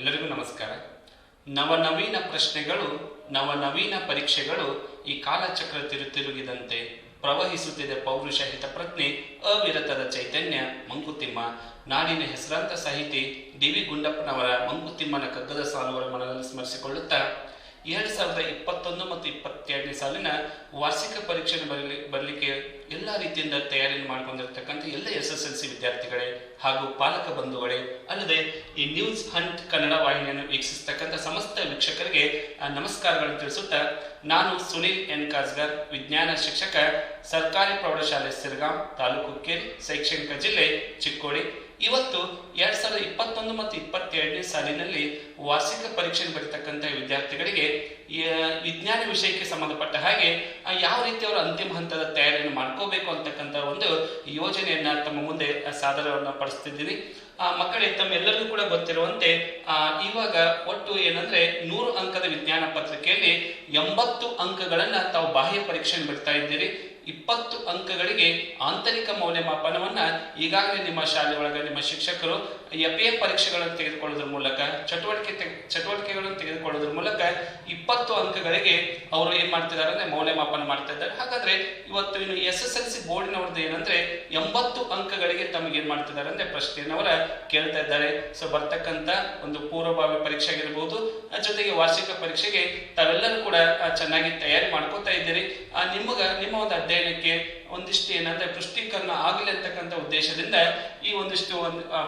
ಎಲ್ಲರಿಗೂ ನಮಸ್ಕಾರ. ನವನವೀನ ಪ್ರಶ್ನೆಗಳು, ನವನವೀನ ಪರೀಕ್ಷೆಗಳು ಈ ಕಾಲಚಕ್ರ ತಿರುಗಿದಂತೆ ಪ್ರವಹಿಸುತ್ತಿದೆ ಪೌರುಷ ಹಿತಪ್ರಜ್ಞೆ, ಅವಿರತದ ಚೈತನ್ಯ ಮಂಕುತಿಮ್ಮ. ನಾಡಿನ ಹೆಸರಾಂತ ಸಾಹಿತಿ ಡಿ.ವಿ. ಗುಂಡಪ್ಪನವರ ಮಂಕುತಿಮ್ಮನ ಕಗ್ಗದ ಸಾಲುಗಳ ಮನದಲ್ಲಿ ಸ್ಮರಿಸಿಕೊಳ್ಳುತ್ತಾ 2021 ಮತ್ತು 2022 ಸಾಲಿನ ವಾರ್ಷಿಕ ಪರೀಕ್ಷೆ ಬರಲಿಕ್ಕೆ ಎಲ್ಲ ರೀತಿಯಿಂದ ತಯಾರಿಯನ್ನು ಮಾಡಿಕೊಂಡಿರ್ತಕ್ಕಂಥ ಎಲ್ಲ SSLC ವಿದ್ಯಾರ್ಥಿಗಳೇ ಹಾಗೂ ಪಾಲಕ ಬಂಧುಗಳೇ, ಅಲ್ಲದೆ ಈ ನ್ಯೂಸ್ ಹಂಟ್ ಕನ್ನಡ ವಾಹಿನಿಯನ್ನು ವೀಕ್ಷಿಸತಕ್ಕಂಥ ಸಮಸ್ತ ವೀಕ್ಷಕರಿಗೆ ನಮಸ್ಕಾರಗಳನ್ನು ತಿಳಿಸುತ್ತಾ, ನಾನು ಸುನಿಲ್ ಎನ್ ಕಾಸ್ಗರ್, ವಿಜ್ಞಾನ ಶಿಕ್ಷಕ, ಸರ್ಕಾರಿ ಪ್ರೌಢಶಾಲೆ ಸಿರಗಾಂ, ತಾಲೂಕು ಕೇರಿ, ಶೈಕ್ಷಣಿಕ ಜಿಲ್ಲೆ ಚಿಕ್ಕೋಡಿ. ಇವತ್ತು 2021 ಮತ್ತು 2022 ಸಾಲಿನಲ್ಲಿ ವಾರ್ಷಿಕ ಪರೀಕ್ಷೆ ಬರೀತಕ್ಕಂಥ ವಿದ್ಯಾರ್ಥಿಗಳಿಗೆ ವಿಜ್ಞಾನ ವಿಷಯಕ್ಕೆ ಸಂಬಂಧಪಟ್ಟ ಹಾಗೆ ಯಾವ ರೀತಿ ಅವರು ಅಂತಿಮ ಹಂತದ ತಯಾರಿಯನ್ನು ಮಾಡ್ಕೋಬೇಕು ಅಂತಕ್ಕಂಥ ಒಂದು ಯೋಜನೆಯನ್ನ ತಮ್ಮ ಮುಂದೆ ಸಾದರವನ್ನ ಪಡಿಸ್ತಿದ್ದೀನಿ. ಮಕ್ಕಳೇ, ತಮ್ಮೆಲ್ಲರಿಗೂ ಕೂಡ ಗೊತ್ತಿರುವಂತೆ ಇವಾಗ ಒಟ್ಟು ಏನಂದ್ರೆ 100 ಅಂಕದ ವಿಜ್ಞಾನ ಪತ್ರಿಕೆಯಲ್ಲಿ 80 ಅಂಕಗಳನ್ನ ತಾವು ಬಾಹ್ಯ ಪರೀಕ್ಷೆಯನ್ನು ಬರಿತಾ ಇದ್ದೀರಿ. 20 ಅಂಕಗಳಿಗೆ ಆಂತರಿಕ ಮೌಲ್ಯಮಾಪನವನ್ನ ಈಗಾಗಲೇ ನಿಮ್ಮ ಶಾಲೆ ಒಳಗೆ ನಿಮ್ಮ ಶಿಕ್ಷಕರು FA ಪರೀಕ್ಷೆಗಳನ್ನು ತೆಗೆದುಕೊಳ್ಳೋದ್ರ ಮೂಲಕ ಚಟುವಟಿಕೆಗಳನ್ನು ತೆಗೆದುಕೊಳ್ಳೋದ್ರ ಮೂಲಕ 20 ಅಂಕಗಳಿಗೆ ಅವರು ಏನ್ ಮಾಡ್ತಿದ್ದಾರೆ ಅಂದ್ರೆ ಮೌಲ್ಯಮಾಪನ ಮಾಡ್ತಾ ಇದ್ದಾರೆ. ಹಾಗಾದ್ರೆ ಇವತ್ತು ಇನ್ನು SSLC ಬೋರ್ಡಿನವ್ರದ್ದು ಏನಂದ್ರೆ 80 ಅಂಕಗಳಿಗೆ ತಮಗೆ ಏನ್ ಮಾಡ್ತಿದ್ದಾರೆ ಅಂದ್ರೆ ಪ್ರಶ್ನೆಯನ್ನು ಅವರ ಕೇಳ್ತಾ ಇದ್ದಾರೆ. ಸೊ ಬರ್ತಕ್ಕಂತ ಒಂದು ಪೂರ್ವಭಾವಿ ಪರೀಕ್ಷೆ ಆಗಿರ್ಬೋದು, ಜೊತೆಗೆ ವಾರ್ಷಿಕ ಪರೀಕ್ಷೆಗೆ ತಾವೆಲ್ಲರೂ ಕೂಡ ಚೆನ್ನಾಗಿ ತಯಾರಿ ಮಾಡ್ಕೋತಾ ಇದ್ದೀರಿ. ನಿಮ್ಮ ಒಂದು ಅಧ್ಯಯನಕ್ಕೆ ಒಂದಿಷ್ಟು ಏನಂದ್ರೆ ಪುಷ್ಟೀಕರಣ ಆಗಲಿ ಅಂತಕ್ಕಂಥ ಉದ್ದೇಶದಿಂದ ಈ ಒಂದಿಷ್ಟು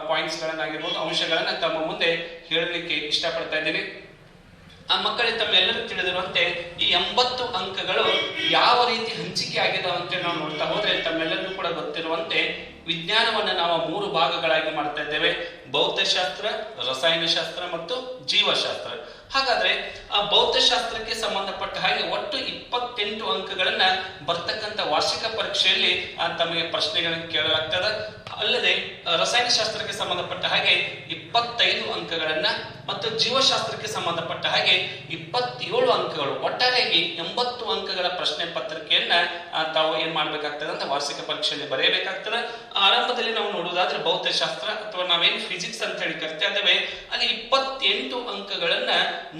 ಪಾಯಿಂಟ್ಸ್ ಗಳನ್ನಾಗಿರ್ಬೋದು, ಅಂಶಗಳನ್ನ ತಮ್ಮ ಮುಂದೆ ಹೇಳಲಿಕ್ಕೆ ಇಷ್ಟಪಡ್ತಾ ಇದ್ದೀನಿ. ಮಕ್ಕಳಿಗೆ ತಮ್ಮೆಲ್ಲರೂ ತಿಳಿದಿರುವಂತೆ ಈ 80 ಅಂಕಗಳು ಯಾವ ರೀತಿ ಹಂಚಿಕೆ ಆಗಿದಾವ ಅಂತ ನಾವು ನೋಡ್ತಾ ಹೋದ್ರೆ, ತಮ್ಮೆಲ್ಲರಿಗೂ ಕೂಡ ಗೊತ್ತಿರುವಂತೆ ವಿಜ್ಞಾನವನ್ನ ನಾವು 3 ಭಾಗಗಳಾಗಿ ಮಾಡ್ತಾ ಇದ್ದೇವೆ: ಭೌತಶಾಸ್ತ್ರ, ರಸಾಯನಶಾಸ್ತ್ರ ಮತ್ತು ಜೀವಶಾಸ್ತ್ರ. ಹಾಗಾದ್ರೆ ಆ ಭೌತಶಾಸ್ತ್ರಕ್ಕೆ ಸಂಬಂಧಪಟ್ಟ ಹಾಗೆ ಒಟ್ಟು 28 ಅಂಕಗಳನ್ನ ಬರ್ತಕ್ಕಂಥ ವಾರ್ಷಿಕ ಪರೀಕ್ಷೆಯಲ್ಲಿ ತಮಗೆ ಪ್ರಶ್ನೆಗಳನ್ನು ಕೇಳಲಾಗ್ತದೆ. ಅಲ್ಲದೆ ರಸಾಯನಶಾಸ್ತ್ರಕ್ಕೆ ಸಂಬಂಧಪಟ್ಟ ಹಾಗೆ 25 ಅಂಕಗಳನ್ನ ಮತ್ತು ಜೀವಶಾಸ್ತ್ರಕ್ಕೆ ಸಂಬಂಧಪಟ್ಟ ಹಾಗೆ 27 ಅಂಕಗಳು, ಒಟ್ಟಾರೆಯಾಗಿ 80 ಅಂಕಗಳ ಪ್ರಶ್ನೆ ಪತ್ರಿಕೆಯನ್ನ ತಾವು ಏನ್ ಮಾಡ್ಬೇಕಾಗ್ತದೆ ಅಂತ ವಾರ್ಷಿಕ ಪರೀಕ್ಷೆಯಲ್ಲಿ ಬರೆಯಬೇಕಾಗ್ತದೆ. ಆರಂಭದಲ್ಲಿ ನಾವು ನೋಡುವುದಾದ್ರೆ ಭೌತಶಾಸ್ತ್ರ ಅಥವಾ ನಾವೇನು ಫಿಸಿಕ್ಸ್ ಅಂತ ಹೇಳಿ ಕರಿತಾ ಇದ್ದೇವೆ, ಅಲ್ಲಿ 28 ಅಂಕಗಳನ್ನ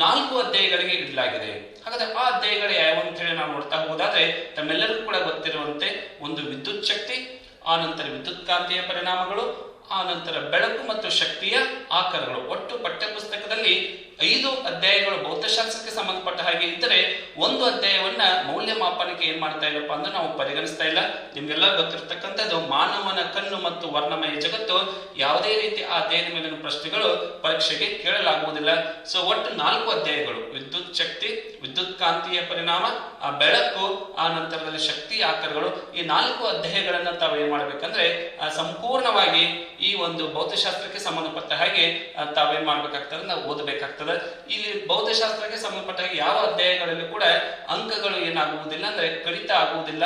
4 ಅಧ್ಯಾಯಗಳಿಗೆ ಇಡಲಾಗಿದೆ. ಹಾಗಾದ್ರೆ ಆ ಅಧ್ಯಾಯಗಳು ಯಾವ ಅಂತ ಹೇಳಿ ನಾವು ನೋಡ್ತಾ ಹೋಗೋದಾದ್ರೆ, ತಮ್ಮೆಲ್ಲರಿಗೂ ಕೂಡ ಗೊತ್ತಿರುವಂತೆ ಒಂದು ವಿದ್ಯುತ್ ಶಕ್ತಿ, ಆ ನಂತರ ವಿದ್ಯುತ್ ಕಾಂತೀಯ ಪರಿಣಾಮಗಳು, ಆ ನಂತರ ಬೆಳಕು ಮತ್ತು ಶಕ್ತಿಯ ಆಕಾರಗಳು. ಒಟ್ಟು ಪಠ್ಯಪುಸ್ತಕದಲ್ಲಿ 5 ಅಧ್ಯಾಯಗಳು ಭೌತಶಾಸ್ತ್ರಕ್ಕೆ ಸಂಬಂಧಪಟ್ಟ ಹಾಗೆ ಇದ್ದರೆ, ಒಂದು ಅಧ್ಯಾಯವನ್ನ ಮೌಲ್ಯಮಾಪನಕ್ಕೆ ಏನ್ ಮಾಡ್ತಾ ಇಲ್ಲಪ್ಪ ಅಂದ್ರೆ ನಾವು ಪರಿಗಣಿಸ್ತಾ ಇಲ್ಲ. ನಿಮ್ಗೆಲ್ಲ ಗೊತ್ತಿರತಕ್ಕಂಥದ್ದು ಮಾನವನ ಕಣ್ಣು ಮತ್ತು ವರ್ಣಮಯ ಜಗತ್ತು, ಯಾವುದೇ ರೀತಿ ಆ ಅಧ್ಯಯನ ಮೇಲಿನ ಪ್ರಶ್ನೆಗಳು ಪರೀಕ್ಷೆಗೆ ಕೇಳಲಾಗುವುದಿಲ್ಲ. ಸೊ ಒಟ್ಟು 4 ಅಧ್ಯಾಯಗಳು: ವಿದ್ಯುತ್ ಶಕ್ತಿ, ವಿದ್ಯುತ್ ಕಾಂತೀಯ ಪರಿಣಾಮ, ಆ ಬೆಳಕು, ಆ ನಂತರದಲ್ಲಿ ಶಕ್ತಿ ಆಕಾರಗಳು. ಈ 4 ಅಧ್ಯಾಯಗಳನ್ನ ತಾವು ಏನ್ ಮಾಡ್ಬೇಕಂದ್ರೆ ಸಂಪೂರ್ಣವಾಗಿ ಈ ಒಂದು ಭೌತಶಾಸ್ತ್ರಕ್ಕೆ ಸಂಬಂಧಪಟ್ಟ ಹಾಗೆ ತಾವೇನ್ ಮಾಡ್ಬೇಕಾಗ್ತದೆ, ನಾವು ಓದಬೇಕಾಗ್ತದೆ. ಇಲ್ಲಿ ಭೌತಶಾಸ್ತ್ರಕ್ಕೆ ಸಂಬಂಧಪಟ್ಟ ಹಾಗೆ ಯಾವ ಅಧ್ಯಾಯಗಳಲ್ಲಿ ಕೂಡ ಅಂಕಗಳು ಏನಾಗುವುದಿಲ್ಲ ಅಂದ್ರೆ ಕಡಿತ ಆಗುವುದಿಲ್ಲ.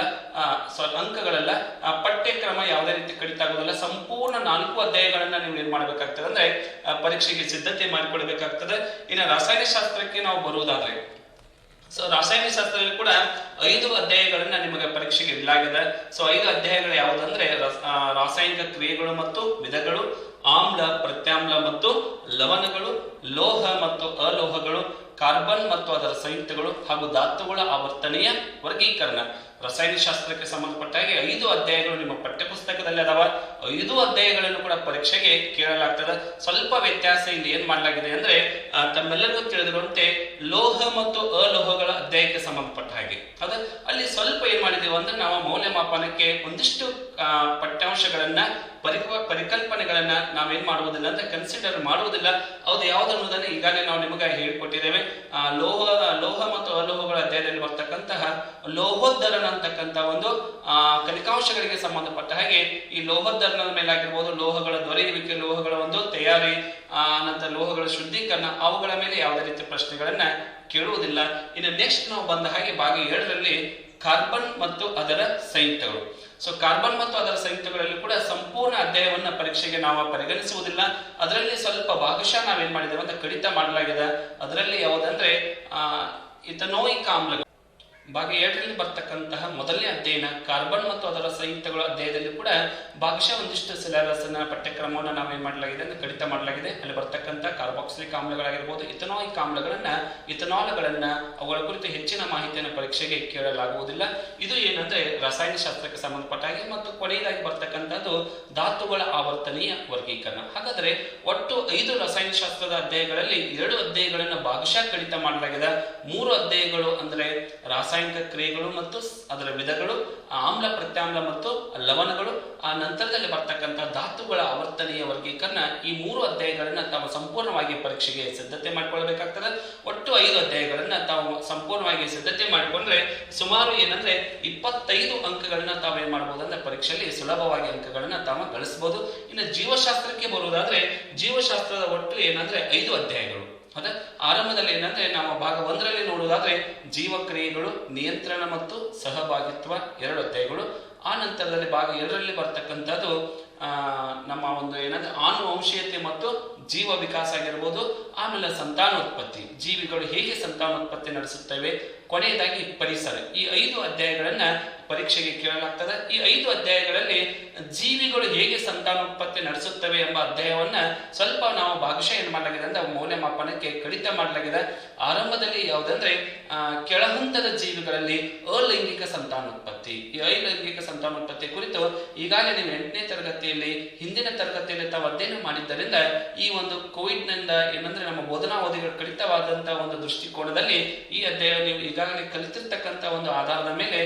ಅಂಕಗಳೆಲ್ಲ ಪಠ್ಯಕ್ರಮ ಯಾವುದೇ ರೀತಿ ಕಡಿತ ಆಗುವುದಿಲ್ಲ. ಸಂಪೂರ್ಣ 4 ಅಧ್ಯಾಯಗಳನ್ನ ನೀವು ಏನ್ ಮಾಡ್ಬೇಕಾಗ್ತದೆ ಅಂದ್ರೆ ಪರೀಕ್ಷೆಗೆ ಸಿದ್ಧತೆ ಮಾಡಿಕೊಳ್ಬೇಕಾಗ್ತದೆ. ಇನ್ನು ರಾಸಾಯನಶಾಸ್ತ್ರಕ್ಕೆ ನಾವು ಬರುವುದಾದ್ರೆ, ಸೊ ರಾಸಾಯನಶಾಸ್ತ್ರದಲ್ಲಿ ಕೂಡ 5 ಅಧ್ಯಾಯಗಳನ್ನ ನಿಮಗೆ ಪರೀಕ್ಷೆಗೆ ಇಡಲಾಗಿದೆ. ಸೊ 5 ಅಧ್ಯಾಯಗಳು ಯಾವುದಂದ್ರೆ ರಾಸಾಯನಿಕ ಕ್ರಿಯೆಗಳು ಮತ್ತು ವಿಧಗಳು, ಆಮ್ಲ, ಪ್ರತ್ಯಾಮ್ಲ ಮತ್ತು ಲವಣಗಳು, ಲೋಹ ಮತ್ತು ಅಲೋಹಗಳು, ಕಾರ್ಬನ್ ಮತ್ತು ಅದರ ಸಂಯುಕ್ತಗಳು ಹಾಗೂ ಧಾತುಗಳ ಆವರ್ತನೆಯ ವರ್ಗೀಕರಣ. ರಸಾಯನಶಾಸ್ತ್ರಕ್ಕೆ ಸಂಬಂಧಪಟ್ಟ ಹಾಗೆ 5 ಅಧ್ಯಾಯಗಳು ನಿಮ್ಮ ಪಠ್ಯಪುಸ್ತಕದಲ್ಲಿ ಅದಾವ. 5 ಅಧ್ಯಾಯಗಳನ್ನು ಕೂಡ ಪರೀಕ್ಷೆಗೆ ಕೇಳಲಾಗ್ತದೆ. ಸ್ವಲ್ಪ ವ್ಯತ್ಯಾಸ ಇಲ್ಲಿ ಏನ್ ಮಾಡಲಾಗಿದೆ ಅಂದ್ರೆ, ತಮ್ಮೆಲ್ಲರಿಗೂ ತಿಳಿದಿರುವಂತೆ ಲೋಹ ಮತ್ತು ಅಲೋಹಗಳ ಅಧ್ಯಾಯಕ್ಕೆ ಸಂಬಂಧಪಟ್ಟ ಹಾಗೆ ಅಲ್ಲಿ ಸ್ವಲ್ಪ ಏನ್ ಮಾಡಿದೀವಿ ಅಂದ್ರೆ ನಾವು ಮೌಲ್ಯಮಾಪನಕ್ಕೆ ಒಂದಿಷ್ಟು ಪಠ್ಯಾಂಶಗಳನ್ನ ಪರಿಕಲ್ಪನೆಗಳನ್ನ ನಾವೇನ್ ಮಾಡುವುದಿಲ್ಲ ಅಂದ್ರೆ ಕನ್ಸಿಡರ್ ಮಾಡುವುದಿಲ್ಲ. ಅದು ಯಾವುದನ್ನೋದನ್ನ ಈಗಾಗಲೇ ನಾವು ನಿಮಗೆ ಹೇಳಿಕೊಟ್ಟಿದ್ದೇವೆ. ಲೋಹ ಮತ್ತು ಅಲೋಹಗಳ ಅಧ್ಯಾಯದಲ್ಲಿ ಬರ್ತಕ್ಕಂತಹ ಲೋಹೋದ್ಧರಣ ಅಂತಕ್ಕಂಥ ಒಂದು ಕಲಿಕಾಂಶಗಳಿಗೆ ಸಂಬಂಧಪಟ್ಟ ಹಾಗೆ ಈ ಲೋಹೋದ್ಧರಣದ ಮೇಲೆ ಆಗಿರ್ಬೋದು, ಲೋಹಗಳ ದೊರೆಯುವಿಕೆ, ಲೋಹಗಳ ಒಂದು ತಯಾರಿ, ನಂತರ ಲೋಹಗಳ ಶುದ್ಧೀಕರಣ, ಅವುಗಳ ಮೇಲೆ ಯಾವುದೇ ರೀತಿ ಪ್ರಶ್ನೆಗಳನ್ನ ಕೇಳುವುದಿಲ್ಲ. ಇನ್ನು ನೆಕ್ಸ್ಟ್ ನಾವು ಬಂದ ಹಾಗೆ ಭಾಗ 7ರಲ್ಲಿ ಕಾರ್ಬನ್ ಮತ್ತು ಅದರ ಸಂಯುಕ್ತಗಳು. ಸೊ ಕಾರ್ಬನ್ ಮತ್ತು ಅದರ ಸಂಯುಕ್ತಗಳಲ್ಲಿ ಕೂಡ ಸಂಪೂರ್ಣ ಅಧ್ಯಾಯವನ್ನ ಪರೀಕ್ಷೆಗೆ ನಾವು ಪರಿಗಣಿಸುವುದಿಲ್ಲ. ಅದರಲ್ಲಿ ಸ್ವಲ್ಪ ಭಾಗಶಃ ನಾವೇನ್ ಮಾಡಿದ್ದೇವೆ ಅಂತ ಕಡಿತ ಮಾಡಲಾಗಿದೆ. ಅದರಲ್ಲಿ ಯಾವುದಂದ್ರೆ ಇಥನೋಯಿಕ್ ಆಮ್ಲಗಳು, ಭಾಗ 2ರಲ್ಲಿ ಬರ್ತಕ್ಕಂತಹ ಮೊದಲನೇ ಅಧ್ಯಯನ ಕಾರ್ಬನ್ ಮತ್ತು ಅದರ ಸಂಯುಕ್ತಗಳ ಅಧ್ಯಾಯದಲ್ಲಿ ಕೂಡ ಭಾಗಶಃ ಒಂದಿಷ್ಟು ಸಿಲೆಬಸ್ ಪಠ್ಯಕ್ರಮವನ್ನು ನಾವೇನ್ ಮಾಡಲಾಗಿದೆ ಅಂದ್ರೆ ಕಡಿತ ಮಾಡಲಾಗಿದೆ. ಅಲ್ಲಿ ಬರ್ತಕ್ಕಂಥ ಕಾರ್ಬಾಕ್ಸಿಲಿಕ್ ಆಮ್ಲಗಳಾಗಿರ್ಬೋದು, ಇಥನಾಯಿಕ್ ಆಮ್ಲಗಳನ್ನ ಅವುಗಳ ಕುರಿತು ಹೆಚ್ಚಿನ ಮಾಹಿತಿಯನ್ನು ಪರೀಕ್ಷೆಗೆ ಕೇಳಲಾಗುವುದಿಲ್ಲ. ಇದು ಏನಂದ್ರೆ ರಾಸಾಯನಶಾಸ್ತ್ರಕ್ಕೆ ಸಂಬಂಧಪಟ್ಟ ಹಾಗೆ ಮತ್ತು ಕೊನೆಯದಾಗಿ ಬರ್ತಕ್ಕಂಥದ್ದು ಧಾತುಗಳ ಆವರ್ತನೀಯ ವರ್ಗೀಕರಣ. ಹಾಗಾದ್ರೆ ಒಟ್ಟು 5 ರಾಸಾಯನಶಾಸ್ತ್ರದ ಅಧ್ಯಾಯಗಳಲ್ಲಿ 2 ಅಧ್ಯಾಯಗಳನ್ನ ಭಾಗಶಃ ಕಡಿತ ಮಾಡಲಾಗಿದೆ. 3 ಅಧ್ಯಾಯಗಳು ಅಂದ್ರೆ ರಾಸಾಯನಿಕ ಕ್ರಿಯೆಗಳು ಮತ್ತು ಅದರ ವಿಧಗಳು, ಆಮ್ಲ ಪ್ರತ್ಯಾಮ್ಲ ಮತ್ತು ಲವಣಗಳು, ಆ ನಂತರದಲ್ಲಿ ಬರ್ತಕ್ಕಂಥ ಧಾತುಗಳ ಆವರ್ತನೀಯ ವರ್ಗೀಕರಣ, ಈ 3 ಅಧ್ಯಾಯಗಳನ್ನ ತಾವು ಸಂಪೂರ್ಣವಾಗಿ ಪರೀಕ್ಷೆಗೆ ಸಿದ್ಧತೆ ಮಾಡಿಕೊಳ್ಳಬೇಕಾಗ್ತದೆ. ಒಟ್ಟು 5 ಅಧ್ಯಾಯಗಳನ್ನ ತಾವು ಸಂಪೂರ್ಣವಾಗಿ ಸಿದ್ಧತೆ ಮಾಡಿಕೊಂಡ್ರೆ ಸುಮಾರು ಏನಂದ್ರೆ 25 ಅಂಕಗಳನ್ನ ತಾವೇನ್ ಮಾಡಬಹುದು ಅಂದ್ರೆ ಪರೀಕ್ಷೆಯಲ್ಲಿ ಸುಲಭವಾಗಿ ಅಂಕಗಳನ್ನ ತಾವು ಗಳಿಸಬಹುದು. ಇನ್ನು ಜೀವಶಾಸ್ತ್ರಕ್ಕೆ ಬರುವುದಾದ್ರೆ ಜೀವಶಾಸ್ತ್ರದ ಒಟ್ಟು ಏನಂದ್ರೆ 5 ಅಧ್ಯಾಯಗಳು. ಹೌದಾ, ಆರಂಭದಲ್ಲಿ ಏನಂದ್ರೆ ನಾವು ಭಾಗ 1ರಲ್ಲಿ ನೋಡುವುದಾದ್ರೆ ಜೀವಕ್ರಿಯೆಗಳು, ನಿಯಂತ್ರಣ ಮತ್ತು ಸಹಭಾಗಿತ್ವ 2 ಅಧ್ಯಾಯಗಳು. ಆ ನಂತರದಲ್ಲಿ ಭಾಗ 2ರಲ್ಲಿ ಬರ್ತಕ್ಕಂಥದ್ದು ನಮ್ಮ ಒಂದು ಏನಂದ್ರೆ ಆನುವಂಶೀಯತೆ ಮತ್ತು ಜೀವ ವಿಕಾಸ ಆಗಿರ್ಬೋದು, ಆಮೇಲೆ ಸಂತಾನೋತ್ಪತ್ತಿ, ಜೀವಿಗಳು ಹೇಗೆ ಸಂತಾನೋತ್ಪತ್ತಿ ನಡೆಸುತ್ತವೆ, ಕೊನೆಯದಾಗಿ ಪರಿಸರ. ಈ 5 ಅಧ್ಯಾಯಗಳನ್ನ ಪರೀಕ್ಷೆಗೆ ಕೇಳಲಾಗ್ತದೆ. ಈ 5 ಅಧ್ಯಾಯಗಳಲ್ಲಿ ಜೀವಿಗಳು ಹೇಗೆ ಸಂತಾನೋತ್ಪತ್ತಿ ನಡೆಸುತ್ತವೆ ಎಂಬ ಅಧ್ಯಾಯವನ್ನ ಸ್ವಲ್ಪ ನಾವು ಭಾಗಶಃ ಏನ್ ಮಾಡಲಾಗಿದೆ ಅಂದ್ರೆ ಮೌಲ್ಯಮಾಪನಕ್ಕೆ ಕಡಿತ ಮಾಡಲಾಗಿದೆ. ಆರಂಭದಲ್ಲಿ ಯಾವುದಂದ್ರೆ ಕೆಳಹಂತದ ಜೀವಿಗಳಲ್ಲಿ ಅಲೈಂಗಿಕ ಸಂತಾನೋತ್ಪತ್ತಿ. ಈ ಅಲೈಂಗಿಕ ಸಂತಾನೋತ್ಪತ್ತಿ ಕುರಿತು ಈಗಾಗಲೇ ನೀವು 8ನೇ ತರಗತಿಯಲ್ಲಿ ಹಿಂದಿನ ತರಗತಿಯಲ್ಲಿ ತಾವು ಅಧ್ಯಯನ ಮಾಡಿದ್ದರಿಂದ ಈ ಒಂದು ಕೋವಿಡ್ ನಿಂದ ಏನಂದ್ರೆ ನಮ್ಮ ಬೋಧನಾವಧಿಗಳು ಕಡಿತವಾದಂತಹ ಒಂದು ದೃಷ್ಟಿಕೋನದಲ್ಲಿ ಈ ಅಧ್ಯಾಯ ನೀವು ಈಗಾಗಲೇ ಕಲಿತಿರ್ತಕ್ಕಂಥ ಒಂದು ಆಧಾರದ ಮೇಲೆ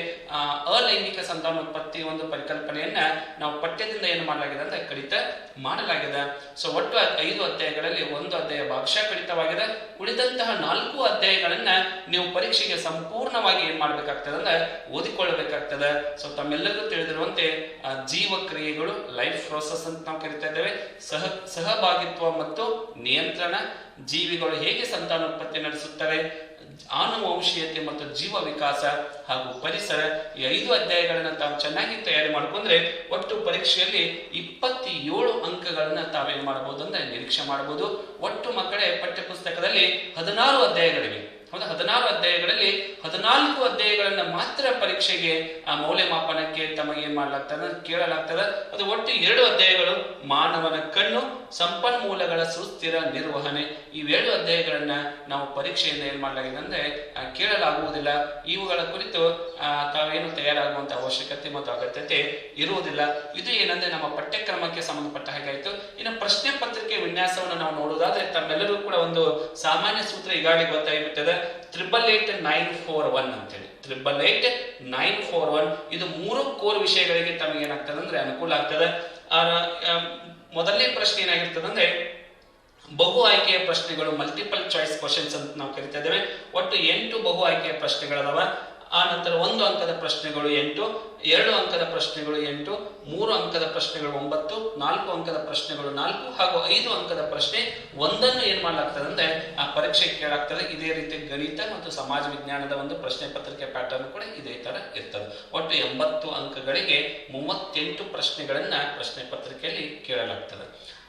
ಅಲೈಂಗಿಕ ಸಂತಾನೋತ್ಪತ್ತಿ ಒಂದು ಪರಿಕಲ್ಪನೆಯನ್ನ ನಾವು ಪಠ್ಯದಿಂದ ಏನು ಮಾಡಲಾಗಿದೆ ಅಂದ್ರೆ ಕಡಿತ ಮಾಡಲಾಗಿದೆ. ಸೊ ಒಟ್ಟು 5 ಅಧ್ಯಾಯಗಳಲ್ಲಿ 1 ಅಧ್ಯಾಯ ಭಾಗಶಃ ಕಡಿತವಾಗಿದೆ. ಉಳಿದಂತಹ 4 ಅಧ್ಯಾಯಗಳನ್ನ ನೀವು ಪರೀಕ್ಷೆಗೆ ಸಂಪೂರ್ಣವಾಗಿ ಏನ್ ಮಾಡ್ಬೇಕಾಗ್ತದೆ ಅಂದ್ರೆ ಓದಿಕೊಳ್ಳಬೇಕಾಗ್ತದೆ. ಸೊ ತಮ್ಮೆಲ್ಲರಿಗೂ ತಿಳಿದಿರುವಂತೆ ಜೀವಕ್ರಿಯೆಗಳು, ಲೈಫ್ ಪ್ರೋಸೆಸ್ ಅಂತ ನಾವು ಕರಿತಾ ಇದ್ದೇವೆ, ಸಹಭಾಗಿತ್ವ ಮತ್ತು ನಿಯಂತ್ರಣ, ಜೀವಿಗಳು ಹೇಗೆ ಸಂತಾನೋತ್ಪತ್ತಿ ನಡೆಸುತ್ತವೆ, ಆನುವಂಶೀಯತೆ ಮತ್ತು ಜೀವ ವಿಕಾಸ ಹಾಗೂ ಪರಿಸರ, ಈ 5 ಅಧ್ಯಾಯಗಳನ್ನ ತಾವು ಚೆನ್ನಾಗಿ ತಯಾರಿ ಮಾಡ್ಕೊಂಡ್ರೆ ಒಟ್ಟು ಪರೀಕ್ಷೆಯಲ್ಲಿ 27 ಅಂಕಗಳನ್ನ ತಾವೇನ್ ಮಾಡಬಹುದು ಅಂದ್ರೆ ನಿರೀಕ್ಷೆ ಮಾಡಬಹುದು. ಒಟ್ಟು ಮಕ್ಕಳೇ ಪಠ್ಯ ಪುಸ್ತಕದಲ್ಲಿ 16 ಅಧ್ಯಾಯಗಳಿವೆ. ಹೌದಾ, 16 ಅಧ್ಯಾಯಗಳಲ್ಲಿ 14 ಅಧ್ಯಾಯಗಳನ್ನ ಮಾತ್ರ ಪರೀಕ್ಷೆಗೆ ಮೌಲ್ಯಮಾಪನಕ್ಕೆ ತಮಗೆ ಏನ್ ಮಾಡ್ಲಾಗ್ತದೆ ಕೇಳಲಾಗ್ತದೆ. ಅದು ಒಟ್ಟು 2 ಅಧ್ಯಾಯಗಳು ಮಾನವನ ಕಣ್ಣು, ಸಂಪನ್ಮೂಲಗಳ ಸುಸ್ಥಿರ ನಿರ್ವಹಣೆ. ಈ 2 ಅಧ್ಯಾಯಗಳನ್ನ ನಾವು ಪರೀಕ್ಷೆಯಿಂದ ಏನ್ ಮಾಡಲಾಗಿದೆ ಅಂದ್ರೆ ಕೇಳಲಾಗುವುದಿಲ್ಲ. ಇವುಗಳ ಕುರಿತು ತಾವೇನು ತಯಾರಾಗುವಂತ ಅವಶ್ಯಕತೆ ಮತ್ತು ಅಗತ್ಯತೆ ಇರುವುದಿಲ್ಲ. ಇದು ಏನಂದ್ರೆ ನಮ್ಮ ಪಠ್ಯಕ್ರಮಕ್ಕೆ ಸಂಬಂಧಪಟ್ಟ ಹಾಗಾಯ್ತು. ಇನ್ನು ಪ್ರಶ್ನೆ ಪತ್ರಿಕೆ ವಿನ್ಯಾಸವನ್ನು ನಾವು ನೋಡುವುದಾದ್ರೆ ತಮ್ಮೆಲ್ಲರೂ ಕೂಡ ಒಂದು ಸಾಮಾನ್ಯ ಸೂತ್ರ ಈಗಾಗಲೇ ಗೊತ್ತಾಗಿಬಿಟ್ಟದೆ, 888941 ಅಂತೇಳಿ. 888941 ಇದು 3 ಕೋರ್ ವಿಷಯಗಳಿಗೆ ತಮಗೆ ಏನಾಗ್ತದೆ ಅಂದ್ರೆ ಅನುಕೂಲ ಆಗ್ತದೆ. ಮೊದಲನೇ ಪ್ರಶ್ನೆ ಏನಾಗಿರ್ತದೆ ಅಂದ್ರೆ ಬಹು ಆಯ್ಕೆಯ ಪ್ರಶ್ನೆಗಳು, ಮಲ್ಟಿಪಲ್ ಚಾಯ್ಸ್ ಕ್ವಶನ್ಸ್ ಅಂತ ನಾವು ಕರಿತಾ ಇದ್ದೇವೆ. ಒಟ್ಟು 8 ಬಹು ಆಯ್ಕೆಯ ಪ್ರಶ್ನೆಗಳದಾವ. ಆ ನಂತರ 1 ಅಂಕದ ಪ್ರಶ್ನೆಗಳು 8, 2 ಅಂಕದ ಪ್ರಶ್ನೆಗಳು 8, 3 ಅಂಕದ ಪ್ರಶ್ನೆಗಳು 9, 4 ಅಂಕದ ಪ್ರಶ್ನೆಗಳು 4 ಹಾಗೂ 5 ಅಂಕದ ಪ್ರಶ್ನೆ 1ಅನ್ನು ಏನ್ ಮಾಡಲಾಗ್ತದೆ ಅಂದ್ರೆ ಆ ಪರೀಕ್ಷೆಗೆ ಕೇಳಾಗ್ತದೆ. ಇದೇ ರೀತಿ ಗಣಿತ ಮತ್ತು ಸಮಾಜ ವಿಜ್ಞಾನದ ಒಂದು ಪ್ರಶ್ನೆ ಪತ್ರಿಕೆ ಪ್ಯಾಟರ್ನ್ ಕೂಡ ಇದೇ ತರ ಇರ್ತದೆ. ಒಟ್ಟು 80 ಅಂಕಗಳಿಗೆ 38 ಪ್ರಶ್ನೆಗಳನ್ನ ಪ್ರಶ್ನೆ ಪತ್ರಿಕೆಯಲ್ಲಿ ಕೇಳಲಾಗ್ತದೆ.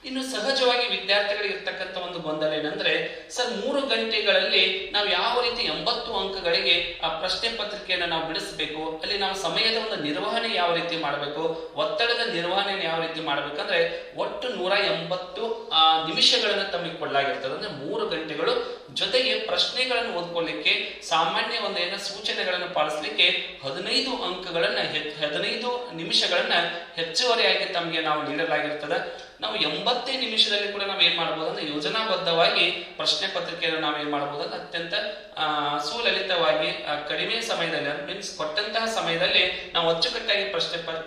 ಇನ್ನು ಸಹಜವಾಗಿ ವಿದ್ಯಾರ್ಥಿಗಳಿಗೆ ಇರ್ತಕ್ಕಂಥ ಒಂದು ಗೊಂದಲ ಏನಂದ್ರೆ, ಸರ್ 3 ಗಂಟೆಗಳಲ್ಲಿ ನಾವು ಯಾವ ರೀತಿ 80 ಅಂಕಗಳಿಗೆ ಆ ಪ್ರಶ್ನೆ ಪತ್ರಿಕೆಯನ್ನು ನಾವು ಬಿಡಿಸಬೇಕು, ಅಲ್ಲಿ ನಾವು ಸಮಯದ ಒಂದು ನಿರ್ವಹಣೆ ಯಾವ ರೀತಿ ಮಾಡಬೇಕು, ಒತ್ತಡದ ನಿರ್ವಹಣೆ ಯಾವ ರೀತಿ ಮಾಡಬೇಕಂದ್ರೆ ಒಟ್ಟು 180 ನಿಮಿಷಗಳನ್ನ ತಮಗೆ ಕೊಡಲಾಗಿರ್ತದೆ. ಅಂದ್ರೆ 3 ಗಂಟೆಗಳು, ಜೊತೆಗೆ ಪ್ರಶ್ನೆಗಳನ್ನು ಓದ್ಕೊಳ್ಳಿಕ್ಕೆ ಸಾಮಾನ್ಯ ಒಂದು ಏನೋ ಸೂಚನೆಗಳನ್ನು ಪಾಲಿಸಲಿಕ್ಕೆ 15 ಅಂಕಗಳನ್ನ 15 ನಿಮಿಷಗಳನ್ನ ಹೆಚ್ಚುವರಿಯಾಗಿ ತಮಗೆ ನಾವು ನೀಡಲಾಗಿರ್ತದೆ. ನಾವು 80 ನಿಮಿಷದಲ್ಲಿ ಕೂಡ ನಾವು ಏನ್ ಮಾಡಬಹುದು ಅಂದ್ರೆ ಯೋಜನಾಬದ್ಧವಾಗಿ ಪ್ರಶ್ನೆ ಪತ್ರಿಕೆಯನ್ನು ನಾವು ಏನ್ ಮಾಡಬಹುದು ಅಂದ್ರೆ ಅತ್ಯಂತ ಸುಲಲಿತವಾಗಿ ಕಡಿಮೆ ಸಮಯದಲ್ಲಿ ಮೀನ್ಸ್ ಕೊಟ್ಟಂತಹ ಸಮಯದಲ್ಲಿ ನಾವು ಅಚ್ಚುಕಟ್ಟಾಗಿ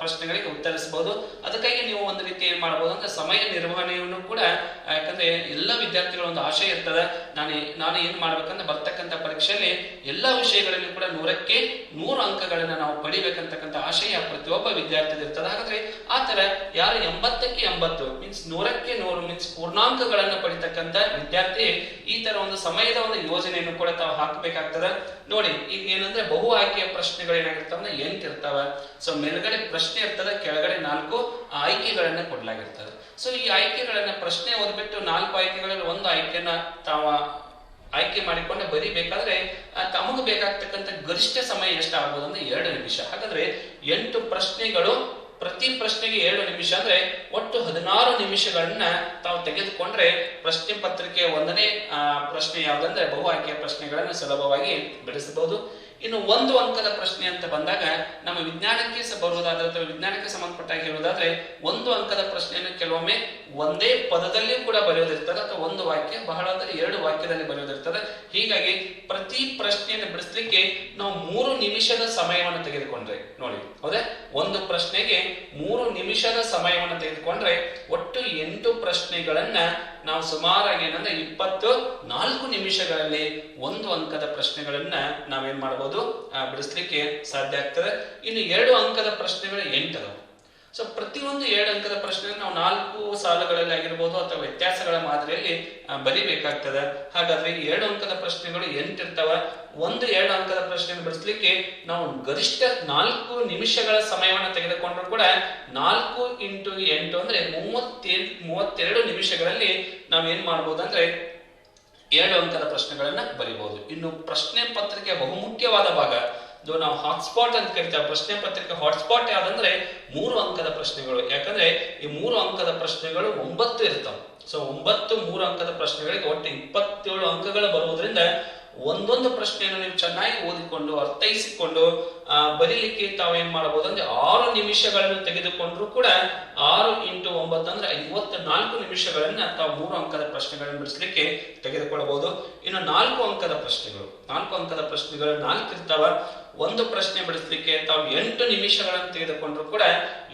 ಪ್ರಶ್ನೆಗಳಿಗೆ ಉತ್ತರಿಸಬಹುದು. ಅದಕ್ಕಾಗಿ ನೀವು ಒಂದು ರೀತಿ ಏನ್ ಮಾಡಬಹುದು ಅಂದ್ರೆ ಸಮಯ ನಿರ್ವಹಣೆಯನ್ನು ಕೂಡ, ಯಾಕಂದ್ರೆ ಎಲ್ಲ ವಿದ್ಯಾರ್ಥಿಗಳ ಒಂದು ಆಶೆ ಇರ್ತದೆ, ನಾನು ಏನ್ ಮಾಡ್ಬೇಕಂದ್ರೆ ಬರ್ತಕ್ಕಂಥ ಪರೀಕ್ಷೆಯಲ್ಲಿ ಎಲ್ಲಾ ವಿಷಯಗಳಲ್ಲಿ ಕೂಡ 100ಕ್ಕೆ 100 ಅಂಕಗಳನ್ನ ನಾವು ಪಡಿಬೇಕಂತಕ್ಕಂಥ ಆಶಯ ಪ್ರತಿಯೊಬ್ಬ ವಿದ್ಯಾರ್ಥಿ ಇರ್ತದೆ. ಹಾಗಾದ್ರೆ ಆತರ ಯಾರು 80ಕ್ಕೆ 80 ಮೀನ್ಸ್ 100ಕ್ಕೆ 100 ಮೀನ್ಸ್ ಪೂರ್ಣಾಂಕಗಳನ್ನ ಪಡಿತಕ್ಕಂಥ ವಿದ್ಯಾರ್ಥಿ ಈ ತರ ಒಂದು ಸಮಯದ ಒಂದು ಯೋಜನೆಯನ್ನು ಕೂಡ ತಾವು ಹಾಕಬೇಕಾಗ್ತದೆ. ನೋಡಿ ಈಗ ಏನಂದ್ರೆ ಬಹು ಆಯ್ಕೆಯ ಪ್ರಶ್ನೆಗಳು ಏನಾಗಿರ್ತಾವ 8 ಇರ್ತಾವ. ಸೊ ಮೇಲ್ಗಡೆ ಪ್ರಶ್ನೆ ಇರ್ತದೆ, ಕೆಳಗಡೆ 4 ಆಯ್ಕೆಗಳನ್ನ ಕೊಡ್ಲಾಗಿರ್ತದೆ. ಸೊ ಈ ಆಯ್ಕೆಗಳನ್ನ ಪ್ರಶ್ನೆ ಓದ್ಬಿಟ್ಟು 4 ಆಯ್ಕೆಗಳಲ್ಲಿ 1 ಆಯ್ಕೆಯನ್ನ ತಾವ ಆಯ್ಕೆ ಮಾಡಿಕೊಂಡು ಬರಿಬೇಕಾದ್ರೆ ತಮಗೆ ಬೇಕಾಗ್ತಕ್ಕಂಥ ಗರಿಷ್ಠ ಸಮಯ ಎಷ್ಟು ಆಗ್ಬೋದು ಅಂದ್ರೆ 2 ನಿಮಿಷ. ಹಾಗಾದ್ರೆ 8 ಪ್ರಶ್ನೆಗಳು, ಪ್ರತಿ ಪ್ರಶ್ನೆಗೆ 2 ನಿಮಿಷ ಅಂದ್ರೆ ಒಟ್ಟು 16 ನಿಮಿಷಗಳನ್ನ ತಾವು ತೆಗೆದುಕೊಂಡ್ರೆ ಪ್ರಶ್ನೆ ಪತ್ರಿಕೆ 1ನೇ ಪ್ರಶ್ನೆ ಯಾವುದಂದ್ರೆ ಬಹು ಆಯ್ಕೆಯ ಪ್ರಶ್ನೆಗಳನ್ನು ಸುಲಭವಾಗಿ ಬಿಡಿಸಬಹುದು. ಇನ್ನು 1 ಅಂಕದ ಪ್ರಶ್ನೆ ಅಂತ ಬಂದಾಗ ನಮ್ಮ ವಿಜ್ಞಾನಕ್ಕೆ ಬರುವುದಾದ್ರೆ ಅಥವಾ ವಿಜ್ಞಾನಕ್ಕೆ ಸಂಬಂಧಪಟ್ಟಾಗಿ ಹೇಳುವುದಾದ್ರೆ 1 ಅಂಕದ ಪ್ರಶ್ನೆಯನ್ನು ಕೆಲವೊಮ್ಮೆ ಒಂದೇ ಪದದಲ್ಲಿ ಕೂಡ ಬರೆಯೋದಿರ್ತದೆ ಅಥವಾ ಒಂದು ವಾಕ್ಯ, ಬಹಳ ಅಂದರೆ 2 ವಾಕ್ಯದಲ್ಲಿ ಬರೆಯೋದಿರ್ತದೆ. ಹೀಗಾಗಿ ಪ್ರತಿ ಪ್ರಶ್ನೆಯನ್ನು ಬಿಡಿಸ್ಲಿಕ್ಕೆ ನಾವು 3 ನಿಮಿಷದ ಸಮಯವನ್ನು ತೆಗೆದುಕೊಂಡ್ರೆ ನೋಡಿ, ಹೌದಾ, ಒಂದು ಪ್ರಶ್ನೆಗೆ 3 ನಿಮಿಷದ ಸಮಯವನ್ನು ತೆಗೆದುಕೊಂಡ್ರೆ ಒಟ್ಟು 8 ಪ್ರಶ್ನೆಗಳನ್ನ ನಾವು ಸುಮಾರಾಗಿ ಏನಂದ್ರೆ 24 ನಿಮಿಷಗಳಲ್ಲಿ 1 ಅಂಕದ ಪ್ರಶ್ನೆಗಳನ್ನ ನಾವೇನ್ ಮಾಡಬಹುದು, ಬಿಡಿಸ್ಲಿಕ್ಕೆ ಸಾಧ್ಯ ಆಗ್ತದೆ. ಇನ್ನು 2 ಅಂಕದ ಪ್ರಶ್ನೆಗಳು 8 ಅದಾವೆ. ಸೊ ಪ್ರತಿಯೊಂದು 2 ಅಂಕದ ಪ್ರಶ್ನೆ ನಾವು 4 ಸಾಲುಗಳಲ್ಲಿ ಆಗಿರ್ಬೋದು ಅಥವಾ ವ್ಯತ್ಯಾಸಗಳ ಮಾದರಿಯಲ್ಲಿ ಬರಿಬೇಕಾಗ್ತದೆ. ಹಾಗಾದ್ರೆ 2 ಅಂಕದ ಪ್ರಶ್ನೆಗಳು 8 ಇರ್ತಾವ. 2 ಅಂಕದ ಪ್ರಶ್ನೆಯನ್ನು ಬಿಡಿಸ್ಲಿಕ್ಕೆ ನಾವು ಗರಿಷ್ಠ 4 ನಿಮಿಷಗಳ ಸಮಯವನ್ನು ತೆಗೆದುಕೊಂಡ್ರು ಕೂಡ 4 × 8 ಅಂದ್ರೆ 32 ನಿಮಿಷಗಳಲ್ಲಿ ನಾವು ಏನ್ ಮಾಡಬಹುದು ಅಂದ್ರೆ 7 ಅಂಕದ ಪ್ರಶ್ನೆಗಳನ್ನ ಬರಿಬಹುದು. ಇನ್ನು ಪ್ರಶ್ನೆ ಪತ್ರಿಕೆ ಬಹುಮುಖ್ಯವಾದ ಭಾಗ, ನಾವು ಹಾಟ್ಸ್ಪಾಟ್ ಅಂತ ಕರಿತೇವೆ. ಪ್ರಶ್ನೆ ಪತ್ರಿಕೆ ಹಾಟ್ಸ್ಪಾಟ್ ಯಾವ್ದಂದ್ರೆ 3 ಅಂಕದ ಪ್ರಶ್ನೆಗಳು. ಯಾಕಂದ್ರೆ ಈ 3 ಅಂಕದ ಪ್ರಶ್ನೆಗಳು 9 ಇರ್ತಾವ. ಸೊ 9 3 ಅಂಕದ ಪ್ರಶ್ನೆಗಳಿಗೆ ಒಟ್ಟು 27 ಅಂಕಗಳು ಬರುವುದರಿಂದ ಒಂದೊಂದು ಪ್ರಶ್ನೆಯನ್ನು ನೀವು ಚೆನ್ನಾಗಿ ಓದಿಕೊಂಡು ಅರ್ಥೈಸಿಕೊಂಡು ಬರೀಲಿಕ್ಕೆ ತಾವು ಏನ್ ಮಾಡಬಹುದು ಅಂದ್ರೆ 6 ನಿಮಿಷಗಳನ್ನು ತೆಗೆದುಕೊಂಡ್ರು ಕೂಡ 6 × 9 ಅಂದ್ರೆ 54 ನಿಮಿಷಗಳನ್ನ ತಾವು 3 ಅಂಕದ ಪ್ರಶ್ನೆಗಳನ್ನು ಬಿಡಿಸ್ಲಿಕ್ಕೆ ತೆಗೆದುಕೊಳ್ಳಬಹುದು. ಇನ್ನು 4 ಅಂಕದ ಪ್ರಶ್ನೆಗಳು, 4 ಅಂಕದ ಪ್ರಶ್ನೆಗಳು 4 ಇರ್ತಾವ. ಒಂದು ಪ್ರಶ್ನೆ ಬಿಡಿಸ್ಲಿಕ್ಕೆ ತಾವು 8 ನಿಮಿಷಗಳನ್ನು ತೆಗೆದುಕೊಂಡ್ರು ಕೂಡ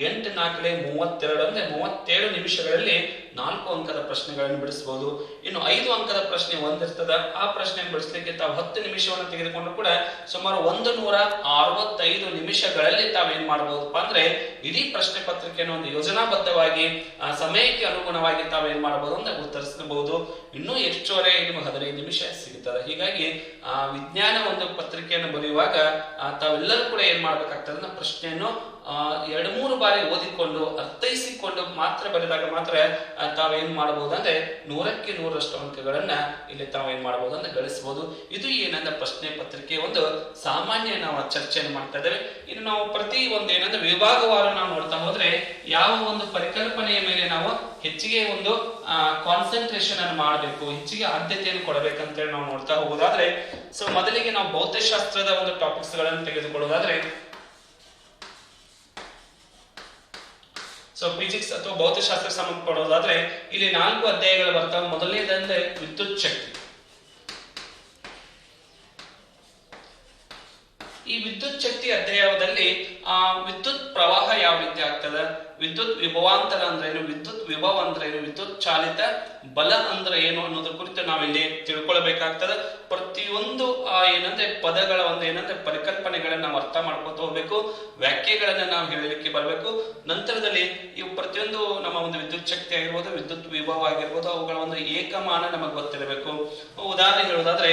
8 × 4 = 32 ಅಂದ್ರೆ 37 ನಿಮಿಷಗಳಲ್ಲಿ 4 ಅಂಕದ ಪ್ರಶ್ನೆಗಳನ್ನು ಬಿಡಿಸಬಹುದು. ಇನ್ನು 5 ಅಂಕದ ಪ್ರಶ್ನೆ ಒಂದಿರ್ತದ, ಆ ಪ್ರಶ್ನೆಯನ್ನು ಬಿಡಿಸ್ಲಿಕ್ಕೆ ತಾವು 10 ನಿಮಿಷವನ್ನು ತೆಗೆದುಕೊಂಡ್ರು ಕೂಡ ಸುಮಾರು 165 ನಿಮಿಷಗಳಲ್ಲಿ ತಾವೇನ್ ಮಾಡಬಹುದಪ್ಪ ಅಂದ್ರೆ ಇಡೀ ಪ್ರಶ್ನೆ ಪತ್ರಿಕೆಯನ್ನು ಒಂದು ಯೋಜನಾಬದ್ಧವಾಗಿ ಸಮಯಕ್ಕೆ ಅನುಗುಣವಾಗಿ ತಾವೇನ್ ಮಾಡಬಹುದು ಅಂದ್ರೆ ಉತ್ತರಿಸಬಹುದು. ಇನ್ನೂ ಎಷ್ಟುವರೆ ನಿಮಗೆ 15 ನಿಮಿಷ ಸಿಗುತ್ತದೆ. ಹೀಗಾಗಿ ವಿಜ್ಞಾನ ಒಂದು ಪತ್ರಿಕೆಯನ್ನು ಬರೆಯುವಾಗ ತಾವೆಲ್ಲರೂ ಕೂಡ ಏನ್ ಮಾಡ್ಬೇಕಾಗ್ತದೆ ಅಂದ್ರೆ ಪ್ರಶ್ನೆಯನ್ನು 2-3 ಬಾರಿ ಓದಿಕೊಂಡು ಅರ್ಥೈಸಿಕೊಂಡು ಮಾತ್ರ ಬರೆದಾಗ ಮಾತ್ರ ತಾವೇನ್ ಮಾಡಬಹುದು ಅಂದ್ರೆ 100ಕ್ಕೆ 100ರಷ್ಟು ಅಂಕಗಳನ್ನ ಇಲ್ಲಿ ತಾವೇನ್ ಮಾಡಬಹುದು ಅಂದ್ರೆ ಗಳಿಸಬಹುದು. ಇದು ಏನಂದ್ರೆ ಪ್ರಶ್ನೆ ಪತ್ರಿಕೆ ಒಂದು ಸಾಮಾನ್ಯ ನಾವು ಚರ್ಚೆಯನ್ನು ಮಾಡ್ತಾ ಇದ್ದೇವೆ. ಇನ್ನು ನಾವು ಪ್ರತಿ ಒಂದು ಏನಂದ್ರೆ ವಿಭಾಗವಾರು ನಾವು ನೋಡ್ತಾ ಹೋದ್ರೆ ಯಾವ ಒಂದು ಪರಿಕಲ್ಪನೆಯ ಮೇಲೆ ನಾವು ಹೆಚ್ಚಿಗೆ ಒಂದು ಕಾನ್ಸಂಟ್ರೇಷನ್ ಅನ್ನು ಮಾಡಬೇಕು, ಹೆಚ್ಚಿಗೆ ಆದ್ಯತೆಯನ್ನು ಕೊಡಬೇಕಂತ ಹೇಳಿ ನಾವು ನೋಡ್ತಾ ಹೋಗೋದಾದ್ರೆ, ಸೊ ಮೊದಲಿಗೆ ನಾವು ಭೌತಶಾಸ್ತ್ರದ ಒಂದು ಟಾಪಿಕ್ಸ್ ಗಳನ್ನು ತೆಗೆದುಕೊಳ್ಳೋದಾದ್ರೆ, ಸೊ ಫಿಸಿಕ್ಸ್ ಅಥವಾ ಭೌತಶಾಸ್ತ್ರ ಸಂಬಂಧಪಡೋದಾದ್ರೆ ಇಲ್ಲಿ 4 ಅಧ್ಯಾಯಗಳು ಬರ್ತಾವೆ. ಮೊದಲನೇದಂದ್ರೆ ವಿದ್ಯುತ್ ಶಕ್ತಿ. ಈ ವಿದ್ಯುತ್ ಶಕ್ತಿ ಅಧ್ಯಾಯದಲ್ಲಿ ವಿದ್ಯುತ್ ಪ್ರವಾಹ ಯಾವ ರೀತಿ ಆಗ್ತದೆ, ವಿದ್ಯುತ್ ವಿಭವಾಂತರ ಅಂದ್ರೆ ಏನು, ವಿದ್ಯುತ್ ವಿಭವ ಅಂದ್ರೆ ಏನು, ವಿದ್ಯುತ್ ಚಾಲಿತ ಬಲ ಅಂದ್ರೆ ಏನು ಅನ್ನೋದ್ರ ಕುರಿತು ನಾವಿಲ್ಲಿ ತಿಳ್ಕೊಳ್ಬೇಕಾಗ್ತದೆ. ಪ್ರತಿಯೊಂದು ಏನಂದ್ರೆ ಪದಗಳ ಒಂದು ಏನಂದ್ರೆ ಪರಿಕಲ್ಪನೆಗಳನ್ನ ನಾವು ಅರ್ಥ ಮಾಡ್ಕೊತ ಹೋಗ್ಬೇಕು, ವ್ಯಾಖ್ಯೆಗಳನ್ನ ನಾವು ಹೇಳಲಿಕ್ಕೆ ಬರಬೇಕು. ನಂತರದಲ್ಲಿ ಇವು ಪ್ರತಿಯೊಂದು ನಮ್ಮ ಒಂದು ವಿದ್ಯುತ್ ಶಕ್ತಿ ಆಗಿರ್ಬೋದು, ವಿದ್ಯುತ್ ವಿಭವ ಆಗಿರ್ಬೋದು, ಅವುಗಳ ಒಂದು ಏಕಮಾನ ನಮಗೆ ಗೊತ್ತಿರಬೇಕು. ಉದಾಹರಣೆ ಹೇಳುವುದಾದ್ರೆ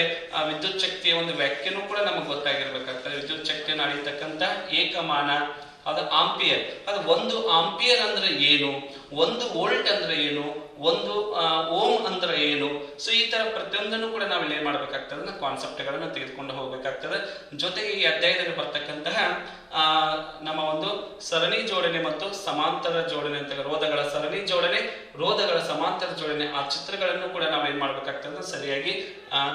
ವಿದ್ಯುತ್ ಶಕ್ತಿಯ ಒಂದು ವ್ಯಾಖ್ಯೆನೂ ಕೂಡ ನಮಗೆ ಗೊತ್ತಾಗಿರ್ಬೇಕಾಗ್ತದೆ. ವಿದ್ಯುತ್ ಶಕ್ತಿಯನ್ನು ಅಳೆಯತಕ್ಕಂತ ಏಕಮಾನ ಅದು ಆಂಪಿಯರ್. ಅದು 1 ಆಂಪಿಯರ್ ಅಂದ್ರೆ ಏನು, 1 ವೋಲ್ಟ್ ಅಂದ್ರೆ ಏನು, 1 ಓಮ್ ಅಂದ್ರೆ ಏನು. ಸೊ ಈ ತರ ಪ್ರತಿಯೊಂದನ್ನು ಕೂಡ ನಾವು ಏನ್ ಮಾಡ್ಬೇಕಾಗ್ತದೆ, ಕಾನ್ಸೆಪ್ಟ್ ಗಳನ್ನ ತೆಗೆದುಕೊಂಡು ಹೋಗ್ಬೇಕಾಗ್ತದೆ. ಜೊತೆಗೆ ಈ ಅಧ್ಯಾಯದಲ್ಲಿ ಬರ್ತಕ್ಕಂತಹ ನಮ್ಮ ಒಂದು ಸರಣಿ ಜೋಡಣೆ ಮತ್ತು ಸಮಾಂತರ ಜೋಡಣೆ ಅಂತ, ರೋಧಗಳ ಸರಣಿ ಜೋಡಣೆ, ರೋಧಗಳ ಸಮಾಂತರ ಜೋಡಣೆ, ಆ ಚಿತ್ರಗಳನ್ನು ಕೂಡ ನಾವು ಏನ್ ಮಾಡ್ಬೇಕಾಗ್ತದೆ ಸರಿಯಾಗಿ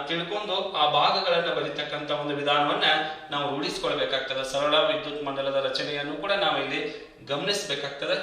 ತಿಳ್ಕೊಂಡು ಆ ಭಾಗಗಳನ್ನ ಬರೀತಕ್ಕಂತ ಒಂದು ವಿಧಾನವನ್ನ ನಾವು ರೂಢಿಸಿಕೊಳ್ಬೇಕಾಗ್ತದೆ. ಸರಳ ವಿದ್ಯುತ್ ಮಂಡಲದ ರಚನೆಯನ್ನು ಕೂಡ ನಾವು ಇಲ್ಲಿ ಗಮನಿಸಬೇಕಾಗ್ತದೆ.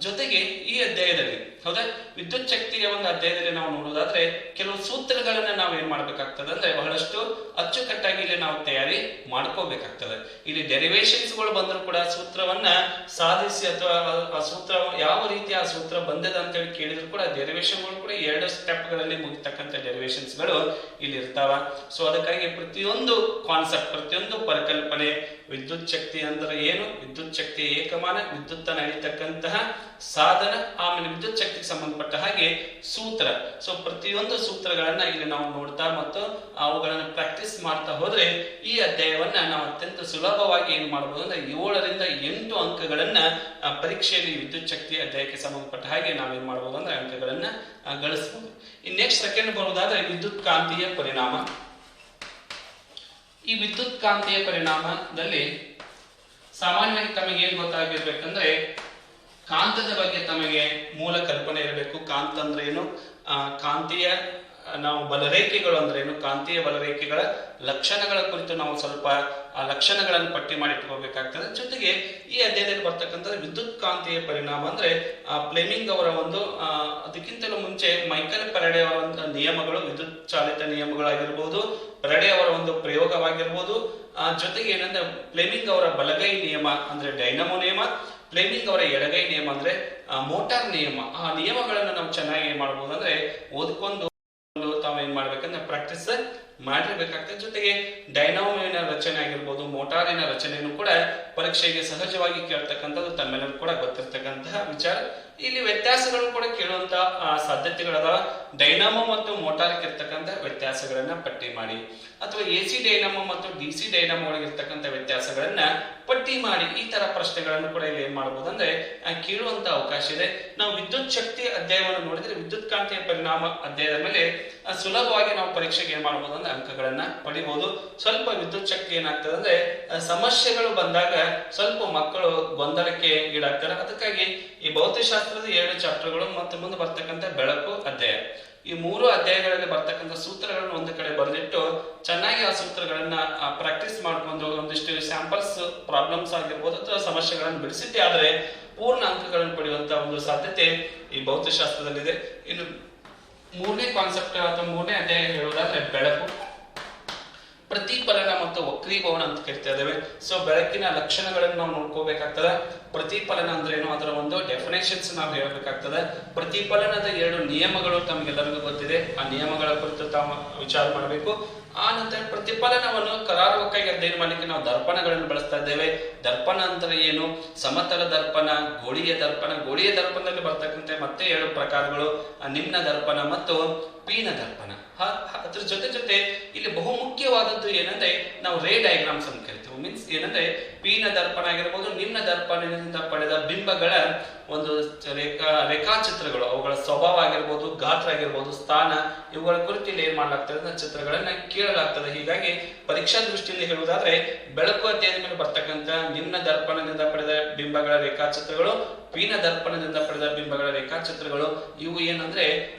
ಜೊತೆಗೆ ಈ ಅಧ್ಯಾಯದಲ್ಲಿ ಹೌದಾ ವಿದ್ಯುತ್ ಶಕ್ತಿಯ ಒಂದು ಅಧ್ಯಾಯದಲ್ಲಿ ನಾವು ನೋಡುವುದಾದ್ರೆ ಕೆಲವು ಸೂತ್ರಗಳನ್ನ ನಾವು ಏನ್ ಮಾಡ್ಬೇಕಾಗ್ತದೆ ಅಂದ್ರೆ ಬಹಳಷ್ಟು ಅಚ್ಚುಕಟ್ಟಾಗಿ ಇಲ್ಲಿ ನಾವು ತಯಾರಿ ಮಾಡ್ಕೋಬೇಕಾಗ್ತದೆ. ಇಲ್ಲಿ ಡೆರಿವೇಶನ್ಸ್ ಗಳು ಬಂದರೂ ಕೂಡ ಸೂತ್ರವನ್ನ ಸಾಧಿಸಿ ಅಥವಾ ಆ ಸೂತ್ರ ಯಾವ ರೀತಿ ಆ ಸೂತ್ರ ಬಂದಿದೆ ಅಂತ ಹೇಳಿ ಕೇಳಿದ್ರು ಕೂಡ ಡೆರಿವೇಶನ್ ಗಳು ಕೂಡ 2 ಸ್ಟೆಪ್ ಗಳಲ್ಲಿ ಮುಗಿತಕ್ಕಂಥ ಡೆರಿವೇಶನ್ಸ್ ಗಳು ಇಲ್ಲಿ ಇರ್ತಾವ. ಸೊ ಅದಕ್ಕಾಗಿ ಪ್ರತಿಯೊಂದು ಕಾನ್ಸೆಪ್ಟ್, ಪ್ರತಿಯೊಂದು ಪರಿಕಲ್ಪನೆ, ವಿದ್ಯುತ್ ಶಕ್ತಿ ಅಂದ್ರೆ ಏನು, ವಿದ್ಯುತ್ ಶಕ್ತಿ ಏಕಮಾನ, ವಿದ್ಯುತ್ ಅನ್ನು ಅಳಿತಕ್ಕಂತಹ ಸಾಧನ, ಆಮೇಲೆ ವಿದ್ಯುತ್ ಶಕ್ತಿಗೆ ಸಂಬಂಧಪಟ್ಟ ಹಾಗೆ ಸೂತ್ರ. ಸೊ ಪ್ರತಿಯೊಂದು ಸೂತ್ರಗಳನ್ನ ಇಲ್ಲಿ ನಾವು ನೋಡ್ತಾ ಮತ್ತು ಅವುಗಳನ್ನು ಪ್ರಾಕ್ಟೀಸ್ ಮಾಡ್ತಾ ಹೋದ್ರೆ ಈ ಅಧ್ಯಾಯವನ್ನ ನಾವು ಅತ್ಯಂತ ಸುಲಭವಾಗಿ ಏನ್ ಮಾಡಬಹುದು ಅಂದ್ರೆ 7 ರಿಂದ 8 ಅಂಕಗಳನ್ನ ಪರೀಕ್ಷೆಯಲ್ಲಿ ವಿದ್ಯುತ್ ಶಕ್ತಿ ಅಧ್ಯಾಯಕ್ಕೆ ಸಂಬಂಧಪಟ್ಟ ಹಾಗೆ ನಾವೇನ್ ಮಾಡಬಹುದು ಅಂದ್ರೆ ಅಂಕಗಳನ್ನ ಗಳಿಸಬಹುದು. ಈ ನೆಕ್ಸ್ಟ್ ಸೆಕೆಂಡ್ ಬರುವುದಾದ್ರೆ ವಿದ್ಯುತ್ ಕಾಂತೀಯ ಪರಿಣಾಮ. ಈ ವಿದ್ಯುತ್ ಕಾಂತೀಯ ಪರಿಣಾಮದಲ್ಲಿ ಸಾಮಾನ್ಯವಾಗಿ ತಮಗೆ ಏನ್ ಗೊತ್ತಾಗಿರ್ಬೇಕಂದ್ರೆ ಕಾಂತದ ಬಗ್ಗೆ ತಮಗೆ ಮೂಲ ಕಲ್ಪನೆ ಇರಬೇಕು. ಕಾಂತ ಅಂದ್ರೆ ಏನು, ಕಾಂತೀಯ ನಾವು ಬಲರೇಖೆಗಳು ಅಂದ್ರೆ ಏನು, ಕಾಂತೀಯ ಬಲರೇಖೆಗಳ ಲಕ್ಷಣಗಳ ಕುರಿತು ನಾವು ಸ್ವಲ್ಪ ಆ ಲಕ್ಷಣಗಳನ್ನು ಪಟ್ಟಿ ಮಾಡಿ ಇಟ್ಕೋಬೇಕಾಗ್ತದೆ. ಜೊತೆಗೆ ಈ ಅಧ್ಯಾಯದಲ್ಲಿ ಬರ್ತಕ್ಕಂಥದ್ದು ವಿದ್ಯುತ್ ಕಾಂತೀಯ ಪರಿಣಾಮ ಅಂದ್ರೆ ಫ್ಲೆಮಿಂಗ್ ಅವರ ಒಂದು ಅದಕ್ಕಿಂತಲೂ ಮುಂಚೆ ಮೈಕಲ್ ಫೆರಡೆ ಅವರ ಒಂದು ನಿಯಮಗಳು, ವಿದ್ಯುತ್ ಚಾಲಿತ ನಿಯಮಗಳಾಗಿರ್ಬೋದು, ಫೆರಡೆ ಅವರ ಒಂದು ಪ್ರಯೋಗವಾಗಿರ್ಬೋದು, ಜೊತೆಗೆ ಏನಂದ್ರೆ ಫ್ಲೆಮಿಂಗ್ ಅವರ ಬಲಗೈ ನಿಯಮ ಅಂದ್ರೆ ಡೈನಮೋ ನಿಯಮ, ಫ್ಲೆಮಿಂಗ್ ಅವರ ಎಡಗೈ ನಿಯಮ ಅಂದ್ರೆ ಮೋಟಾರ್ ನಿಯಮ. ಆ ನಿಯಮಗಳನ್ನು ನಾವು ಚೆನ್ನಾಗಿ ಏನ್ ಮಾಡ್ಬೋದು ಅಂದ್ರೆ ಓದ್ಕೊಂಡು ತಾವೇನ್ ಮಾಡ್ಬೇಕಂದ್ರೆ ಪ್ರಾಕ್ಟೀಸ್ ಮಾಡಿರ್ಬೇಕಾಗ್ತದೆ. ಜೊತೆಗೆ ಡೈನಾಮೋವಿನ ರಚನೆ ಆಗಿರ್ಬೋದು, ಮೋಟಾರಿನ ರಚನೆಯನ್ನು ಕೂಡ ಪರೀಕ್ಷೆಗೆ ಸಹಜವಾಗಿ ಕೇಳ್ತಕ್ಕಂಥದ್ದು ತಮ್ಮೆಲ್ಲರೂ ಕೂಡ ಗೊತ್ತಿರ್ತಕ್ಕಂತಹ ವಿಚಾರ. ಇಲ್ಲಿ ವ್ಯತ್ಯಾಸಗಳು ಕೂಡ ಕೇಳುವಂತಹ ಸಾಧ್ಯತೆಗಳದಾವ. ಡೈನಾಮೋ ಮತ್ತು ಮೋಟಾರ್ಗೆ ಇರ್ತಕ್ಕಂಥ ವ್ಯತ್ಯಾಸಗಳನ್ನ ಪಟ್ಟಿ ಮಾಡಿ, ಅಥವಾ ಎಸಿ ಡೈನಾಮೋ ಮತ್ತು ಡಿಸಿ ಡೈನಾಮೋ ಒಳಗೆ ಇರ್ತಕ್ಕಂಥ ವ್ಯತ್ಯಾಸಗಳನ್ನ ಪಟ್ಟಿ ಮಾಡಿ ಈ ತರ ಪ್ರಶ್ನೆಗಳನ್ನು ಕೂಡ ಇಲ್ಲಿ ಏನ್ ಮಾಡಬಹುದು ಅಂದ್ರೆ ಕೇಳುವಂತ ಅವಕಾಶ ಇದೆ. ನಾವು ವಿದ್ಯುತ್ ಶಕ್ತಿ ಅಧ್ಯಾಯವನ್ನು ನೋಡಿದ್ರೆ ವಿದ್ಯುತ್ ಕಾಂತೀಯ ಪರಿಣಾಮ ಅಧ್ಯಾಯದ ಮೇಲೆ ಸುಲಭವಾಗಿ ನಾವು ಪರೀಕ್ಷೆಗೆ ಏನ್ ಮಾಡಬಹುದು ಅಂದ್ರೆ ಅಂಕಗಳನ್ನ ಪಡಿಬಹುದು. ಸ್ವಲ್ಪ ವಿದ್ಯುತ್ ಶಕ್ತಿ ಏನಾಗ್ತದೆ ಅಂದ್ರೆ ಸಮಸ್ಯೆಗಳು ಬಂದಾಗ ಸ್ವಲ್ಪ ಮಕ್ಕಳು ಗೊಂದಲಕ್ಕೆ ಈಡಾಗ್ತಾರೆ. ಅದಕ್ಕಾಗಿ ಈ ಭೌತಶಾಸ್ತ್ರದ 2 ಚಾಪ್ಟರ್ಗಳು ಮತ್ತು ಮುಂದೆ ಬರ್ತಕ್ಕಂಥ ಬೆಳಕು ಅಧ್ಯಾಯ, ಈ 3 ಅಧ್ಯಾಯಗಳಲ್ಲಿ ಬರ್ತಕ್ಕಂಥ ಸೂತ್ರಗಳನ್ನು ಒಂದು ಕಡೆ ಬರೆದಿಟ್ಟು ಚೆನ್ನಾಗಿ ಆ ಸೂತ್ರಗಳನ್ನ ಪ್ರಾಕ್ಟೀಸ್ ಮಾಡ್ಕೊಂಡು ಒಂದಿಷ್ಟು ಸ್ಯಾಂಪಲ್ಸ್ ಪ್ರಾಬ್ಲಮ್ಸ್ ಆಗಿರ್ಬೋದು ಅಥವಾ ಸಮಸ್ಯೆಗಳನ್ನು ಬಿಡಿಸಿದ್ದೆ ಆದ್ರೆ ಪೂರ್ಣ ಅಂಕಗಳನ್ನು ಪಡೆಯುವಂತಹ ಒಂದು ಸಾಧ್ಯತೆ ಈ ಭೌತಶಾಸ್ತ್ರದಲ್ಲಿದೆ. ಇನ್ನು 3ನೇ ಕಾನ್ಸೆಪ್ಟ್ ಅಥವಾ 3ನೇ ಅಧ್ಯಾಯ ಹೇಳುವುದಾದ್ರೆ ಬೆಳಕು, ಪ್ರತಿಫಲನ ಮತ್ತು ವಕ್ರೀಭವನ ಅಂತ ಕರಿತಾ ಇದ್ದೇವೆ. ಸೊ ಬೆಳಕಿನ ಲಕ್ಷಣಗಳನ್ನು ನಾವು ನೋಡ್ಕೋಬೇಕಾಗ್ತದೆ. ಪ್ರತಿಫಲನ ಅಂದ್ರೆ ಏನು, ಅದರ ಒಂದು ಡೆಫಿನೇಷನ್ಸ್ ನಾವು ಹೇಳಬೇಕಾಗ್ತದೆ. ಪ್ರತಿಫಲನದ 2 ನಿಯಮಗಳು ತಮಗೆಲ್ಲರಿಗೂ ಗೊತ್ತಿದೆ, ಆ ನಿಯಮಗಳ ಕುರಿತು ತಾವು ವಿಚಾರ ಮಾಡಬೇಕು. ಆ ನಂತರ ಪ್ರತಿಫಲನವನ್ನು ಕರಾರುವಕ್ಕಾಗಿ ಅಧ್ಯಯನ ಮಾಡಲಿಕ್ಕೆ ನಾವು ದರ್ಪಣಗಳನ್ನು ಬಳಸ್ತಾ ಇದ್ದೇವೆ. ದರ್ಪಣ ಅಂದ್ರೆ ಏನು, ಸಮತಲ ದರ್ಪಣ, ಗೋಳೀಯ ದರ್ಪಣ. ಗೋಳೀಯ ದರ್ಪಣದಲ್ಲಿ ಬರ್ತಕ್ಕಂಥ ಮತ್ತೆ 2 ಪ್ರಕಾರಗಳು, ನಿಮ್ನ ದರ್ಪಣ ಮತ್ತು ಪೀನ ದರ್ಪಣ. ಅದ್ರ ಜೊತೆ ಇಲ್ಲಿ ಬಹು ಮುಖ್ಯವಾದದ್ದು ಏನಂದ್ರೆ ನಾವು ರೇ ಡಯಾಗ್ರಾಮ್ಸ್ ಅಂತ ಕರಿತೀವಿ. ಮೀನ್ಸ್ ಏನಂದ್ರೆ ಪೀನ ದರ್ಪಣ ಆಗಿರ್ಬೋದು, ನಿಮ್ನ ದರ್ಪಣದಿಂದ ಪಡೆದ ಬಿಂಬಗಳ ಒಂದು ರೇಖಾಚಿತ್ರಗಳು, ಅವುಗಳ ಸ್ವಭಾವ ಆಗಿರ್ಬೋದು, ಗಾತ್ರ ಆಗಿರ್ಬೋದು, ಸ್ಥಾನ, ಇವುಗಳ ಕುರಿತು ಇಲ್ಲಿ ಏನ್ ಮಾಡ್ಲಾಗ್ತದೆ ಚಿತ್ರಗಳನ್ನ ಕೇಳಲಾಗ್ತದೆ. ಹೀಗಾಗಿ ಪರೀಕ್ಷಾ ದೃಷ್ಟಿಯಲ್ಲಿ ಹೇಳುವುದಾದ್ರೆ ಬೆಳಕು ಅಧ್ಯಾಯದ ಮೇಲೆ ಬರ್ತಕ್ಕಂಥ ನಿಮ್ನ ದರ್ಪಣದಿಂದ ಪಡೆದ ಬಿಂಬಗಳ ರೇಖಾಚಿತ್ರಗಳು, ಪೀನ ದರ್ಪಣದಿಂದ ಪಡೆದ ಬಿಂಬಗಳ ರೇಖಾಚಿತ್ರಗಳು, ಇವು ಏನಂದ್ರೆ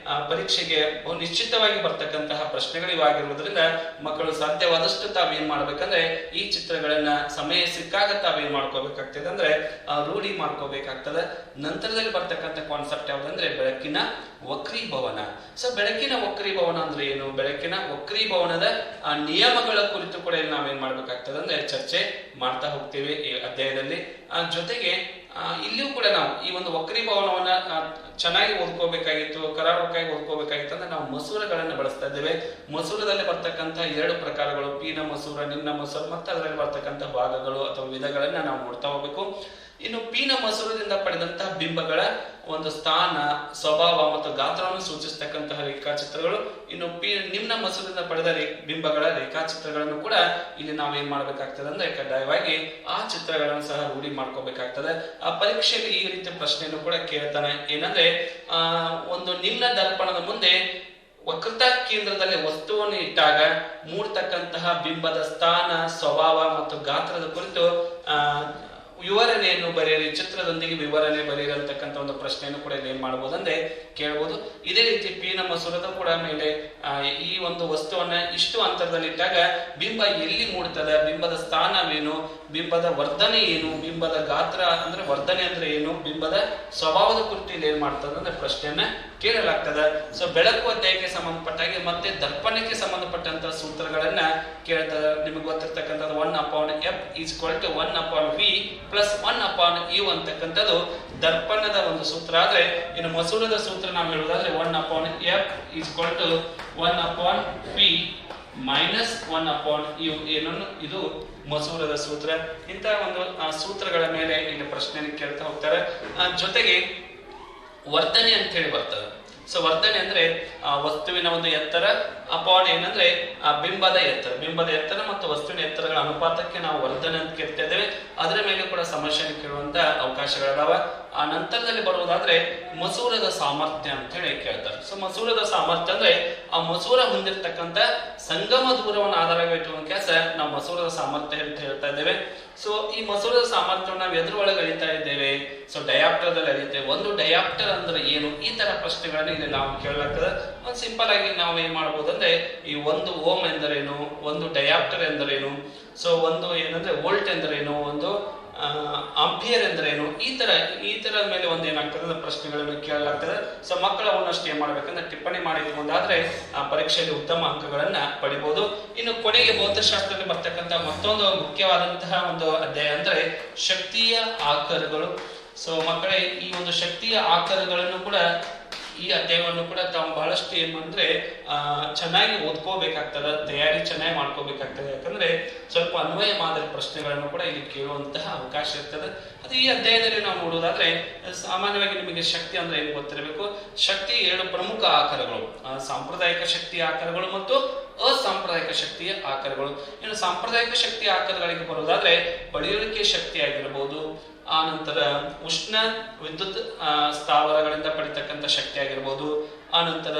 ಪರೀಕ್ಷೆಗೆ ನಿಶ್ಚಿತವಾಗಿ ಬರ್ತಕ್ಕಂತಹ ಪ್ರಶ್ನೆಗಳು ಇವಾಗಿರುವುದರಿಂದ ಮಕ್ಕಳು ಸಾಧ್ಯವಾದಷ್ಟು ತಾವೇನ್ ಮಾಡ್ಬೇಕಂದ್ರೆ ಈ ಚಿತ್ರಗಳನ್ನ ಸಮಯ ಸಿಕ್ಕಾಗ ತಾವೇನ್ ಮಾಡ್ಕೋಬೇಕಾಗ್ತದೆ ಅಂದ್ರೆ ರೂಢಿ ಮಾಡ್ಕೋಬೇಕಾಗ್ತದೆ. ನಂತರದಲ್ಲಿ ಬರ್ತಕ್ಕಂಥ ಕಾನ್ಸೆಪ್ಟ್ ಯಾವ್ದಂದ್ರೆ ಬೆಳಕಿನ ವಕ್ರೀಭವನ. ಸೊ ಬೆಳಕಿನ ವಕ್ರೀಭವನ ಅಂದ್ರೆ ಏನು, ಬೆಳಕಿನ ವಕ್ರೀಭವನದ ನಿಯಮಗಳ ಕುರಿತು ಕೂಡ ನಾವೇನ್ ಮಾಡ್ಬೇಕಾಗ್ತದೆ ಅಂದ್ರೆ ಚರ್ಚೆ ಮಾಡ್ತಾ ಹೋಗ್ತೇವೆ ಈ ಅಧ್ಯಾಯದಲ್ಲಿ. ಜೊತೆಗೆ ಇಲ್ಲಿಯೂ ಕೂಡ ನಾವು ಈ ಒಂದು ವಕ್ರೀಭವನವನ್ನ ಚೆನ್ನಾಗಿ ಓದ್ಕೋಬೇಕಾಗಿತ್ತು, ಕರಾರುವಕ್ಕಾಗಿ ಓದ್ಕೋಬೇಕಾಗಿತ್ತು ಅಂದ್ರೆ ನಾವು ಮಸೂರಗಳನ್ನು ಬಳಸ್ತಾ ಇದ್ದೇವೆ. ಮಸೂರದಲ್ಲಿ ಬರ್ತಕ್ಕಂಥ 2 ಪ್ರಕಾರಗಳು, ಪೀನ ಮಸೂರ, ನಿಮ್ನ ಮಸೂರ, ಮತ್ತೆ ಅದರಲ್ಲಿ ಬರ್ತಕ್ಕಂಥ ಭಾಗಗಳು ಅಥವಾ ವಿಧಗಳನ್ನ ನಾವು ನೋಡ್ತಾ ಹೋಗ್ಬೇಕು. ಇನ್ನು ಪೀನ ಮಸೂರದಿಂದ ಪಡೆದಂತಹ ಬಿಂಬಗಳ ಒಂದು ಸ್ಥಾನ, ಸ್ವಭಾವ ಮತ್ತು ಗಾತ್ರವನ್ನು ಸೂಚಿಸತಕ್ಕಂತಹ ರೇಖಾಚಿತ್ರಗಳು, ಇನ್ನು ನಿಮ್ನ ಮಸೂರದಿಂದ ಪಡೆದ ಬಿಂಬಗಳ ರೇಖಾಚಿತ್ರಗಳನ್ನು ಕೂಡ ಇಲ್ಲಿ ನಾವೇನ್ ಮಾಡ್ಬೇಕಾಗ್ತದೆ ಅಂದ್ರೆ ಕಡ್ಡಾಯವಾಗಿ ಆ ಚಿತ್ರಗಳನ್ನು ಸಹ ರೂಢಿ ಮಾಡ್ಕೋಬೇಕಾಗ್ತದೆ. ಆ ಪರೀಕ್ಷೆಯಲ್ಲಿ ಈ ರೀತಿಯ ಪ್ರಶ್ನೆಯನ್ನು ಕೂಡ ಕೇಳ್ತಾನೆ. ಏನಂದ್ರೆ ಒಂದು ನಿಮ್ನ ದರ್ಪಣದ ಮುಂದೆ ವಕ್ರತಾ ಕೇಂದ್ರದಲ್ಲಿ ವಸ್ತುವನ್ನು ಇಟ್ಟಾಗ ಮೂಡ್ತಕ್ಕಂತಹ ಬಿಂಬದ ಸ್ಥಾನ, ಸ್ವಭಾವ ಮತ್ತು ಗಾತ್ರದ ಕುರಿತು ವಿವರಣೆಯನ್ನು ಬರೆಯಿರಿ, ಚಿತ್ರದೊಂದಿಗೆ ವಿವರಣೆ ಬರೆಯಿರಿ ಅಂತಕ್ಕಂಥ ಒಂದು ಪ್ರಶ್ನೆಯನ್ನು ಕೂಡ ಏನ್ ಮಾಡಬಹುದು ಅಂದ್ರೆ ಕೇಳಬಹುದು. ಇದೇ ರೀತಿ ಪೀನ ಮಸೂರದ ಕೂಡ ಮೇಲೆ ಈ ಒಂದು ವಸ್ತುವನ್ನ ಇಷ್ಟು ಅಂತರದಲ್ಲಿ ಇಟ್ಟಾಗ ಬಿಂಬ ಎಲ್ಲಿ ಮೂಡ್ತದೆ, ಬಿಂಬದ ಸ್ಥಾನವೇನು, ಬಿಂಬದ ವರ್ಧನೆ ಏನು, ಬಿಂಬದ ಗಾತ್ರ ಅಂದ್ರೆ ವರ್ಧನೆ ಅಂದ್ರೆ ಏನು, ಬಿಂಬದ ಸ್ವಭಾವದ ಕುರಿತು ಇಲ್ಲಿ ಏನ್ ಮಾಡ್ತದೆ ಅಂದ್ರೆ ಪ್ರಶ್ನೆಯನ್ನ ಕೇಳಲಾಗ್ತದೆ. ಸೊ ಬೆಳಕು ಅಧ್ಯಾಯಕ್ಕೆ ಸಂಬಂಧಪಟ್ಟಾಗೆ ಮತ್ತೆ ದರ್ಪಣಕ್ಕೆ ಸಂಬಂಧಪಟ್ಟಂತ ಸೂತ್ರಗಳನ್ನ ಕೇಳ್ತಾರೆ. ನಿಮಗೆ ಗೊತ್ತಿರ್ತಕ್ಕಂಥದ್ದು 1/f = 1/v + 1/u ಅಂತಕ್ಕಂಥದ್ದು ದರ್ಪಣದ ಒಂದು ಸೂತ್ರ ಆದ್ರೆ, ಇನ್ನು ಮಸೂರದ ಸೂತ್ರ ನಾವು ಹೇಳುವುದಾದ್ರೆ 1/f = 1/p - 1/u. ಏನನ್ನು ಇದು ಮಸೂರದ ಸೂತ್ರ, ಇಂತಹ ಒಂದು ಸೂತ್ರಗಳ ಮೇಲೆ ಇಲ್ಲಿ ಪ್ರಶ್ನೆಯನ್ನು ಕೇಳ್ತಾ ಹೋಗ್ತಾರೆ. ಜೊತೆಗೆ ವರ್ಧನೆ ಅಂತ ಹೇಳಿ ಬರ್ತದೆ. ಸೊ ವರ್ಧನೆ ಅಂದ್ರೆ ವಸ್ತುವಿನ ಒಂದು ಎತ್ತರ ಅಪಾನ್ ಏನಂದ್ರೆ ಬಿಂಬದ ಎತ್ತರ ಮತ್ತು ವಸ್ತುವಿನ ಎತ್ತರಗಳ ಅನುಪಾತಕ್ಕೆ ನಾವು ವರ್ಧನೆ ಅಂತ ಕೇಳ್ತಾ ಇದ್ದೇವೆ. ಅದರ ಮೇಲೆ ಕೂಡ ಸಮಸ್ಯೆಯನ್ನು ಕೇಳುವಂತ ಅವಕಾಶಗಳದಾವ. ಆ ನಂತರದಲ್ಲಿ ಬರುವುದಾದ್ರೆ ಮಸೂರದ ಸಾಮರ್ಥ್ಯ ಅಂತ ಹೇಳಿ ಕೇಳ್ತಾರೆ. ಸೊ ಮಸೂರದ ಸಾಮರ್ಥ್ಯ ಅಂದ್ರೆ ಆ ಮಸೂರ ಹೊಂದಿರತಕ್ಕಂತ ಸಂಗಮ ದೂರವನ್ನು ಆಧಾರವಾಗಿ ಇಟ್ಟುಕೊಂಡ ಕೆಲಸ ನಾವು ಮಸೂರದ ಸಾಮರ್ಥ್ಯ ಅಂತ ಹೇಳ್ತಾ ಇದ್ದೇವೆ. ಸೊ ಈ ಮಸೂರದ ಸಾಮರ್ಥ್ಯವನ್ನು ನಾವು ಎದುರೊಳಗೆ ಅಳಿತಾ ಇದ್ದೇವೆ. ಸೊ ಡಯಾಪ್ಟರ್ದಲ್ಲಿ ಅಳಿತೇವೆ. ಒಂದು ಡಯಾಪ್ಟರ್ ಅಂದ್ರೆ ಏನು, ಈ ತರ ಪ್ರಶ್ನೆಗಳನ್ನು ಇಲ್ಲಿ ನಾವು ಕೇಳಲಾಗ್ತದೆ. ಒಂದು ಸಿಂಪಲ್ ಆಗಿ ನಾವು ಏನ್ ಮಾಡಬಹುದು ಅಂದ್ರೆ ಈ ಒಂದು ಓಮ್ ಎಂದರೇನು, ಒಂದು ಡಯಾಪ್ಟರ್ ಎಂದರೇನು, ಸೊ ಒಂದು ಏನಂದ್ರೆ ವೋಲ್ಟ್ ಎಂದರೇನು, ಒಂದು ಆಂಪಿಯರ್ ಎಂದರೇನು, ಈ ತರ ಮೇಲೆ ಒಂದು ಏನಾಗ್ತದೆ ಪ್ರಶ್ನೆಗಳನ್ನು ಕೇಳಲಾಗ್ತದೆ. ಸೊ ಮಕ್ಕಳು ಅವನ್ನಷ್ಟು ಏನ್ ಮಾಡ್ಬೇಕಂದ್ರೆ ಟಿಪ್ಪಣಿ ಮಾಡಿಕೊಂಡಾದ್ರೆ ಪರೀಕ್ಷೆಯಲ್ಲಿ ಉತ್ತಮ ಅಂಕಗಳನ್ನ ಪಡಿಬಹುದು. ಇನ್ನು ಕೊನೆಗೆ ಭೌತಶಾಸ್ತ್ರದಲ್ಲಿ ಬರ್ತಕ್ಕಂಥ ಮತ್ತೊಂದು ಮುಖ್ಯವಾದಂತಹ ಒಂದು ಅಧ್ಯಾಯ ಅಂದ್ರೆ ಶಕ್ತಿಯ ಆಕಾರಗಳು. ಸೊ ಮಕ್ಕಳೇ ಈ ಒಂದು ಶಕ್ತಿಯ ಆಕಾರಗಳನ್ನು ಕೂಡ ಈ ಅಧ್ಯಾಯವನ್ನು ಕೂಡ ತಾವು ಬಹಳಷ್ಟು ಏನಂದ್ರೆ ಚೆನ್ನಾಗಿ ಓದ್ಕೋಬೇಕಾಗ್ತದ, ತಯಾರಿ ಚೆನ್ನಾಗಿ ಮಾಡ್ಕೋಬೇಕಾಗ್ತದೆ. ಯಾಕಂದ್ರೆ ಸ್ವಲ್ಪ ಅನ್ವಯ ಮಾದರಿ ಪ್ರಶ್ನೆಗಳನ್ನು ಕೂಡ ಇಲ್ಲಿ ಕೇಳುವಂತಹ ಅವಕಾಶ ಇರ್ತದೆ. ಅದು ಈ ಅಧ್ಯಾಯದಲ್ಲಿ ನಾವು ನೋಡುವುದಾದ್ರೆ ಸಾಮಾನ್ಯವಾಗಿ ನಿಮಗೆ ಶಕ್ತಿ ಅಂದ್ರೆ ಏನು ಗೊತ್ತಿರಬೇಕು. ಶಕ್ತಿ 2 ಪ್ರಮುಖ ಆಕಾರಗಳು, ಸಾಂಪ್ರದಾಯಿಕ ಶಕ್ತಿಯ ಆಕಾರಗಳು ಮತ್ತು ಅಸಾಂಪ್ರದಾಯಿಕ ಶಕ್ತಿಯ ಆಕಾರಗಳು. ಇನ್ನು ಸಾಂಪ್ರದಾಯಿಕ ಶಕ್ತಿಯ ಆಕಾರಗಳಿಗೆ ಬರುವುದಾದ್ರೆ ಪಳೆಯುಳಿಕೆ ಶಕ್ತಿ ಆಗಿರಬಹುದು, ಆ ನಂತರ ಉಷ್ಣ ವಿದ್ಯುತ್ ಸ್ಥಾವರಗಳಿಂದ ಪಡಿತಕ್ಕಂಥ ಶಕ್ತಿ ಆಗಿರ್ಬೋದು, ಆ ನಂತರ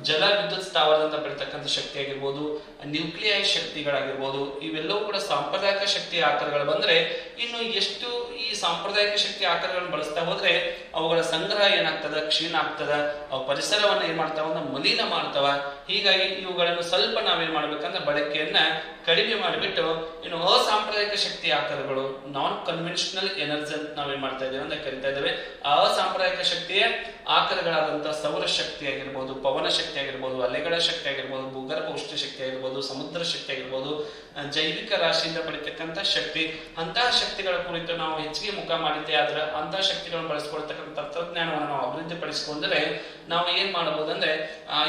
ಜಲ ವಿದ್ಯುತ್ ಸ್ಥಾವರದಿಂದ ಪಡಿತಕ್ಕಂಥ ಶಕ್ತಿ ಆಗಿರ್ಬೋದು, ನ್ಯೂಕ್ಲಿಯೈ ಶಕ್ತಿಗಳಾಗಿರ್ಬೋದು. ಇವೆಲ್ಲವೂ ಕೂಡ ಸಾಂಪ್ರದಾಯಿಕ ಶಕ್ತಿಯ ಆಕಾರಗಳು ಬಂದ್ರೆ ಇನ್ನು ಎಷ್ಟು ಈ ಸಾಂಪ್ರದಾಯಿಕ ಶಕ್ತಿ ಆಕಾರಗಳನ್ನು ಬಳಸ್ತಾ ಹೋದ್ರೆ ಅವುಗಳ ಸಂಗ್ರಹ ಏನಾಗ್ತದ, ಕ್ಷೀಣ ಆಗ್ತದ, ಅವು ಪರಿಸರವನ್ನ ಏನ್ ಮಾಡ್ತಾವ ಅಂದ್ರೆ ಮಲಿನ ಮಾಡ್ತಾವ. ಹೀಗಾಗಿ ಇವುಗಳನ್ನು ಸ್ವಲ್ಪ ನಾವೇನ್ ಮಾಡ್ಬೇಕಂದ್ರೆ ಬಳಕೆಯನ್ನ ಕಡಿಮೆ ಮಾಡಿಬಿಟ್ಟು ಇನ್ನು ಅಸಾಂಪ್ರದಾಯಿಕ ಶಕ್ತಿ ಆಕಾರಗಳು, ನಾನ್ ಕನ್ವೆನ್ಷನಲ್ ಎನರ್ಜಿ ಅಂತ ನಾವೇನ್ ಮಾಡ್ತಾ ಇದ್ದೇವೆ ಅಂತ ಕರಿತಾ ಇದ್ದೇವೆ. ಆ ಅಸಾಂಪ್ರದಾಯಿಕ ಶಕ್ತಿಯ ಆಕಾರಗಳಾದಂತಹ ಸೌರ ಶಕ್ತಿ ಆಗಿರ್ಬೋದು, ಪವನ ಶಕ್ತಿ ಆಗಿರ್ಬೋದು, ಅಲೆಗಳ ಶಕ್ತಿ ಆಗಿರ್ಬೋದು, ಭೂಗರ್ಭ ಉಷ್ಣ ಶಕ್ತಿ ಆಗಿರ್ಬೋದು, ಸಮುದ್ರ ಶಕ್ತಿ ಆಗಿರ್ಬೋದು, ಜೈವಿಕ ರಾಶಿಯಿಂದ ಪಡಿತಕ್ಕಂಥ ಶಕ್ತಿ, ಅಂತಹ ಶಕ್ತಿಗಳ ಕುರಿತು ನಾವು ಹೆಚ್ಚಿಗೆ ಮುಖ ಮಾಡಿದ್ದೆ ಆದ್ರೆ ಅಂತಹ ಶಕ್ತಿಗಳನ್ನು ಬಳಸ್ಕೊಳ್ತಕ್ಕಂಥ ತಂತ್ರಜ್ಞಾನವನ್ನು ನಾವು ಅಭಿವೃದ್ಧಿ ಪಡಿಸಿಕೊಂಡ್ರೆ ನಾವು ಏನ್ ಮಾಡಬಹುದು ಅಂದ್ರೆ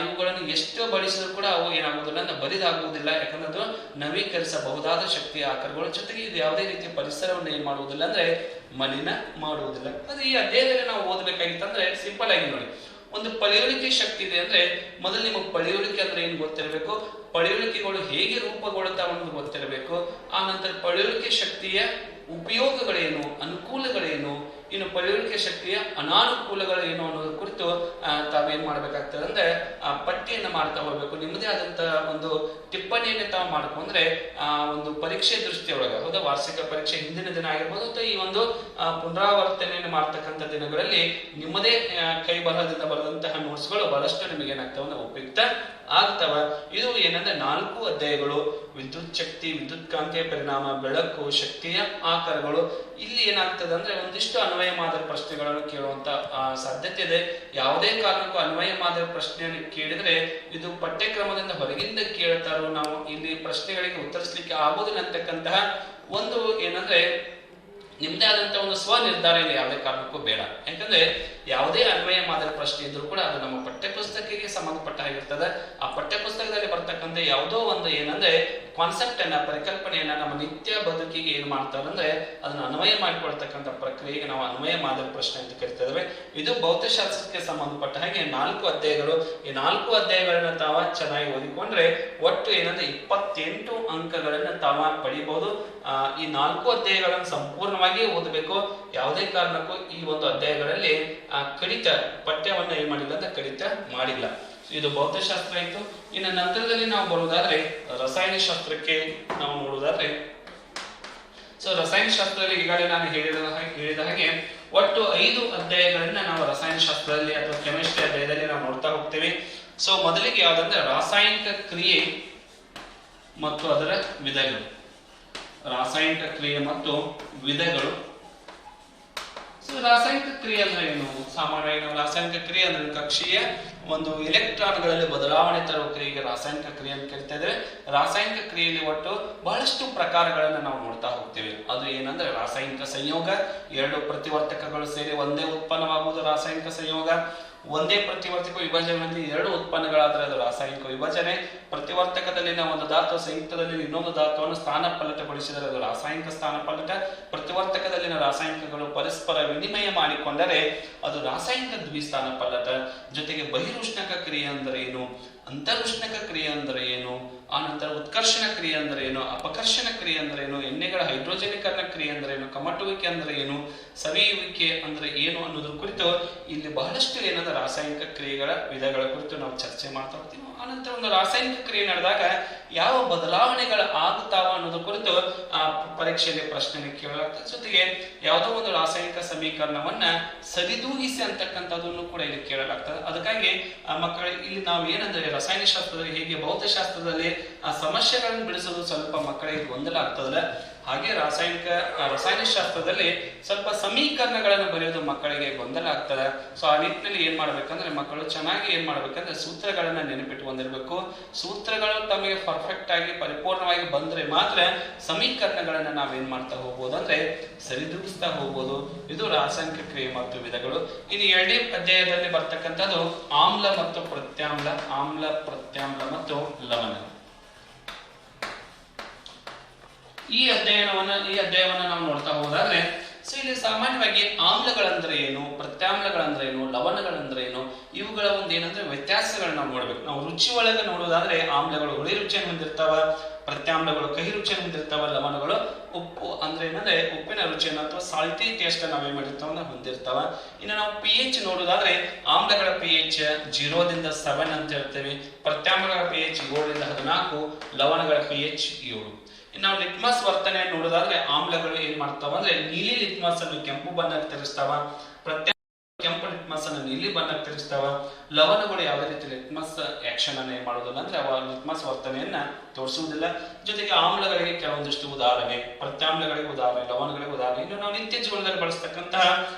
ಇವುಗಳನ್ನು ಎಷ್ಟು ಬಳಸಿದ್ರು ಕೂಡ ಅವು ಏನಾಗುವುದಿಲ್ಲ ಅಂದ್ರೆ ಬರಿದಾಗುವುದಿಲ್ಲ. ಯಾಕಂದ್ರೆ ಅದು ನವೀಕರಿಸಬಹುದಾದ ಶಕ್ತಿಯ ಆಕಾರಗಳು. ಜೊತೆಗೆ ಇದು ಯಾವುದೇ ರೀತಿಯ ಪರಿಸರವನ್ನು ಏನ್ ಮಾಡುವುದಿಲ್ಲ ಅಂದ್ರೆ ಮಲಿನ ಮಾಡುವುದಿಲ್ಲ. ಅದು ಈ ಅಧ್ಯಾಯದಲ್ಲಿ ನಾವು ಓದಬೇಕಾಗಿತ್ತಂದ್ರೆ ಸಿಂಪಲ್ ಆಗಿ ನೋಡಿ, ಒಂದು ಪಳೆಯುಳಿಕೆ ಶಕ್ತಿ ಇದೆ ಅಂದ್ರೆ ಮೊದಲು ನಿಮಗೆ ಪಳೆಯುಳಿಕೆ ಅಂದ್ರೆ ಏನು ಗೊತ್ತಿರಬೇಕು, ಪಳೆಯುಳಿಕೆಗಳು ಹೇಗೆ ರೂಪುಗೊಳ್ಳುತ್ತಾ ಅನ್ನೋದು ಗೊತ್ತಿರಬೇಕು. ಆ ನಂತರ ಪಳೆಯುಳಿಕೆ ಶಕ್ತಿಯ ಉಪಯೋಗಗಳೇನು, ಅನುಕೂಲಗಳೇನು, ಇನ್ನು ಪಳೆಯುಳಿಕೆ ಶಕ್ತಿಯ ಅನಾನುಕೂಲಗಳು ಏನು ಅನ್ನೋದ್ರ ಕುರಿತು ತಾವೇನ್ ಮಾಡ್ಬೇಕಾಗ್ತದೆ ಅಂದ್ರೆ ಪಟ್ಟಿಯನ್ನು ಮಾಡ್ತಾ ಹೋಗ್ಬೇಕು. ನಿಮ್ಮದೇ ಆದಂತಹ ಒಂದು ಟಿಪ್ಪಣಿಯನ್ನು ತಾವು ಮಾಡ್ಕೊಂಡ್ರೆ ಒಂದು ಪರೀಕ್ಷೆ ದೃಷ್ಟಿಯೊಳಗೆ, ಹೌದಾ, ವಾರ್ಷಿಕ ಪರೀಕ್ಷೆ ಹಿಂದಿನ ದಿನ ಆಗಿರ್ಬೋದು ಅಥವಾ ಈ ಒಂದು ಪುನರಾವರ್ತನೆಯನ್ನು ಮಾಡ್ತಕ್ಕಂಥ ದಿನಗಳಲ್ಲಿ ನಿಮ್ಮದೇ ಕೈ ಬರಹದಿಂದ ಬರೆದಂತಹ ನೋಟ್ಸ್ಗಳು ಬಹಳಷ್ಟು ನಿಮಗೆ ಏನಾಗ್ತಾವ ಅಂದ್ರೆ ಉಪಯುಕ್ತ ಆಗ್ತವ. ಇದು ಏನಂದ್ರೆ 4 ಅಧ್ಯಾಯಗಳು: ವಿದ್ಯುತ್ ಶಕ್ತಿ, ವಿದ್ಯುತ್ ಕಾಂತೀಯ ಪರಿಣಾಮ, ಬೆಳಕು, ಶಕ್ತಿಯ ಆಕಾರಗಳು. ಇಲ್ಲಿ ಏನಾಗ್ತದೆ ಅಂದ್ರೆ ಒಂದಿಷ್ಟು ಅನ್ವಯ ಮಾದರಿ ಪ್ರಶ್ನೆಗಳನ್ನು ಕೇಳುವಂತ ಸಾಧ್ಯತೆ ಇದೆ. ಯಾವುದೇ ಕಾರಣಕ್ಕೂ ಅನ್ವಯ ಮಾದರಿ ಪ್ರಶ್ನೆಯನ್ನು ಕೇಳಿದ್ರೆ ಇದು ಪಠ್ಯಕ್ರಮದಿಂದ ಹೊರಗಿಂದ ಕೇಳ್ತಾರೋ, ನಾವು ಇಲ್ಲಿ ಪ್ರಶ್ನೆಗಳಿಗೆ ಉತ್ತರಿಸಲಿಕ್ಕೆ ಆಗೋದಿಲ್ಲ ಅಂತಕ್ಕಂತಹ ಒಂದು ಏನಂದ್ರೆ ನಿಮ್ದೇ ಆದಂತಹ ಒಂದು ಸ್ವ ನಿರ್ಧಾರ ಇಲ್ಲಿ ಯಾವುದೇ ಕಾರಣಕ್ಕೂ ಬೇಡ. ಯಾಕಂದ್ರೆ ಯಾವುದೇ ಅನ್ವಯ ಮಾದರಿ ಪ್ರಶ್ನೆ ಇದ್ರೂ ಕೂಡ ಅದು ನಮ್ಮ ಪಠ್ಯಪುಸ್ತಕಕ್ಕೆ ಸಂಬಂಧಪಟ್ಟ ಆಗಿರ್ತದೆ. ಆ ಪಠ್ಯಪುಸ್ತಕದಲ್ಲಿ ಬರ್ತಕ್ಕಂಥ ಯಾವುದೋ ಒಂದು ಏನಂದ್ರೆ ಕಾನ್ಸೆಪ್ಟ್ ಅನ್ನ, ಪರಿಕಲ್ಪನೆಯನ್ನ ನಮ್ಮ ನಿತ್ಯ ಬದುಕಿಗೆ ಏನ್ ಮಾಡ್ತಾರೆ ಅಂದ್ರೆ ಅದನ್ನ ಅನ್ವಯ ಮಾಡಿಕೊಳ್ತಕ್ಕಂಥ ಪ್ರಕ್ರಿಯೆಗೆ ನಾವು ಅನ್ವಯ ಮಾದರಿ ಪ್ರಶ್ನೆ ಅಂತ ಕರಿತೇವೆ. ಇದು ಭೌತಶಾಸ್ತ್ರಕ್ಕೆ ಸಂಬಂಧಪಟ್ಟ ಹಾಗೆ 4 ಅಧ್ಯಾಯಗಳು. ಈ 4 ಅಧ್ಯಾಯಗಳನ್ನ ತಾವ ಚೆನ್ನಾಗಿ ಓದಿಕೊಂಡ್ರೆ ಒಟ್ಟು ಏನಂದ್ರೆ 28 ಅಂಕಗಳನ್ನ ತಾವ ಪಡಿಬಹುದು. ಈ 4 ಅಧ್ಯಾಯಗಳನ್ನು ಸಂಪೂರ್ಣವಾಗಿ ಓದಬೇಕು. ಯಾವುದೇ ಕಾರಣಕ್ಕೂ ಈ ಒಂದು ಅಧ್ಯಾಯಗಳಲ್ಲಿ ಕಡಿತ ಪಠ್ಯವನ್ನ ಏನ್ ಮಾಡಿಲ್ಲ ಅಂತ ಕಡಿತ ಮಾಡಿಲ್ಲ. ಇದು ಭೌತಶಾಸ್ತ್ರ ಆಯ್ತು. ಇನ್ನು ನಂತರದಲ್ಲಿ ನಾವು ಬರುವುದಾದ್ರೆ ರಸಾಯನಶಾಸ್ತ್ರಕ್ಕೆ ನಾವು ನೋಡುವುದಾದ್ರೆ, ಸೊ ರಸಾಯನಶಾಸ್ತ್ರದಲ್ಲಿ ಈಗಾಗಲೇ ನಾನು ಹೇಳಿದ ಹಾಗೆ ಒಟ್ಟು 5 ಅಧ್ಯಾಯಗಳನ್ನ ನಾವು ರಸಾಯನಶಾಸ್ತ್ರದಲ್ಲಿ ಅಥವಾ ಕೆಮಿಸ್ಟ್ರಿ ಅಧ್ಯಾಯದಲ್ಲಿ ನಾವು ನೋಡ್ತಾ ಹೋಗ್ತೇವೆ. ಸೊ ಮೊದಲಿಗೆ ಯಾವ್ದಂದ್ರೆ ರಾಸಾಯನಿಕ ಕ್ರಿಯೆ ಮತ್ತು ಅದರ ವಿಧಗಳು. ರಾಸಾಯನಿಕ ಕ್ರಿಯೆ ಮತ್ತು ವಿಧಗಳು. ಸೊ ರಾಸಾಯನಿಕ ಕ್ರಿಯೆ ಅಂದ್ರೆ ಏನು? ಸಾಮಾನ್ಯವಾಗಿ ನಾವು ರಾಸಾಯನಿಕ ಕ್ರಿಯೆ ಅಂದ್ರೆ ಕಕ್ಷೀಯ ಒಂದು ಎಲೆಕ್ಟ್ರಾನ್ಗಳಲ್ಲಿ ಬದಲಾವಣೆ ತರುವ ಕ್ರಿಯೆಗೆ ರಾಸಾಯನಿಕ ಕ್ರಿಯೆ ಅಂತ ಕರಿತಾ ಇದ್ದೇವೆ. ರಾಸಾಯನಿಕ ಕ್ರಿಯೆಯಲ್ಲಿ ಒಟ್ಟು ಬಹಳಷ್ಟು ಪ್ರಕಾರಗಳನ್ನ ನಾವು ನೋಡ್ತಾ ಹೋಗ್ತೇವೆ. ಅದು ಏನಂದ್ರೆ ರಾಸಾಯನಿಕ ಸಂಯೋಗ, 2 ಪ್ರತಿವರ್ತಕಗಳು ಸೇರಿ ಒಂದೇ ಉತ್ಪನ್ನವಾಗುವುದು ರಾಸಾಯನಿಕ ಸಂಯೋಗ. ಒಂದೇ ಪ್ರತಿವರ್ತಕ ವಿಭಜನೆಯಲ್ಲಿ ಎರಡು ಉತ್ಪನ್ನಗಳಾದರೆ ಅದು ರಾಸಾಯನಿಕ ವಿಭಜನೆ. ಪ್ರತಿವರ್ತಕದಲ್ಲಿನ ಒಂದು ಧಾತು ಸಂಯುಕ್ತದಲ್ಲಿ ಇನ್ನೊಂದು ಧಾತುವನ್ನು ಸ್ಥಾನಪಲ್ಲಟಗೊಳಿಸಿದರೆ ಅದು ರಾಸಾಯನಿಕ ಸ್ಥಾನಪಲ್ಲಟ. ಪ್ರತಿವರ್ತಕದಲ್ಲಿನ ರಾಸಾಯನಿಕಗಳು ಪರಸ್ಪರ ವಿನಿಮಯ ಮಾಡಿಕೊಂಡರೆ ಅದು ರಾಸಾಯನಿಕ ದ್ವಿಸ್ಥಾನ ಪಲ್ಲಟ. ಜೊತೆಗೆ ಬಹಿರುಷ್ಣಕ ಕ್ರಿಯೆ ಅಂದರೆ ಏನು, ಅಂತರುಷ್ಣಕ ಕ್ರಿಯೆ ಅಂದರೆ ಏನು, ಆನಂತರ ಉತ್ಕರ್ಷಣ ಕ್ರಿಯೆ ಅಂದರೆ ಏನು, ಅಪಕರ್ಷಣ ಕ್ರಿಯೆ ಅಂದರೆ ಏನು, ಎಣ್ಣೆಗಳ ಹೈಡ್ರೋಜನೀಕರಣ ಕ್ರಿಯೆ ಅಂದರೆ ಏನು, ಕಮಟುವಿಕೆ ಅಂದರೆ ಏನು, ಸವಿಯುವಿಕೆ ಅಂದ್ರೆ ಏನು ಅನ್ನೋದ್ರ ಕುರಿತು ಇಲ್ಲಿ ಬಹಳಷ್ಟು ಏನದ ರಾಸಾಯನಿಕ ಕ್ರಿಯೆಗಳ ವಿಧಗಳ ಕುರಿತು ನಾವು ಚರ್ಚೆ ಮಾಡ್ತಾ ಹೋಗ್ತೀವಿ. ಆನಂತರ ಒಂದು ರಾಸಾಯನಿಕ ಕ್ರಿಯೆ ನಡೆದಾಗ ಯಾವ ಬದಲಾವಣೆಗಳು ಆಗುತ್ತಾವ ಅನ್ನೋದ್ರ ಕುರಿತು ಪರೀಕ್ಷೆಯಲ್ಲಿ ಪ್ರಶ್ನೆ ಕೇಳಲಾಗ್ತದೆ. ಜೊತೆಗೆ ಯಾವುದೋ ಒಂದು ರಾಸಾಯನಿಕ ಸಮೀಕರಣವನ್ನ ಸರಿದೂಗಿಸಿ ಅಂತಕ್ಕಂಥದ್ದನ್ನು ಕೂಡ ಇಲ್ಲಿ ಕೇಳಲಾಗ್ತದೆ. ಅದಕ್ಕಾಗಿ ಮಕ್ಕಳಿಗೆ ಇಲ್ಲಿ ನಾವು ಏನಂದ್ರೆ ರಸಾಯನಶಾಸ್ತ್ರದಲ್ಲಿ ಹೇಗೆ ಭೌತಶಾಸ್ತ್ರದಲ್ಲಿ ಆ ಸಮಸ್ಯೆಗಳನ್ನು ಬಿಡಿಸೋದು ಸ್ವಲ್ಪ ಮಕ್ಕಳಿಗೆ ಗೊಂದಲ ಆಗ್ತದಲ್ಲ, ಹಾಗೆ ರಸಾಯನಶಾಸ್ತ್ರದಲ್ಲಿ ಸ್ವಲ್ಪ ಸಮೀಕರಣಗಳನ್ನು ಬರೆಯೋದು ಮಕ್ಕಳಿಗೆ ಗೊಂದಲ ಆಗ್ತದೆ. ಸೊ ಆ ನಿಟ್ಟಿನಲ್ಲಿ ಏನ್ ಮಾಡ್ಬೇಕಂದ್ರೆ ಮಕ್ಕಳು ಚೆನ್ನಾಗಿ ಏನ್ ಮಾಡ್ಬೇಕಂದ್ರೆ ಸೂತ್ರಗಳನ್ನ ನೆನಪಿಟ್ಟುಕೊಂಡಿರ್ಬೇಕು. ಸೂತ್ರಗಳು ತಮಗೆ ಪರ್ಫೆಕ್ಟ್ ಆಗಿ ಪರಿಪೂರ್ಣವಾಗಿ ಬಂದ್ರೆ ಮಾತ್ರ ಸಮೀಕರಣಗಳನ್ನ ನಾವೇನ್ ಮಾಡ್ತಾ ಹೋಗ್ಬೋದು ಅಂದ್ರೆ ಸರಿದೂಗಿಸ್ತಾ ಹೋಗ್ಬೋದು. ಇದು ರಾಸಾಯನಿಕ ಕ್ರಿಯೆ ಮತ್ತು ವಿಧಗಳು. ಇನ್ನು ಎರಡನೇ ಅಧ್ಯಾಯದಲ್ಲಿ ಬರ್ತಕ್ಕಂಥದ್ದು ಆಮ್ಲ ಮತ್ತು ಪ್ರತ್ಯಾಮ್ಲ, ಆಮ್ಲ ಪ್ರತ್ಯಾಮ್ಲ ಮತ್ತು ಲವಣ. ಈ ಅಧ್ಯಾಯವನ್ನ ನಾವು ನೋಡ್ತಾ ಹೋದಾದ್ರೆ ಸೊ ಇಲ್ಲಿ ಸಾಮಾನ್ಯವಾಗಿ ಆಮ್ಲಗಳಂದ್ರೆ ಏನು, ಪ್ರತ್ಯಾಮ್ಲಗಳಂದ್ರೆ ಏನು, ಲವಣಗಳಂದ್ರೆ ಏನು, ಇವುಗಳ ಒಂದು ಏನಂದ್ರೆ ವ್ಯತ್ಯಾಸಗಳನ್ನ ನಾವು ನೋಡ್ಬೇಕು. ನಾವು ರುಚಿ ಒಳಗೆ ನೋಡೋದಾದ್ರೆ ಆಮ್ಲಗಳು ಹುಳಿ ರುಚಿಯನ್ನು ಹೊಂದಿರ್ತಾವ, ಪ್ರತ್ಯಾಮ್ಲಗಳು ಕಹಿ ರುಚಿಯನ್ನು ಹೊಂದಿರ್ತಾವ, ಲವಣಗಳು ಉಪ್ಪು ಅಂದ್ರೆ ಏನಂದ್ರೆ ಉಪ್ಪಿನ ರುಚಿಯನ್ನು ಅಥವಾ ಸಾಲ್ಟಿ ಟೇಸ್ಟ್ ನಾವೇನ್ ಮಾಡಿರ್ತಾವ ಹೊಂದಿರ್ತಾವ. ಇನ್ನು ನಾವು pH ನೋಡೋದಾದ್ರೆ ಆಮ್ಲಗಳ pH 0 to 7 ಅಂತ ಹೇಳ್ತೇವೆ, ಪ್ರತ್ಯಾಮ್ಲಗಳ pH 7 to 14, ಲವಣಗಳ pH 7. ನಾವು ಲಿಟ್ಮಸ್ ವರ್ತನೆ ನೋಡೋದಾದ್ರೆ ಆಮ್ಲಗಳು ಏನ್ ಮಾಡ್ತಾವ ಅಂದ್ರೆ ನೀಲಿ ಲಿಟ್ಮಸ್ ಅನ್ನು ಕೆಂಪು ಬಣ್ಣಕ್ಕೆ ತಿರುಗಿಸ್ತಾವ, ಕೆಂಪು ಲಿಟ್ಮಸ್ ಅನ್ನು ನೀಲಿ ಬಣ್ಣಕ್ಕೆ ತಿರುಗಿಸ್ತಾವ. ಲವಣಗಳು ಯಾವುದೇ ರೀತಿ ಲಿಟ್ಮಸ್ ಆಕ್ಷನ್ ಅನ್ನು ಏನ್ ಮಾಡೋದಿಲ್ಲ ಅಂದ್ರೆ ಅವ ಲಿಟ್ಮಸ್ ವರ್ತನೆಯನ್ನ ತೋರಿಸುವುದಿಲ್ಲ. ಜೊತೆಗೆ ಆಮ್ಲಗಳಿಗೆ ಕೆಲವೊಂದಿಷ್ಟು ಉದಾಹರಣೆ, ಪ್ರತ್ಯಾಮ್ಲಗಳಿಗೆ ಉದಾಹರಣೆ, ಲವಣಗಳಿಗೆ ಉದಾಹರಣೆ. ಇನ್ನು ನಾವು ನಿತ್ಯ ಜೀವನದಲ್ಲಿ ಬಳಸ್ತಕ್ಕಂತಹ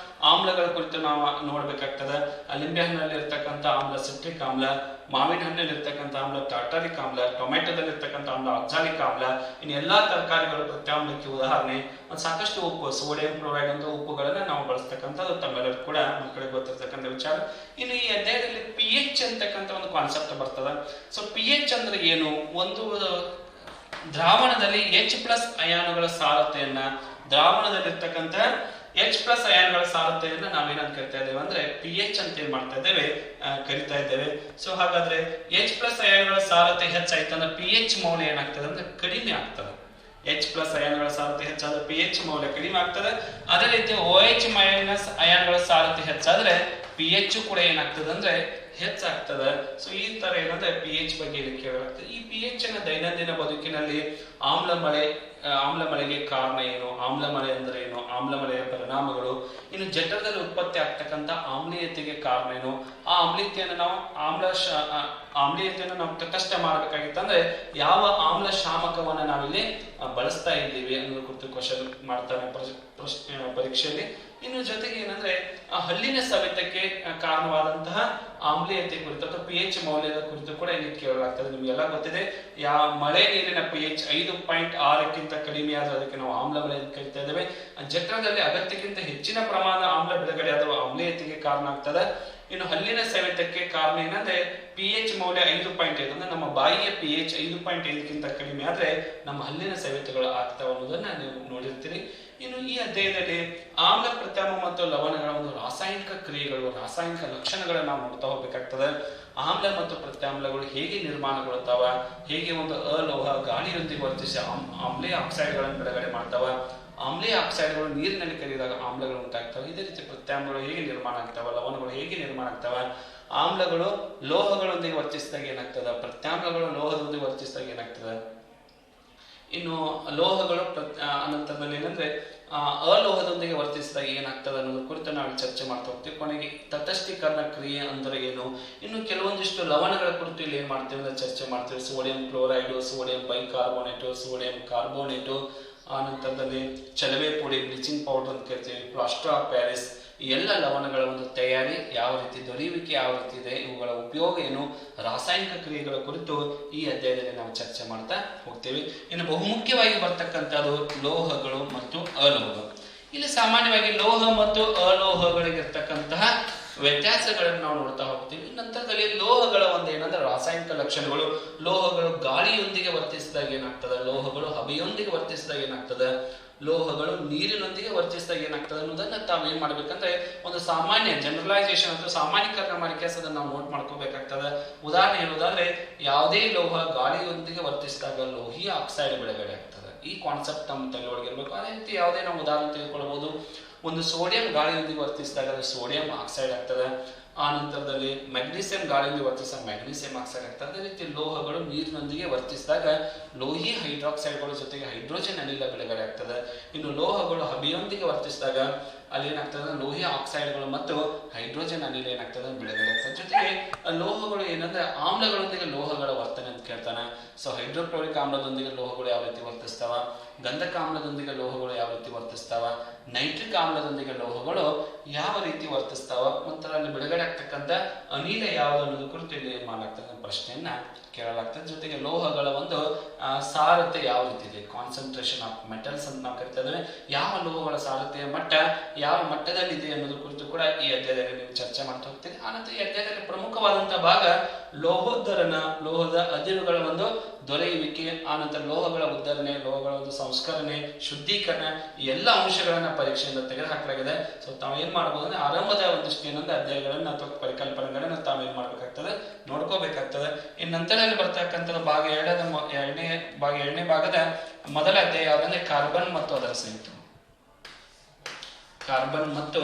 ಆಮ್ಲಗಳ ಕುರಿತು ನಾವು ನೋಡ್ಬೇಕಾಗ್ತದೆ. ಲಿಂಬೆ ಹಣ್ಣಲ್ಲಿ ಇರ್ತಕ್ಕಂಥ ಆಮ್ಲ ಸಿಟ್ರಿಕ್ ಆಮ್ಲ, ಮಾವಿನ ಹಣ್ಣಲ್ಲಿ ಇರ್ತಕ್ಕಂಥ ಆಮ್ಲ ಟಾರ್ಟಾರಿಕ್ ಆಮ್ಲ, ಟೊಮೆಟೊದಲ್ಲಿ ಇರ್ತಕ್ಕಂಥ ಆಮ್ಲ ಆಕ್ಸಾಲಿಕ್ ಆಮ್ಲ. ಇನ್ನು ಎಲ್ಲಾ ತರಕಾರಿಗಳು ಪ್ರತ್ಯಾಮ್ಲಕ್ಕೆ ಉದಾಹರಣೆ. ಸಾಕಷ್ಟು ಉಪ್ಪು, ಸೋಡಿಯಂ ಕ್ಲೋರೈಡ್ ಅಂತ ಉಪ್ಪುಗಳನ್ನ ನಾವು ಬಳಸ್ತಕ್ಕಂಥದ್ದು ತಮ್ಮೆಲ್ಲರೂ ಕೂಡ ಮಕ್ಕಳಿಗೆ ಗೊತ್ತಿರ್ತಕ್ಕಂಥ ವಿಚಾರ. ಇನ್ನು ಈ ಅಧ್ಯಾಯದಲ್ಲಿ pH ಅಂತಕ್ಕಂಥ ಒಂದು ಕಾನ್ಸೆಪ್ಟ್ ಬರ್ತದೆ. ಸೊ pH ಅಂದ್ರೆ ಏನು, ಒಂದು ದ್ರಾವಣದಲ್ಲಿ H+ ಅಯಾನುಗಳ ಸಾರತೆಯನ್ನ, ದ್ರಾವಣದಲ್ಲಿರ್ತಕ್ಕಂಥ H+ ಅಯಾನುಗಳ ಸಾರತೆಯನ್ನ ನಾವೇನಂತ ಕರಿತಾ ಇದ್ದೇವೆ ಅಂದ್ರೆ pH ಅಂತ ಏನ್ ಮಾಡ್ತಾ ಇದ್ದೇವೆ, ಕರಿತಾ ಇದ್ದೇವೆ. ಸೊ ಹಾಗಾದ್ರೆ H+ ಅಯಾನುಗಳ ಸಾರತೆ ಹೆಚ್ಚಾಯ್ತಂದ್ರೆ pH ಮೌಲ್ಯ ಏನಾಗ್ತದೆ ಅಂದ್ರೆ ಕಡಿಮೆ ಆಗ್ತದೆ. H+ ಅಯಾನುಗಳ ಸಾರತೆ ಹೆಚ್ಚಾದ್ರೆ pH ಮೌಲ್ಯ ಕಡಿಮೆ ಆಗ್ತದೆ. ಅದೇ ರೀತಿ OH- ಅಯಾನುಗಳ ಸಾರತೆ ಹೆಚ್ಚಾದ್ರೆ pH ಕೂಡ ಏನಾಗ್ತದೆ ಅಂದ್ರೆ ಹೆಚ್ಚಾಗ್ತದೆ. ಸೊ ಈ ತರ ಏನಂದ್ರೆ pH ಬಗ್ಗೆ ಕೇಳಲಾಗ್ತದೆ. ಈ pH ಅನ್ನ ದೈನಂದಿನ ಬದುಕಿನಲ್ಲಿ ಆಮ್ಲ ಮಳೆಗೆ ಕಾರಣ ಏನು, ಆಮ್ಲ ಮಳೆ ಅಂದ್ರೆ ಏನು, ಆಮ್ಲ ಮಳೆಯ ಪರಿಣಾಮಗಳು, ಇನ್ನು ಜಠರದಲ್ಲಿ ಉತ್ಪತ್ತಿ ಆಗ್ತಕ್ಕಂಥ ಆಮ್ಲೀಯತೆಗೆ ಕಾರಣ ಏನು, ಆ ಆಮ್ಲೀಯತೆಯನ್ನು ನಾವು ತಟಸ್ಥ ಮಾಡಬೇಕಾಗಿತ್ತಂದ್ರೆ ಯಾವ ಆಮ್ಲ ಶಾಮಕವನ್ನ ನಾವಿಲ್ಲಿ ಬಳಸ್ತಾ ಇದ್ದೀವಿ ಅನ್ನೋದ್ರ ಕುರಿತು ಕ್ವಶನ್ ಮಾಡ್ತಾನೆ ಪರೀಕ್ಷೆಯಲ್ಲಿ. ಇನ್ನು ಜೊತೆಗೆ ಏನಂದ್ರೆ ಹಲ್ಲಿನ ಸವೆತಕ್ಕೆ ಕಾರಣವಾದಂತಹ ಆಮ್ಲೀಯತೆ ಕುರಿತು ಅಥವಾ pH ಮೌಲ್ಯದ ಕುರಿತು ಕೂಡ ಇಲ್ಲಿ ಕೇಳಲಾಗ್ತದೆ. ನಿಮ್ಗೆಲ್ಲ ಗೊತ್ತಿದೆ, ಮಳೆ ನೀರಿನ pH 5.6ಕ್ಕಿಂತ ಕಡಿಮೆ ಆದ್ರೆ ಅದಕ್ಕೆ ನಾವು ಆಮ್ಲ ಮಳೆ ಅಂತ ಕರಿತಾ ಇದ್ದೇವೆ. ಜಠರದಲ್ಲಿ ಅಗತ್ಯಕ್ಕಿಂತ ಹೆಚ್ಚಿನ ಪ್ರಮಾಣ ಆಮ್ಲ ಬಿಡುಗಡೆ ಅಥವಾ ಆಮ್ಲೀಯತೆಗೆ ಕಾರಣ ಆಗ್ತದೆ. ಇನ್ನು ಹಲ್ಲಿನ ಸವೆತಕ್ಕೆ ಕಾರಣ ಏನಂದ್ರೆ pH ಮೌಲ್ಯ 5.5 ಅಂದ್ರೆ ನಮ್ಮ ಬಾಯಿಯ pH 5.5ಕ್ಕಿಂತ ಕಡಿಮೆ ಆದ್ರೆ ನಮ್ಮ ಹಲ್ಲಿನ ಸವೆತಗಳು ಆಗ್ತಾವ ಅನ್ನೋದನ್ನ ನೀವು ನೋಡಿರ್ತೀರಿ. ಇನ್ನು ಈ ಅಧ್ಯಾಯದಲ್ಲಿ ಆಮ್ಲ, ಪ್ರತ್ಯಾಮ್ಲ ಮತ್ತು ಲವಣಗಳ ಒಂದು ರಾಸಾಯನಿಕ ಕ್ರಿಯೆಗಳು, ರಾಸಾಯನಿಕ ಲಕ್ಷಣಗಳನ್ನ ನಾವು ನೋಡ್ತಾ ಹೋಗ್ಬೇಕಾಗ್ತದೆ. ಆಮ್ಲ ಮತ್ತು ಪ್ರತ್ಯಾಮ್ಲಗಳು ಹೇಗೆ ನಿರ್ಮಾಣಗೊಳ್ತಾವ, ಹೇಗೆ ಒಂದು ಅಲೋಹ ಗಾಳಿಯೊಂದಿಗೆ ವರ್ತಿಸಿ ಆಮ್ಲೀಯ ಆಕ್ಸೈಡ್ಗಳನ್ನು ಬಿಡುಗಡೆ ಮಾಡ್ತಾವ, ಆಮ್ಲೀಯ ಆಕ್ಸೈಡ್ಗಳು ನೀರಿನಲ್ಲಿ ಕರಿದಾಗ ಆಮ್ಲಗಳು ಉಂಟಾಗ್ತವೆ. ಇದೇ ರೀತಿ ಪ್ರತ್ಯಾಮ್ಲಗಳು ಹೇಗೆ ನಿರ್ಮಾಣ ಆಗ್ತಾವ, ಲವಣಗಳು ಹೇಗೆ ನಿರ್ಮಾಣ ಆಗ್ತಾವ, ಆಮ್ಲಗಳು ಲೋಹಗಳೊಂದಿಗೆ ವರ್ತಿಸಿದಾಗ ಏನಾಗ್ತದ, ಪ್ರತ್ಯಾಮ್ಲಗಳು ಲೋಹದೊಂದಿಗೆ ವರ್ತಿಸಿದಾಗ ಏನಾಗ್ತದ, ಇನ್ನು ಲೋಹಗಳು ಅನಂತರದಲ್ಲಿ ಏನಂದ್ರೆ ಅಲೋಹದೊಂದಿಗೆ ವರ್ತಿಸಿದಾಗ ಏನಾಗ್ತದೆ ಅನ್ನೋದ್ರ ಕುರಿತು ನಾವು ಚರ್ಚೆ ಮಾಡ್ತಾ ಹೋಗ್ತೀವಿ. ಕೊನೆಗೆ ತಟಸ್ಥೀಕರಣ ಕ್ರಿಯೆ ಅಂದ್ರೆ ಏನು, ಇನ್ನು ಕೆಲವೊಂದಿಷ್ಟು ಲವಣಗಳ ಕುರಿತು ಇಲ್ಲಿ ಏನ್ ಮಾಡ್ತೇವೆ ಅಂದ್ರೆ ಚರ್ಚೆ ಮಾಡ್ತೇವೆ. Sodium chloride, sodium bicarbonate, sodium carbonate, ಆ ನಂತರದಲ್ಲಿ ಚಲವೆ ಪುಡಿ, ಬ್ಲೀಚಿಂಗ್ ಪೌಡರ್ ಅಂತ ಕರಿತೀವಿ, ಪ್ಲಾಸ್ಟರ್ ಆಫ್ ಪ್ಯಾರಿಸ್. ಈ ಎಲ್ಲ ಲವಣಗಳ ಒಂದು ತಯಾರಿ ಯಾವ ರೀತಿ, ದೊರೆಯುವಿಕೆ ಯಾವ ರೀತಿ ಇದೆ, ಇವುಗಳ ಉಪಯೋಗ ಏನು, ರಾಸಾಯನಿಕ ಕ್ರಿಯೆಗಳ ಕುರಿತು ಈ ಅಧ್ಯಾಯದಲ್ಲಿ ನಾವು ಚರ್ಚೆ ಮಾಡ್ತಾ ಹೋಗ್ತೇವೆ. ಇನ್ನು ಬಹುಮುಖ್ಯವಾಗಿ ಬರ್ತಕ್ಕಂಥದ್ದು ಲೋಹಗಳು ಮತ್ತು ಅಲೋಹಗಳು. ಇಲ್ಲಿ ಸಾಮಾನ್ಯವಾಗಿ ಲೋಹ ಮತ್ತು ಅಲೋಹಗಳಿಗಿರ್ತಕ್ಕಂತಹ ವ್ಯತ್ಯಾಸಗಳನ್ನು ನಾವು ನೋಡ್ತಾ ಹೋಗ್ತೀವಿ. ನಂತರದಲ್ಲಿ ಲೋಹಗಳ ಒಂದು ಏನಂದ್ರೆ ರಾಸಾಯನಿಕ ಲಕ್ಷಣಗಳು, ಲೋಹಗಳು ಗಾಳಿಯೊಂದಿಗೆ ವರ್ತಿಸಿದಾಗ ಏನಾಗ್ತದೆ, ಲೋಹಗಳು ಹಬೆಯೊಂದಿಗೆ ವರ್ತಿಸಿದಾಗ ಏನಾಗ್ತದೆ, ಲೋಹಗಳು ನೀರಿನೊಂದಿಗೆ ವರ್ತಿಸಿದಾಗ ಏನಾಗ್ತದೆ ಅನ್ನೋದನ್ನ ತಾವೇನ್ ಮಾಡ್ಬೇಕಂದ್ರೆ ಒಂದು ಸಾಮಾನ್ಯ ಜನರಲೈಸೇಷನ್ ಅಥವಾ ಸಾಮಾನ್ಯೀಕರಣ ಮಾಡಿ ಅದನ್ನ ನಾವು ನೋಟ್ ಮಾಡ್ಕೋಬೇಕಾಗ್ತದೆ. ಉದಾಹರಣೆ ಹೇಳೋದಾದ್ರೆ ಯಾವುದೇ ಲೋಹ ಗಾಳಿಯೊಂದಿಗೆ ವರ್ತಿಸಿದಾಗ ಲೋಹೀಯ ಆಕ್ಸೈಡ್ ಬಿಡುಗಡೆ ಆಗ್ತದೆ. ಈ ಕಾನ್ಸೆಪ್ಟ್ ನಮ್ಮ ತಲೆಯೊಳಗೆ ಇರಬೇಕು. ಅದೇ ರೀತಿ ಯಾವುದೇ ನಾವು ಉದಾಹರಣೆ ತೆಗೆದುಕೊಳ್ಬಹುದು. ಒಂದು ಸೋಡಿಯಂ ಗಾಳಿಯೊಂದಿಗೆ ವರ್ತಿಸಿದಾಗ ಅದು ಸೋಡಿಯಂ ಆಕ್ಸೈಡ್ ಆಗ್ತದೆ. ಆ ನಂತರದಲ್ಲಿ ಮೆಗ್ನೀಸಿಯಂ ಗಾಳಿಯೊಂದಿಗೆ ವರ್ತಿಸಿದಾಗ ಮೆಗ್ನೀಸಿಯಂ ಆಕ್ಸೈಡ್ ಆಗ್ತದೆ. ಅದೇ ರೀತಿ ಲೋಹಗಳು ನೀರಿನೊಂದಿಗೆ ವರ್ತಿಸಿದಾಗ ಲೋಹಿ ಹೈಡ್ರಾಕ್ಸೈಡ್ಗಳ ಜೊತೆಗೆ ಹೈಡ್ರೋಜನ್ ಅನಿಲ ಬಿಡುಗಡೆ ಆಗ್ತದೆ. ಇನ್ನು ಲೋಹಗಳು ಹಬೆಯೊಂದಿಗೆ ವರ್ತಿಸಿದಾಗ ಅಲ್ಲಿ ಏನಾಗ್ತದೆ, ಲೋಹೀಯ ಆಕ್ಸೈಡ್ಗಳು ಮತ್ತು ಹೈಡ್ರೋಜನ್ ಅನಿಲ ಏನಾಗ್ತದೆ, ಬಿಡುಗಡೆ ಆಗ್ತದೆ. ಜೊತೆಗೆ ಲೋಹಗಳು ಏನಂದ್ರೆ ಆಮ್ಲಗಳೊಂದಿಗೆ ಲೋಹಗಳ ವರ್ತನೆ ಅಂತ ಕೇಳ್ತಾನೆ. ಸೊ ಹೈಡ್ರೋಕ್ಲೋರಿಕ್ ಆಮ್ಲದೊಂದಿಗೆ ಲೋಹಗಳು ಯಾವ ರೀತಿ ವರ್ತಿಸ್ತಾವ, ಗಂಧಕ ಆಮ್ಲದೊಂದಿಗೆ ಲೋಹಗಳು ಯಾವ ರೀತಿ ವರ್ತಿಸ್ತಾವ, ನೈಟ್ರಿಕ್ ಆಮ್ಲದೊಂದಿಗೆ ಲೋಹಗಳು ಯಾವ ರೀತಿ ವರ್ತಿಸ್ತಾವ, ಮತ್ತು ಅಲ್ಲಿ ಬಿಡುಗಡೆ ಆಗ್ತಕ್ಕಂಥ ಅನಿಲ ಯಾವುದು ಅನ್ನೋದು ಕುರಿತು ಇಲ್ಲಿ ಏನ್ ಮಾಡಲಾಗ್ತದೆ ಪ್ರಶ್ನೆಯನ್ನ ಕೇಳಲಾಗ್ತದೆ. ಜೊತೆಗೆ ಲೋಹಗಳ ಒಂದು ಸಾರತೆ ಯಾವ ರೀತಿ ಇದೆ, ಕಾನ್ಸಂಟ್ರೇಷನ್ ಆಫ್ ಮೆಟಲ್ಸ್ ಅಂತ ನಾವು ಕರಿತಾ ಇದ್ದೇವೆ, ಯಾವ ಲೋಹಗಳ ಸಾರತೆಯ ಮಟ್ಟ ಯಾವ ಮಟ್ಟದಲ್ಲಿ ಇದೆ ಅನ್ನೋದು ಕುರಿತು ಕೂಡ ಈ ಅಧ್ಯಾಯದಲ್ಲಿ ನೀವು ಚರ್ಚೆ ಮಾಡ್ತಾ ಹೋಗ್ತೀರಿ. ಆನಂತರ ಈ ಅಧ್ಯಾಯದಲ್ಲಿ ಪ್ರಮುಖವಾದಂತಹ ಭಾಗ ಲೋಹೋದ್ಧರಣ, ಲೋಹದ ಅದಿರುಗಳ ಒಂದು ದೊರೆಯುವಿಕೆ, ಆನಂತರ ಲೋಹಗಳ ಉದ್ಧರಣೆ, ಲೋಹಗಳ ಒಂದು ಸಂಸ್ಕರಣೆ, ಶುದ್ಧೀಕರಣ, ಈ ಎಲ್ಲ ಅಂಶಗಳನ್ನ ಪರೀಕ್ಷೆಯಿಂದ ತೆಗೆದು ಹಾಕಲಾಗಿದೆ. ಸೊ ತಾವು ಏನ್ ಮಾಡಬಹುದು ಅಂದ್ರೆ ಆರಂಭದ ಒಂದಿಷ್ಟು ಏನಂದ್ರೆ ಅಧ್ಯಾಯಗಳನ್ನ ಅಥವಾ ಪರಿಕಲ್ಪನೆಗಳನ್ನ ತಾವೇನ್ ಮಾಡ್ಬೇಕಾಗ್ತದೆ, ನೋಡ್ಕೋಬೇಕಾಗ್ತದೆ. ಇನ್ನು ನಂತರದಲ್ಲಿ ಬರ್ತಕ್ಕಂಥ ಭಾಗ ಎರಡನೇ ಭಾಗದ ಮೊದಲ ಅಧ್ಯಾಯ ಯಾವ್ದಂದ್ರೆ ಕಾರ್ಬನ್ ಮತ್ತು ಅದರ ಸಂಯುಕ್ತ, ಕಾರ್ಬನ್ ಮತ್ತು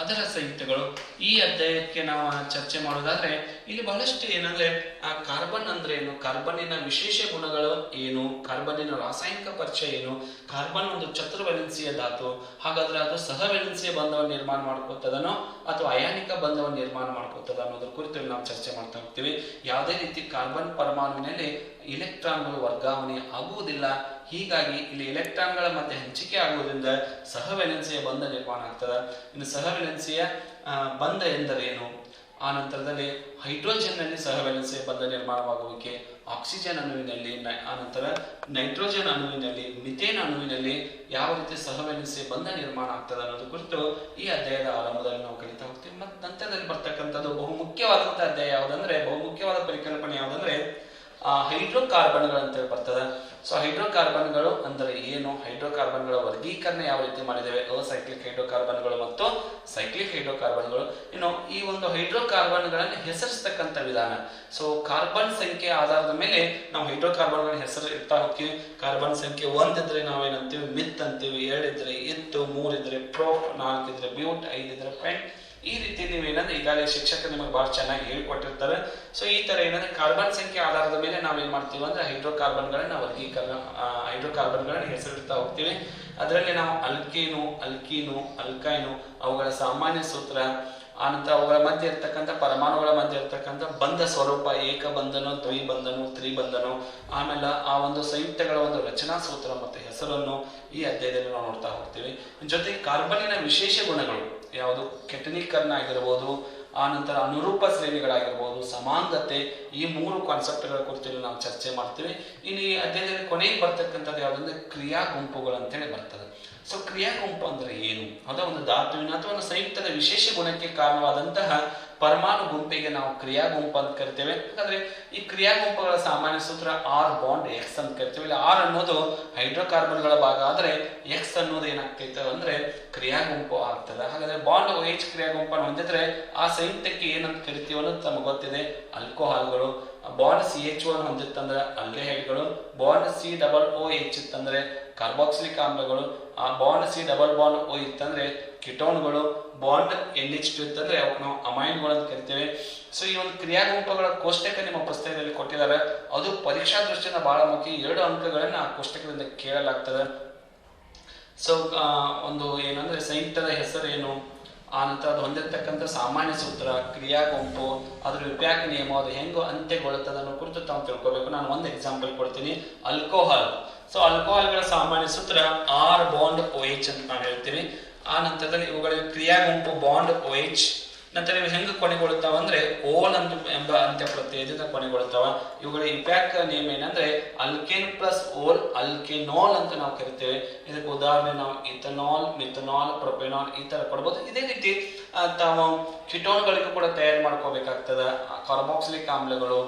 ಅದರ ಸಂಯುಕ್ತಗಳು. ಈ ಅಧ್ಯಾಯಕ್ಕೆ ನಾವು ಚರ್ಚೆ ಮಾಡೋದಾದ್ರೆ ಇಲ್ಲಿ ಬಹಳಷ್ಟು ಏನಂದ್ರೆ ಆ ಕಾರ್ಬನ್ ಅಂದ್ರೆ ಏನು, ಕಾರ್ಬನ್ನಿನ ವಿಶೇಷ ಗುಣಗಳು ಏನು, ಕಾರ್ಬನ್ನಿನ ರಾಸಾಯನಿಕ ಪರಿಚಯ ಏನು, ಕಾರ್ಬನ್ ಒಂದು ಚತುರ್ವೇಲೆನ್ಸಿಯ ಧಾತು, ಹಾಗಾದ್ರೆ ಅದು ಸಹವೇಲೆನ್ಸಿಯ ಬಂಧವನ್ನು ನಿರ್ಮಾಣ ಮಾಡ್ಕೋತದನೋ ಅಥವಾ ಅಯಾನಿಕ ಬಂಧವನ್ನು ನಿರ್ಮಾಣ ಮಾಡ್ಕೋತದ ಅನ್ನೋದ್ರ ಕುರಿತು ನಾವು ಚರ್ಚೆ ಮಾಡ್ತಾ ಹೋಗ್ತೀವಿ. ಯಾವುದೇ ರೀತಿ ಕಾರ್ಬನ್ ಪರಮಾಣುವಿನಲ್ಲಿ ಇಲೆಕ್ಟ್ರಾನ್ಗಳು ವರ್ಗಾವಣೆ ಆಗುವುದಿಲ್ಲ. ಹೀಗಾಗಿ ಇಲ್ಲಿ ಎಲೆಕ್ಟ್ರಾನ್ಗಳ ಮಧ್ಯೆ ಹಂಚಿಕೆ ಆಗುವುದರಿಂದ ಸಹವೇಲೆನ್ಸಿಯ ಬಂಧ ನಿರ್ಮಾಣ ಆಗ್ತದೆ. ಇನ್ನು ಸಹವೇಲೆನ್ಸಿಯ ಬಂಧ ಎಂದರೇನು, ಆ ನಂತರದಲ್ಲಿ ಹೈಡ್ರೋಜನ್ ನಲ್ಲಿ ಸಹವೇಲೆನ್ಸಿಯ ಬಂಧ ನಿರ್ಮಾಣವಾಗುವಿಕೆ, ಆಕ್ಸಿಜನ್ ಅಣುವಿನಲ್ಲಿ, ಆನಂತರ ನೈಟ್ರೋಜನ್ ಅಣುವಿನಲ್ಲಿ, ಮಿಥೇನ್ ಅಣುವಿನಲ್ಲಿ ಯಾವ ರೀತಿ ಸಹವೇಲೆನ್ಸಿಯ ಬಂಧ ನಿರ್ಮಾಣ ಆಗ್ತದೆ ಅನ್ನೋದು ಕುರಿತು ಈ ಅಧ್ಯಾಯದ ಆರಂಭದಲ್ಲಿ ನಾವು ಕಲಿತಾ ಹೋಗ್ತೀವಿ. ಮತ್ತು ನಂತರದಲ್ಲಿ ಬರ್ತಕ್ಕಂಥದ್ದು ಬಹುಮುಖ್ಯವಾದಂತಹ ಅಧ್ಯಾಯ ಯಾವುದಂದ್ರೆ, ಬಹುಮುಖ್ಯವಾದ ಪರಿಕಲ್ಪನೆ ಯಾವುದಂದ್ರೆ ಹೈಡ್ರೋಕಾರ್ಬನ್ಗಳು ಅಂತೇಳಿ ಬರ್ತದೆ. ಸೊ ಹೈಡ್ರೋಕಾರ್ಬನ್ಗಳು ಅಂದ್ರೆ ಏನು, ಹೈಡ್ರೋಕಾರ್ಬನ್ಗಳ ವರ್ಗೀಕರಣ ಯಾವ ರೀತಿ ಮಾಡಿದ್ದೇವೆ, ಅಸೈಕ್ಲಿಕ್ ಹೈಡ್ರೋಕಾರ್ಬನ್ಗಳು ಮತ್ತು ಸೈಕ್ಲಿಕ್ ಹೈಡ್ರೋಕಾರ್ಬನ್ಗಳು. ಇನ್ನು ಈ ಒಂದು ಹೈಡ್ರೋಕಾರ್ಬನ್ಗಳನ್ನು ಹೆಸರಿಸ್ತಕ್ಕಂಥ ವಿಧಾನ, ಸೊ ಕಾರ್ಬನ್ ಸಂಖ್ಯೆ ಆಧಾರದ ಮೇಲೆ ನಾವು ಹೈಡ್ರೋಕಾರ್ಬನ್ಗಳ ಹೆಸರು ಇರ್ತಾ ಹೋಗ್ತೀವಿ. ಕಾರ್ಬನ್ ಸಂಖ್ಯೆ 1 ಇದ್ರೆ ನಾವೇನಂತೀವಿ ಮಿತ್ ಅಂತೀವಿ, 2 ಇದ್ರೆ ಇತ್ತು, 3 ಇದ್ರೆ ಪ್ರೋಪ್, 4 ಇದ್ರೆ ಬ್ಯೂಟ್, 5 ಇದ್ರೆ ಪೆಂಟ್. ಈ ರೀತಿ ನೀವೇನಂದ್ರೆ ಈಗಾಗಲೇ ಶಿಕ್ಷಕರು ನಿಮಗೆ ಬಹಳ ಚೆನ್ನಾಗಿ ಹೇಳ್ಕೊಟ್ಟಿರ್ತಾರೆ. ಸೊ ಈ ತರ ಏನಂದ್ರೆ ಕಾರ್ಬನ್ ಸಂಖ್ಯೆ ಆಧಾರದ ಮೇಲೆ ನಾವೇನ್ ಮಾಡ್ತೀವಿ ಅಂದ್ರೆ ಹೈಡ್ರೋಕಾರ್ಬನ್ಗಳನ್ನ ಹೈಡ್ರೋಕಾರ್ಬನ್ಗಳನ್ನ ಹೆಸರಿಡ್ತಾ ಹೋಗ್ತೀವಿ. ಅದರಲ್ಲಿ ನಾವು ಅಲ್ಕೀನು, ಅಲ್ಕೈನು ಅವುಗಳ ಸಾಮಾನ್ಯ ಸೂತ್ರ, ಆನಂತರ ಅವುಗಳ ಮಧ್ಯೆ ಇರ್ತಕ್ಕಂಥ ಪರಮಾಣುಗಳ ಮಧ್ಯೆ ಇರ್ತಕ್ಕಂಥ ಬಂಧ ಸ್ವರೂಪ, ಏಕಬಂಧನೋ, ದ್ವಿಬಂಧನೋ, ತ್ರಿಬಂಧನೋ, ಆಮೇಲೆ ಆ ಒಂದು ಸಂಯುಕ್ತಗಳ ಒಂದು ರಚನಾ ಸೂತ್ರ ಮತ್ತು ಹೆಸರನ್ನು ಈ ಅಧ್ಯಾಯದಲ್ಲಿ ನಾವು ನೋಡ್ತಾ ಹೋಗ್ತೀವಿ. ಜೊತೆಗೆ ಕಾರ್ಬನ್ನಿನ ವಿಶೇಷ ಗುಣಗಳು ಯಾವುದು, ಕೆಟನೀಕರಣ ಆಗಿರ್ಬೋದು, ಆನಂತರ ಅನುರೂಪ ಶ್ರೇಣಿಗಳಾಗಿರ್ಬೋದು, ಸಮಾಂಗತೆ, ಈ 3 ಕಾನ್ಸೆಪ್ಟ್ಗಳ ಕುರಿತು ನಾವು ಚರ್ಚೆ ಮಾಡ್ತೀವಿ. ಇನ್ನು ಈ ಅಧ್ಯಾಯದಲ್ಲಿ ಕೊನೆಗೆ ಬರ್ತಕ್ಕಂಥದ್ದು ಯಾವುದಂದ್ರೆ ಕ್ರಿಯಾ ಗುಂಪುಗಳು ಅಂತೇಳಿ ಬರ್ತದೆ. ಸೊ ಕ್ರಿಯಾ ಗುಂಪು ಅಂದ್ರೆ ಏನು, ಅದ ಒಂದು ಧಾತುವಿನ ಅಥವಾ ಒಂದು ಸಂಯುಕ್ತದ ವಿಶೇಷ ಗುಣಕ್ಕೆ ಕಾರಣವಾದಂತಹ ಪರಮಾಣು ಗುಂಪಿಗೆ ನಾವು ಕ್ರಿಯಾ ಗುಂಪು ಅಂತ ಕರಿತೇವೆ. ಹಾಗಾದ್ರೆ ಈ ಕ್ರಿಯಾ ಗುಂಪುಗಳ ಸಾಮಾನ್ಯ ಸೂತ್ರ ಆರ್ ಬಾಂಡ್ ಎಕ್ಸ್ ಅಂತ ಕರಿತೇವೆ. ಇಲ್ಲಿ ಆರ್ ಅನ್ನೋದು ಹೈಡ್ರೋಕಾರ್ಬನ್ಗಳ ಭಾಗ ಆದ್ರೆ ಎಕ್ಸ್ ಅನ್ನೋದು ಏನಾಗ್ತೈತೆ ಅಂದ್ರೆ ಕ್ರಿಯಾ ಗುಂಪು ಆಗ್ತದೆ. ಹಾಗಾದ್ರೆ ಬಾಂಡ್ OH ಕ್ರಿಯಾ ಗುಂಪನ್ನು ಹೊಂದಿದ್ರೆ ಆ ಸಂಯುಕ್ತಕ್ಕೆ ಏನಂತ ಕರಿತೀವಿ ಅನ್ನೋದು ತಮಗೆ ಗೊತ್ತಿದೆ, ಆಲ್ಕೋಹಾಲ್ಗಳು. ಬಾಂಡ್ CH1 ಹೊಂದಿತ್ತಂದ್ರೆ ಆಲ್ಡಿಹೈಡ್ಗಳು, ಬಾಂಡ್ COOH ಇತ್ತಂದ್ರೆ ಕಾರ್ಬಾಕ್ಸಿಲಿಕ್ ಆಮ್ಲಗಳು, ಆ ಬಾಂಡ್ C+O ಇತ್ತಂದ್ರೆ ಕಿಟೋನ್ಗಳು, ಬಾಂಡ್ NH2 ಇತ್ತಂದ್ರೆ ನಾವು ಅಮೈನ್ಗಳು ಅಂತ ಕರಿತೇವೆ. ಸೊ ಈ ಒಂದು ಕ್ರಿಯಾ ಗುಂಪುಗಳ ಕೋಷ್ಟಕ ನಿಮ್ಮ ಪುಸ್ತಕದಲ್ಲಿ ಕೊಟ್ಟಿದ್ದಾರೆ. ಅದು ಪರೀಕ್ಷಾ ದೃಷ್ಟಿಯಿಂದ ಬಹಳ ಮುಖ್ಯ. 2 ಅಂಕಗಳನ್ನ ಆ ಕೋಷ್ಟಕದಿಂದ ಕೇಳಲಾಗ್ತದೆ. ಸೊ ಒಂದು ಏನಂದ್ರೆ ಸಂಯುಕ್ತದ ಹೆಸರೇನು, ಆನಂತರ ಅದು ಹೊಂದಿರತಕ್ಕಂಥ ಸಾಮಾನ್ಯ ಸೂತ್ರ, ಕ್ರಿಯಾ ಗುಂಪು, ಅದ್ರ ವಿಪ್ಯಾಕ ನಿಯಮ, ಅದು ಹೆಂಗೋ ಅಂತ್ಯಗೊಳ್ಳುತ್ತದೆ ಅನ್ನೋ ಕುರಿತು ತಾವು ತಿಳ್ಕೊಬೇಕು. ನಾನು ಒಂದು ಎಕ್ಸಾಂಪಲ್ ಕೊಡ್ತೀನಿ, ಆಲ್ಕೋಹಾಲ್. ಸೊ ಆಲ್ಕೋಹಾಲ್ಗಳ ಸಾಮಾನ್ಯ ಸೂತ್ರ ಆರ್ ಬಾಂಡ್ OH ಅಂತ ನಾವು ಹೇಳ್ತೀವಿ. ಆ ನಂತರದಲ್ಲಿ ಇವುಗಳ ಕ್ರಿಯಾ ಗುಂಪು ಬಾಂಡ್ OH. ನಂತರ ಇವು ಹೆಂಗೆ ಕೊನೆಗೊಳ್ತಾವ ಅಂದ್ರೆ ಓಲ್ ಅಂತ ಎಂಬ ಅಂತ್ಯ ಪ್ರತ್ಯಯದಿಂದ ಕೊನೆಗೊಳ್ತಾವ. ಇವುಗಳ ಇಂಪ್ಯಾಕ್ಟ್ ನೇಮ್ ಏನಂದ್ರೆ ಅಲ್ಕೇನ್ ಪ್ಲಸ್ ಓಲ್, ಅಲ್ಕೆನಾಲ್ ಅಂತ ನಾವು ಕರಿತೇವೆ. ಇದಕ್ಕೆ ಉದಾಹರಣೆ ನಾವು ಇಥನಾಲ್, ಮಿಥನಾಲ್, ಪ್ರೊಪೆನಾಲ್ ಈ ತರ ಕೊಡ್ಬೋದು. ಇದೇ ರೀತಿ ತಾವು ಕಿಟೋನ್ಗಳಿಗೂ ಕೂಡ ತಯಾರು ಮಾಡ್ಕೋಬೇಕಾಗ್ತದ. ಕಾರ್ಬಾಕ್ಸಿಲಿಕ್ ಆಮ್ಲಗಳು,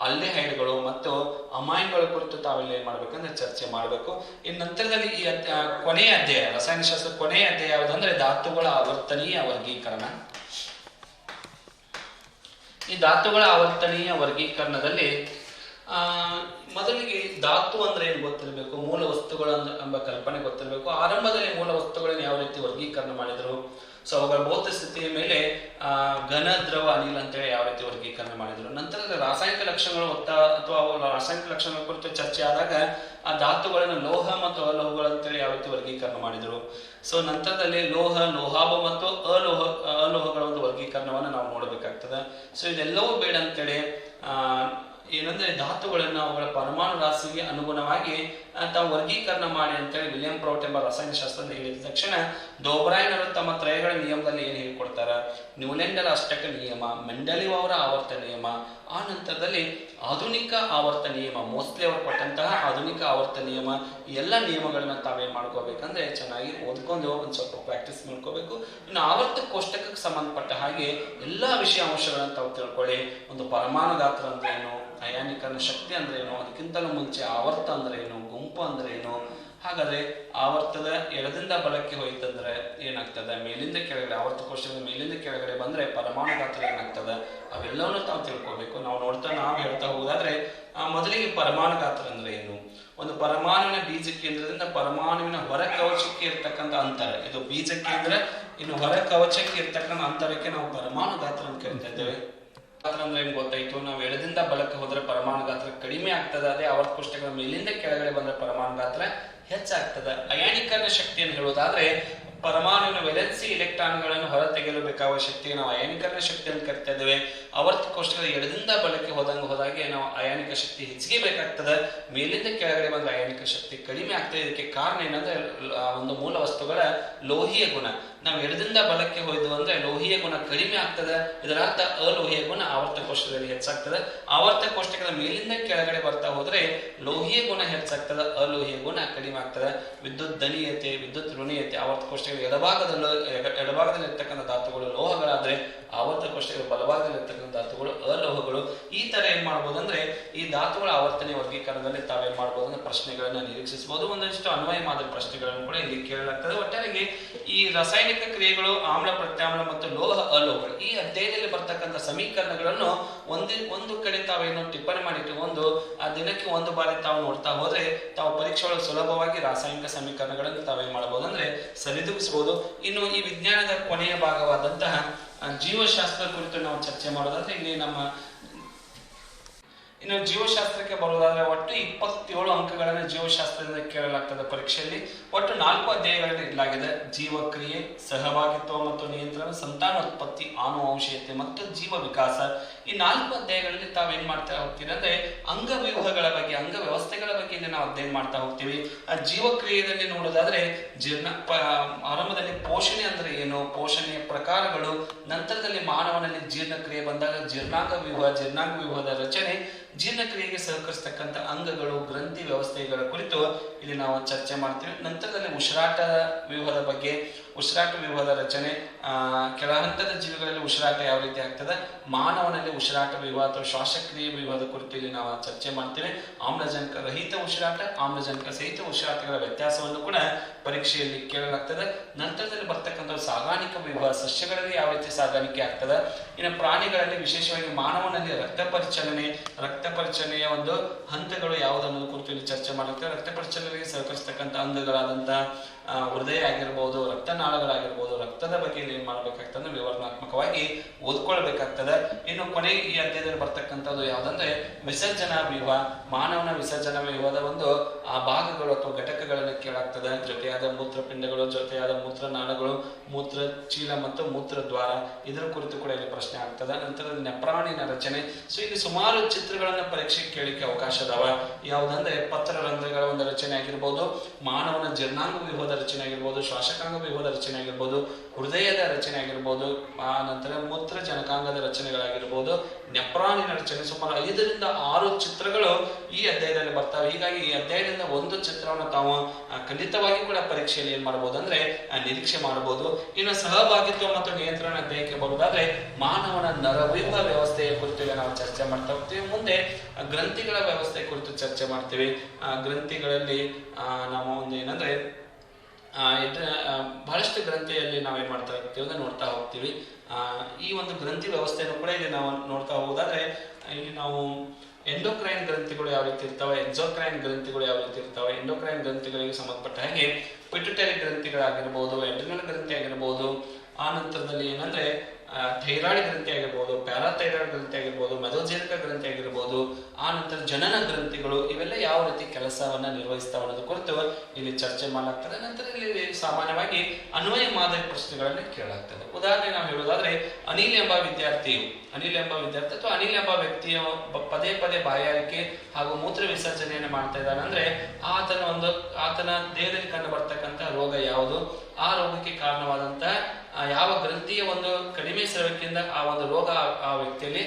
ಅಲ್ಡಿಹೈಡ್ಗಳು ಮತ್ತು ಅಮೈನ್ಗಳ ಕುರಿತು ತಾವೆಲ್ಲ ಏನ್ ಮಾಡ್ಬೇಕಂದ್ರೆ ಚರ್ಚೆ ಮಾಡಬೇಕು. ಇನ್ನು ನಂತರದಲ್ಲಿ ಈ ಕೊನೆಯ ಅಧ್ಯಾಯ, ರಸಾಯನಶಾಸ್ತ್ರ ಕೊನೆಯ ಅಧ್ಯಾಯ ಯಾವುದಂದ್ರೆ ಧಾತುಗಳ ಆವರ್ತನೀಯ ವರ್ಗೀಕರಣ. ಈ ಧಾತುಗಳ ಆವರ್ತನೀಯ ವರ್ಗೀಕರಣದಲ್ಲಿ ಮೊದಲಿಗೆ ಧಾತು ಅಂದ್ರೆ ಏನು ಗೊತ್ತಿರಬೇಕು, ಮೂಲ ವಸ್ತುಗಳು ಎಂಬ ಕಲ್ಪನೆ ಗೊತ್ತಿರಬೇಕು. ಆರಂಭದಲ್ಲಿ ಮೂಲ ವಸ್ತುಗಳನ್ನು ಯಾವ ರೀತಿ ವರ್ಗೀಕರಣ ಮಾಡಿದ್ರು, ಸೊ ಅವುಗಳ ಭೌತ ಸ್ಥಿತಿಯ ಮೇಲೆ ಘನ, ದ್ರವ, ಅನಿಲ ಅಂತೇಳಿ ಯಾವ ರೀತಿ ವರ್ಗೀಕರಣ ಮಾಡಿದ್ರು. ನಂತರದ ರಾಸಾಯನಿಕ ಲಕ್ಷಣಗಳು ಅಥವಾ ರಾಸಾಯನಿಕ ಲಕ್ಷಣಗಳ ಕುರಿತು ಚರ್ಚೆ ಆದಾಗ ಆ ಧಾತುಗಳನ್ನು ಲೋಹ ಮತ್ತು ಅಲೋಹಗಳು ಅಂತೇಳಿ ಯಾವ ರೀತಿ ವರ್ಗೀಕರಣ ಮಾಡಿದ್ರು. ಸೊ ನಂತರದಲ್ಲಿ ಲೋಹ, ಲೋಹಾಭ ಮತ್ತು ಅಲೋಹಗಳ ಒಂದು ವರ್ಗೀಕರಣವನ್ನು ನಾವು ನೋಡಬೇಕಾಗ್ತದೆ. ಸೊ ಇದೆಲ್ಲವೂ ಬೇಡ ಅಂತೇಳಿ ಏನಂದ್ರೆ ಧಾತುಗಳನ್ನು ಅವುಗಳ ಪರಮಾಣು ರಾಶಿಗೆ ಅನುಗುಣವಾಗಿ ತಾವು ವರ್ಗೀಕರಣ ಮಾಡಿ ಅಂತೇಳಿ ವಿಲಿಯಂ ಪ್ರೌಟ್ ಎಂಬ ರಸಾಯನಶಾಸ್ತ್ರದ ಹೇಳಿದ ತಕ್ಷಣ ಡೋಬ್ರಾಯ್ನರು ತಮ್ಮ ತ್ರಯಗಳ ನಿಯಮದಲ್ಲಿ ಏನು ಹೇಳ್ಕೊಡ್ತಾರ, ನ್ಯೂಲೆಂಡರ್ ಅಷ್ಟಕ ನಿಯಮ, ಮೆಂಡಲಿವ್ ಅವರ ಆವರ್ತ ನಿಯಮ, ಆ ನಂತರದಲ್ಲಿ ಆಧುನಿಕ ಆವರ್ತ ನಿಯಮ, ಮೋಸ್ಟ್ಲಿ ಅವರು ಕೊಟ್ಟಂತಹ ಆಧುನಿಕ ಆವರ್ತ ನಿಯಮ, ಎಲ್ಲ ನಿಯಮಗಳನ್ನ ತಾವೇನ್ ಮಾಡ್ಕೋಬೇಕಂದ್ರೆ ಚೆನ್ನಾಗಿ ಓದ್ಕೊಂಡು ಒಂದ್ ಸ್ವಲ್ಪ ಪ್ರಾಕ್ಟೀಸ್ ಮಾಡ್ಕೋಬೇಕು. ಇನ್ನು ಆವರ್ತ ಕೋಷ್ಟಕಕ್ಕೆ ಸಂಬಂಧಪಟ್ಟ ಹಾಗೆ ಎಲ್ಲಾ ವಿಷಯಾಂಶಗಳನ್ನ ತಾವು ತಿಳ್ಕೊಳ್ಳಿ. ಒಂದು ಪರಮಾಣು ಗಾತ್ರ ಅಂದ್ರೆ ಏನು, ಅಯಾನೀಕರಣ ಶಕ್ತಿ ಅಂದ್ರೆ ಏನು, ಅದಕ್ಕಿಂತಲೂ ಮುಂಚೆ ಆವರ್ತ ಅಂದ್ರೆ ಏನು, ಗುಂಪು ಅಂದ್ರೆ ಏನು. ಹಾಗಾದ್ರೆ ಆವರ್ತದ ಎಡದಿಂದ ಬಲಕ್ಕೆ ಹೋಯ್ತಂದ್ರೆ ಏನಾಗ್ತದೆ, ಮೇಲಿಂದ ಕೆಳಗಡೆ, ಆವರ್ತ ಕೋಷ್ಟಕದ ಮೇಲಿಂದ ಕೆಳಗಡೆ ಬಂದ್ರೆ ಪರಮಾಣು ಗಾತ್ರ ಏನಾಗ್ತದೆ, ಅವೆಲ್ಲವನ್ನೂ ತಾವು ತಿಳ್ಕೊಬೇಕು. ನಾವು ಹೇಳ್ತಾ ಹೋಗೋದಾದ್ರೆ ಮೊದಲಿಗೆ ಪರಮಾಣು ಗಾತ್ರ ಅಂದ್ರೆ ಏನು, ಒಂದು ಪರಮಾಣುವಿನ ಬೀಜ ಕೇಂದ್ರದಿಂದ ಪರಮಾಣುವಿನ ಹೊರ ಕವಚಕ್ಕೆ ಇರ್ತಕ್ಕಂಥ ಅಂತರ, ಇದು ಬೀಜ ಕೇಂದ್ರ, ಇನ್ನು ಹೊರ ಕವಚಕ್ಕೆ ಇರ್ತಕ್ಕಂಥ ಅಂತರಕ್ಕೆ ನಾವು ಪರಮಾಣು ಗಾತ್ರ ಅಂತ ಕರಿತಾ ಇದ್ದೇವೆ. ಗಾತ್ರ ಅಂದ್ರೆ ಏನ್ ಗೊತ್ತಾಯ್ತು, ನಾವು ಎಡದಿಂದ ಬಲಕ್ಕೆ ಹೋದ್ರೆ ಪರಮಾಣು ಗಾತ್ರ ಕಡಿಮೆ ಆಗ್ತದೆ, ಅದೇ ಆವರ್ತ ಕೋಷ್ಟಕದ ಮೇಲಿಂದ ಕೆಳಗಡೆ ಬಂದ್ರೆ ಪರಮಾಣು ಗಾತ್ರ ಹೆಚ್ಚಾಗ್ತದೆ. ಅಯಾನೀಕರಣ ಶಕ್ತಿಯನ್ನು ಹೇಳುವುದಾದ್ರೆ ಪರಮಾಣುವಿನ ವೇಲೆನ್ಸಿ ಇಲೆಕ್ಟ್ರಾನ್ಗಳನ್ನು ಹೊರ ತೆಗೆಯಲು ಬೇಕಾಗುವ ಶಕ್ತಿಗೆ ನಾವು ಅಯಾನೀಕರಣ ಶಕ್ತಿ ಅಂತ ಕರಿತಾ ಇದ್ದೇವೆ. ಆವರ್ತ ಕೋಷ್ಟಕದ ಎಡದಿಂದ ಬಲಕ್ಕೆ ಹೋದಾಗೆ ನಾವು ಅಯಾನಿಕ ಶಕ್ತಿ ಹೆಚ್ಚಿಗೆ ಬೇಕಾಗ್ತದೆ, ಮೇಲಿಂದ ಕೆಳಗಡೆ ಬಂದ ಅಯಾನಿಕ ಶಕ್ತಿ ಕಡಿಮೆ ಆಗ್ತದೆ. ಇದಕ್ಕೆ ಕಾರಣ ಏನಂದ್ರೆ ಒಂದು ಮೂಲ ವಸ್ತುಗಳ ಲೋಹೀಯ ಗುಣ. ನಾವು ಎಡದಿಂದ ಬಲಕ್ಕೆ ಹೋಯ್ದು ಅಂದ್ರೆ ಲೋಹೀಯ ಗುಣ ಕಡಿಮೆ ಆಗ್ತದೆ, ಇದರ ಅರ್ಥ ಅಲೋಹೀಯ ಗುಣ ಆವರ್ತ ಕೋಷ್ಟಕದಲ್ಲಿ ಹೆಚ್ಚಾಗ್ತದೆ. ಆವರ್ತ ಕೋಷ್ಟಕದ ಮೇಲಿಂದ ಕೆಳಗಡೆ ಬರ್ತಾ ಹೋದ್ರೆ ಲೋಹೀಯ ಗುಣ ಹೆಚ್ಚಾಗ್ತದೆ, ಅಲೋಹೀಯ ಗುಣ ಕಡಿಮೆ ಆಗ್ತದೆ. ವಿದ್ಯುತ್ ಧನೀಯತೆ, ವಿದ್ಯುತ್ ಋಣೀಯತೆ ಆವರ್ತ ಕೋಷ್ಟಕ ಎಡಭಾಗದಲ್ಲಿ ಇರ್ತಕ್ಕಂಥ ಧಾತುಗಳು ಲೋಹಗಳಾದ್ರೆ ಆವರ್ತ ಕೋಷ್ಟಕದ ಬಲಭಾಗದಲ್ಲಿ ಇರ್ತಕ್ಕಂಥ ಧಾತುಗಳು ಅಲೋಹಗಳು. ಈ ತರ ಏನ್ ಮಾಡ್ಬೋದು ಅಂದ್ರೆ ಈ ಧಾತುಗಳ ಆವರ್ತನೆ ವರ್ಗೀಕರಣದಲ್ಲಿ ತಾವೇನ್ ಮಾಡ್ಬೋದು ಅಂದ್ರೆ ಪ್ರಶ್ನೆಗಳನ್ನ ನಿರೀಕ್ಷಿಸಬಹುದು. ಒಂದಷ್ಟು ಅನ್ವಯ ಮಾದರಿ ಪ್ರಶ್ನೆಗಳನ್ನು ಕೂಡ ಇಲ್ಲಿ ಕೇಳಲಾಗ್ತದೆ. ಒಟ್ಟಾರೆಗೆ ಈ ರಾಸಾಯನಿಕ ಕ್ರಿಯೆಗಳು, ಆಮ್ಲ ಪ್ರತ್ಯಾಮ್ಲ ಮತ್ತು ಲೋಹ ಅಲೋಹಗಳು, ಈ ಅಧ್ಯಾಯದಲ್ಲಿ ಬರ್ತಕ್ಕಂಥ ಸಮೀಕರಣಗಳನ್ನು ಒಂದು ಕಡೆ ತಾವೇನು ಟಿಪ್ಪಣಿ ಮಾಡಿಟ್ಟುಕೊಂಡು ಆ ದಿನಕ್ಕೆ ಒಂದು ಬಾರಿ ತಾವು ನೋಡ್ತಾ ಹೋದ್ರೆ ತಾವು ಪರೀಕ್ಷೆಗಳು ಸುಲಭವಾಗಿ ರಾಸಾಯನಿಕ ಸಮೀಕರಣಗಳನ್ನು ತಾವೇನ್ ಮಾಡಬಹುದು ಅಂದ್ರೆ ಸರಿದೂಗಿಸಬಹುದು. ಇನ್ನು ಈ ವಿಜ್ಞಾನದ ಕೊನೆಯ ಭಾಗವಾದಂತಹ ಜೀವಶಾಸ್ತ್ರ ಕುರಿತು ನಾವು ಚರ್ಚೆ ಮಾಡೋದಾದ್ರೆ ಇನ್ನು ಜೀವಶಾಸ್ತ್ರಕ್ಕೆ ಬರುವುದಾದ್ರೆ ಒಟ್ಟು 27 ಅಂಕಗಳನ್ನು ಜೀವಶಾಸ್ತ್ರದಿಂದ ಕೇಳಲಾಗ್ತದೆ ಪರೀಕ್ಷೆಯಲ್ಲಿ. ಒಟ್ಟು 4 ಅಧ್ಯಾಯಗಳನ್ನು ಇಡಲಾಗಿದೆ. ಜೀವಕ್ರಿಯೆ, ಸಹಭಾಗಿತ್ವ ಮತ್ತು ನಿಯಂತ್ರಣ, ಸಂತಾನೋತ್ಪತ್ತಿ, ಆನುವಂಶೀಯತೆ ಮತ್ತು ಜೀವ ವಿಕಾಸ. ಈ 4 ಅಧ್ಯಾಯಗಳಲ್ಲಿ ತಾವೇನ್ ಮಾಡ್ತಾ ಹೋಗ್ತೀವಿ ಅಂದ್ರೆ ಅಂಗವ್ಯೂಹಗಳ ಬಗ್ಗೆ, ಅಂಗ ವ್ಯವಸ್ಥೆಗಳ ಬಗ್ಗೆ ಇಲ್ಲಿ ನಾವು ಅಧ್ಯಯನ ಮಾಡ್ತಾ ಹೋಗ್ತೀವಿ. ಆ ಜೀವಕ್ರಿಯೆಯಲ್ಲಿ ನೋಡೋದಾದ್ರೆ ಆರಂಭದಲ್ಲಿ ಪೋಷಣೆ ಅಂದ್ರೆ ಏನು, ಪೋಷಣೆಯ ಪ್ರಕಾರಗಳು, ನಂತರದಲ್ಲಿ ಮಾನವನಲ್ಲಿ ಜೀರ್ಣಕ್ರಿಯೆ ಬಂದಾಗ ಜೀರ್ಣಾಂಗ ವ್ಯೂಹದ ರಚನೆ, ಜೀರ್ಣಕ್ರಿಯೆಗೆ ಸಹಕರಿಸತಕ್ಕಂಥ ಅಂಗಗಳು, ಗ್ರಂಥಿ ವ್ಯವಸ್ಥೆಗಳ ಕುರಿತು ಇಲ್ಲಿ ನಾವು ಚರ್ಚೆ ಮಾಡ್ತೀವಿ. ನಂತರದಲ್ಲಿ ಉಸಿರಾಟ ವ್ಯೂಹದ ಬಗ್ಗೆ, ಉಸಿರಾಟ ವ್ಯೂಹದ ರಚನೆ, ಕೆಳ ಹಂತದ ಜೀವಿಗಳಲ್ಲಿ ಉಸಿರಾಟ ಯಾವ ರೀತಿ ಆಗ್ತದೆ, ಮಾನವನಲ್ಲಿ ಉಸಿರಾಟ ವ್ಯೂಹ ಅಥವಾ ಶ್ವಾಸಕ್ರಿಯೆ ವ್ಯೂಹದ ಕುರಿತು ಇಲ್ಲಿ ನಾವು ಚರ್ಚೆ ಮಾಡ್ತೇವೆ. ಆಮ್ಲಜನಕ ರಹಿತ ಉಸಿರಾಟ, ಆಮ್ಲಜನಕ ಸಹಿತ ಉಸಿರಾಟಗಳ ವ್ಯತ್ಯಾಸವನ್ನು ಕೂಡ ಪರೀಕ್ಷೆಯಲ್ಲಿ ಕೇಳಲಾಗ್ತದೆ. ನಂತರದಲ್ಲಿ ಬರ್ತಕ್ಕಂಥ ಸಾಗಾಣಿಕಾ ವ್ಯೂಹ, ಸಸ್ಯಗಳಲ್ಲಿ ಯಾವ ರೀತಿ ಸಾಗಾಣಿಕೆ ಆಗ್ತದೆ. ಇನ್ನು ಪ್ರಾಣಿಗಳಲ್ಲಿ ವಿಶೇಷವಾಗಿ ಮಾನವನಲ್ಲಿ ರಕ್ತ ಪರಿಚಲನೆಯ ಒಂದು ಹಂತಗಳು ಯಾವುದನ್ನೋದು ಕುರಿತು ಇಲ್ಲಿ ಚರ್ಚೆ ಮಾಡುತ್ತೆ. ರಕ್ತ ಪರಿಚಲನೆಗೆ ಸಹಕರಿಸತಕ್ಕಂಥ ಅಂಗಗಳಾದಂತಹ ಹೃದಯ ಆಗಿರ್ಬೋದು, ರಕ್ತನಾಳಗಳಾಗಿರ್ಬೋದು, ರಕ್ತದ ಬಗ್ಗೆ ಇಲ್ಲಿ ಏನ್ ಮಾಡ್ಬೇಕಾಗ್ತದೆ ವಿವರಣಾತ್ಮಕವಾಗಿ ಓದ್ಕೊಳ್ಬೇಕಾಗ್ತದೆ. ಇನ್ನು ಕೊನೆ ಈ ಅಧ್ಯಾಯದಲ್ಲಿ ಬರ್ತಕ್ಕಂಥದ್ದು ಯಾವ್ದಂದ್ರೆ ವಿಸರ್ಜನಾ ವ್ಯೂಹ, ಮಾನವನ ವಿಸರ್ಜನಾ ವ್ಯೂಹದ ಒಂದು ಆ ಭಾಗಗಳು ಅಥವಾ ಘಟಕಗಳನ್ನು ಕೇಳಾಗ್ತದೆ. ಜೊತೆಯಾದ ಮೂತ್ರಪಿಂಡಗಳು, ಜೊತೆಯಾದ ಮೂತ್ರನಾಳಗಳು, ಮೂತ್ರ ಚೀಲ ಮತ್ತು ಮೂತ್ರ ದ್ವಾರ, ಇದರ ಕುರಿತು ಕೂಡ ಇಲ್ಲಿ ಪ್ರಶ್ನೆ ಆಗ್ತದೆ. ನಂತರ ನೆಪ್ರಾಣಿನ ರಚನೆ. ಸೊ ಇಲ್ಲಿ ಸುಮಾರು ಚಿತ್ರಗಳನ್ನ ಪರೀಕ್ಷೆಗೆ ಕೇಳಿಕೆ ಅವಕಾಶ ಅದಾವ. ಯಾವುದಂದ್ರೆ ಪತ್ರರಂಧ್ರಗಳ ಒಂದು ರಚನೆ ಆಗಿರ್ಬೋದು, ಮಾನವನ ಜೀರ್ಣಾಂಗ ವ್ಯೂಹದ ರಚನೆ ಆಗಿರ್ಬೋದು, ಶ್ವಾಸಕಾಂಗ ವ್ಯೂಹದ ರಚನೆ ಆಗಿರ್ಬೋದು, ಹೃದಯದ ರಚನೆ ಆಗಿರ್ಬೋದು, ಆ ನಂತರ ಮೂತ್ರ ಜನಕಾಂಗದ ರಚನೆಗಳಾಗಿರ್ಬೋದು, ನೆಪ್ರಾನಿನ ರಚನೆ, ಸುಮಾರು 5ರಿಂದ 6 ಚಿತ್ರಗಳು ಈ ಅಧ್ಯಾಯದಲ್ಲಿ ಬರ್ತಾವೆ. ಹೀಗಾಗಿ ಈ ಅಧ್ಯಾಯದಿಂದ ಒಂದು ಚಿತ್ರವನ್ನು ತಾವು ಖಂಡಿತವಾಗಿ ಕೂಡ ಪರೀಕ್ಷೆಯಲ್ಲಿ ಏನ್ ಮಾಡಬಹುದು ಅಂದ್ರೆ ನಿರೀಕ್ಷೆ ಮಾಡಬಹುದು. ಇನ್ನು ಸಹಭಾಗಿತ್ವ ಮತ್ತು ನಿಯಂತ್ರಣ ಅಧ್ಯಾಯಕ್ಕೆ ಬರುವುದಾದ್ರೆ ಮಾನವನ ನರವ್ಯೂಹ ವ್ಯವಸ್ಥೆಯ ಕುರಿತು ನಾವು ಚರ್ಚೆ ಮಾಡ್ತಾ ಹೋಗ್ತೀವಿ. ಮುಂದೆ ಗ್ರಂಥಿಗಳ ವ್ಯವಸ್ಥೆ ಕುರಿತು ಚರ್ಚೆ ಮಾಡ್ತೀವಿ. ಗ್ರಂಥಿಗಳಲ್ಲಿ ನಾವು ಒಂದು ಏನಂದ್ರೆ ಬಹಳಷ್ಟು ಗ್ರಂಥಿಯಲ್ಲಿ ನಾವೇನ್ ಮಾಡ್ತಾ ಹೋಗ್ತೀವಿ ಅಂದ್ರೆ ನೋಡ್ತಾ ಹೋಗ್ತೀವಿ. ಈ ಒಂದು ಗ್ರಂಥಿ ವ್ಯವಸ್ಥೆಯನ್ನು ಕೂಡ ಇಲ್ಲಿ ನಾವು ನೋಡ್ತಾ ಹೋಗೋದಾದ್ರೆ ಇಲ್ಲಿ ನಾವು ಎಂಡೋಕ್ರೈನ್ ಗ್ರಂಥಿಗಳು ಯಾವ ರೀತಿ ಇರ್ತವೆ, ಎಕ್ಸೋಕ್ರೈನ್ ಗ್ರಂಥಿಗಳು ಯಾವ ರೀತಿ ಇರ್ತವೆ. ಎಂಡೋಕ್ರೈನ್ ಗ್ರಂಥಿಗಳಿಗೆ ಸಂಬಂಧಪಟ್ಟ ಹಾಗೆ ಪಿಟ್ಯುಟರಿ ಗ್ರಂಥಿಗಳಾಗಿರ್ಬೋದು, ಎಂಡ್ರಿನಲ್ ಗ್ರಂಥಿ ಆಗಿರ್ಬೋದು, ಆ ನಂತರದಲ್ಲಿ ಏನಂದ್ರೆ ಥೈರಾಯ್ಡ್ ಗ್ರಂಥಿ ಆಗಿರ್ಬೋದು, ಪ್ಯಾರಾಥೈರಾಯ್ಡ್ ಗ್ರಂಥಿ ಆಗಿರ್ಬೋದು, ಮೆದೋಜೀರಕ ಗ್ರಂಥಿ ಆಗಿರ್ಬೋದು, ಆ ನಂತರ ಜನನ ಗ್ರಂಥಿಗಳು, ಇವೆಲ್ಲ ಯಾವ ರೀತಿ ಕೆಲಸವನ್ನ ನಿರ್ವಹಿಸ್ತಾವ ಅನ್ನೋದು ಕುರಿತು ಇಲ್ಲಿ ಚರ್ಚೆ ಮಾಡಲಾಗ್ತದೆ. ನಂತರ ಇಲ್ಲಿ ಸಾಮಾನ್ಯವಾಗಿ ಅನ್ವಯ ಮಾದರಿ ಪ್ರಶ್ನೆಗಳನ್ನ ಕೇಳಲಾಗ್ತದೆ. ಉದಾಹರಣೆ ನಾವು ಹೇಳೋದಾದ್ರೆ ಅನಿಲ್ ಎಂಬ ವಿದ್ಯಾರ್ಥಿ ಅಥವಾ ಅನಿಲ್ ಎಂಬ ವ್ಯಕ್ತಿಯ ಪದೇ ಪದೇ ಬಾಯಾರಿಕೆ ಹಾಗೂ ಮೂತ್ರ ವಿಸರ್ಜನೆಯನ್ನು ಮಾಡ್ತಾ ಇದ್ದಾನೆ ಅಂದ್ರೆ ಆತನ ದೇಹದಲ್ಲಿ ಕಂಡು ಬರ್ತಕ್ಕಂಥ ರೋಗ ಯಾವುದು, ಆ ರೋಗಕ್ಕೆ ಕಾರಣವಾದಂತ ಯಾವ ಗ್ರಂಥಿಯ ಒಂದು ಕಡಿಮೆ ಸ್ರವಕ್ಕಿಂದ ಆ ಒಂದು ರೋಗ ಆ ವ್ಯಕ್ತಿಯಲ್ಲಿ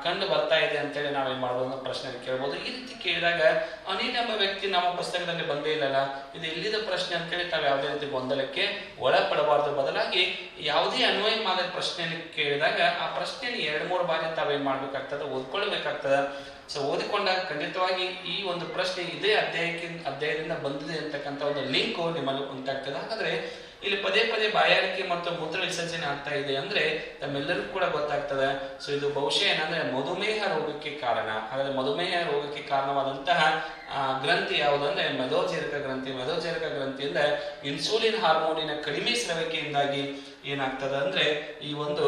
ಕಂಡು ಬರ್ತಾ ಇದೆ ಅಂತೇಳಿ ನಾವೇನ್ ಮಾಡಬಹುದು ಅನ್ನೋ ಪ್ರಶ್ನೆ ಕೇಳ್ಬೋದು. ಈ ರೀತಿ ಕೇಳಿದಾಗ ಅನಿಲ್ ಎಂಬ ವ್ಯಕ್ತಿ ನಮ್ಮ ಪುಸ್ತಕದಲ್ಲಿ ಬಂದೇ ಇಲ್ಲಲ್ಲ, ಇದು ಎಲ್ಲಿದ ಪ್ರಶ್ನೆ ಅಂತೇಳಿ ತಾವು ಯಾವುದೇ ರೀತಿ ಗೊಂದಲಕ್ಕೆ ಒಳಪಡಬಾರದು. ಬದಲಾಗಿ ಯಾವುದೇ ಅನ್ವಯ ಮಾದರಿ ಪ್ರಶ್ನೆಯಲ್ಲಿ ಕೇಳಿದಾಗ ಆ ಪ್ರಶ್ನೆಯಲ್ಲಿ 2-3 ಬಾರಿ ತಾವೇನ್ ಮಾಡ್ಬೇಕಾಗ್ತದೆ, ಓದ್ಕೊಳ್ಬೇಕಾಗ್ತದೆ. ಸೊ ಓದಿಕೊಂಡಾಗ ಖಂಡಿತವಾಗಿ ಈ ಒಂದು ಪ್ರಶ್ನೆ ಇದೇ ಅಧ್ಯಾಯದಿಂದ ಬಂದಿದೆ ಅಂತಕ್ಕಂಥ ಒಂದು ಲಿಂಕ್ ನಿಮ್ಮಲ್ಲಿ ಉಂಟಾಗ್ತದೆ. ಹಾಗಾದ್ರೆ ಇಲ್ಲಿ ಪದೇ ಪದೇ ಬಾಯಾರಿಕೆ ಮತ್ತು ಮೂತ್ರ ವಿಸರ್ಜನೆ ಆಗ್ತಾ ಇದೆ ಅಂದ್ರೆ ತಮ್ಮೆಲ್ಲರಿಗೂ ಕೂಡ ಗೊತ್ತಾಗ್ತದೆ. ಸೊ ಇದು ಬಹುಶಃ ಏನಂದ್ರೆ ಮಧುಮೇಹ ರೋಗಕ್ಕೆ ಕಾರಣ. ಹಾಗಾದ್ರೆ ಮಧುಮೇಹ ರೋಗಕ್ಕೆ ಕಾರಣವಾದಂತಹ ಗ್ರಂಥಿ ಯಾವುದಂದ್ರೆ ಮೆದೋಜೀರಕ ಗ್ರಂಥಿಯಿಂದ ಇನ್ಸುಲಿನ್ ಹಾರ್ಮೋನಿನ ಕಡಿಮೆ ಸ್ರವಿಕೆಯಿಂದಾಗಿ ಏನಾಗ್ತದೆ ಅಂದ್ರೆ ಈ ಒಂದು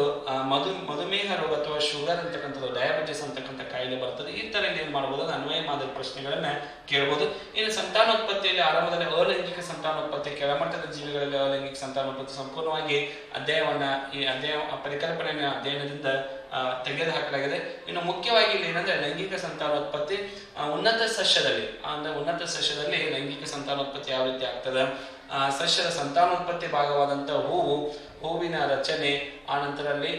ಮಧುಮೇಹ ರೋಗ ಅಥವಾ ಶುಗರ್ ಅಂತಕ್ಕಂಥದ್ದು, ಡಯಾಬಿಟಿಸ್ ಅಂತಕ್ಕಂಥ ಕಾಯಿಲೆ ಬರ್ತದೆ. ಈ ತರ ಏನ್ ಮಾಡಬಹುದು, ಅನ್ವಯ ಮಾದರಿ ಪ್ರಶ್ನೆಗಳನ್ನ ಕೇಳಬಹುದು. ಇನ್ನು ಸಂತಾನೋತ್ಪತ್ತಿಯಲ್ಲಿ ಆರಂಭದಲ್ಲಿ ಅಲೈಂಗಿಕ ಸಂತಾನೋತ್ಪತ್ತಿ, ಕೆಳಮಟ್ಟದ ಜೀವಿಗಳಲ್ಲಿ ಅಲೈಂಗಿಕ ಸಂತಾನೋತ್ಪತ್ತಿ ಸಂಪೂರ್ಣವಾಗಿ ಈ ಅಧ್ಯಾಯ ಪರಿಕಲ್ಪನೆಯ ಅಧ್ಯಯನದಿಂದ ತೆಗೆದು ಹಾಕಲಾಗಿದೆ. ಇನ್ನು ಮುಖ್ಯವಾಗಿ ಇಲ್ಲಿ ಏನಂದ್ರೆ ಲೈಂಗಿಕ ಸಂತಾನೋತ್ಪತ್ತಿ ಉನ್ನತ ಸಸ್ಯದಲ್ಲಿ ಲೈಂಗಿಕ ಸಂತಾನೋತ್ಪತ್ತಿ ಯಾವ ರೀತಿ ಆಗ್ತದೆ, ಸಸ್ಯದ ಸಂತಾನೋತ್ಪತ್ತಿ ಭಾಗವಾದಂತ ಹೂವಿನ ರಚನೆ, ಆ ನಂತರದಲ್ಲಿ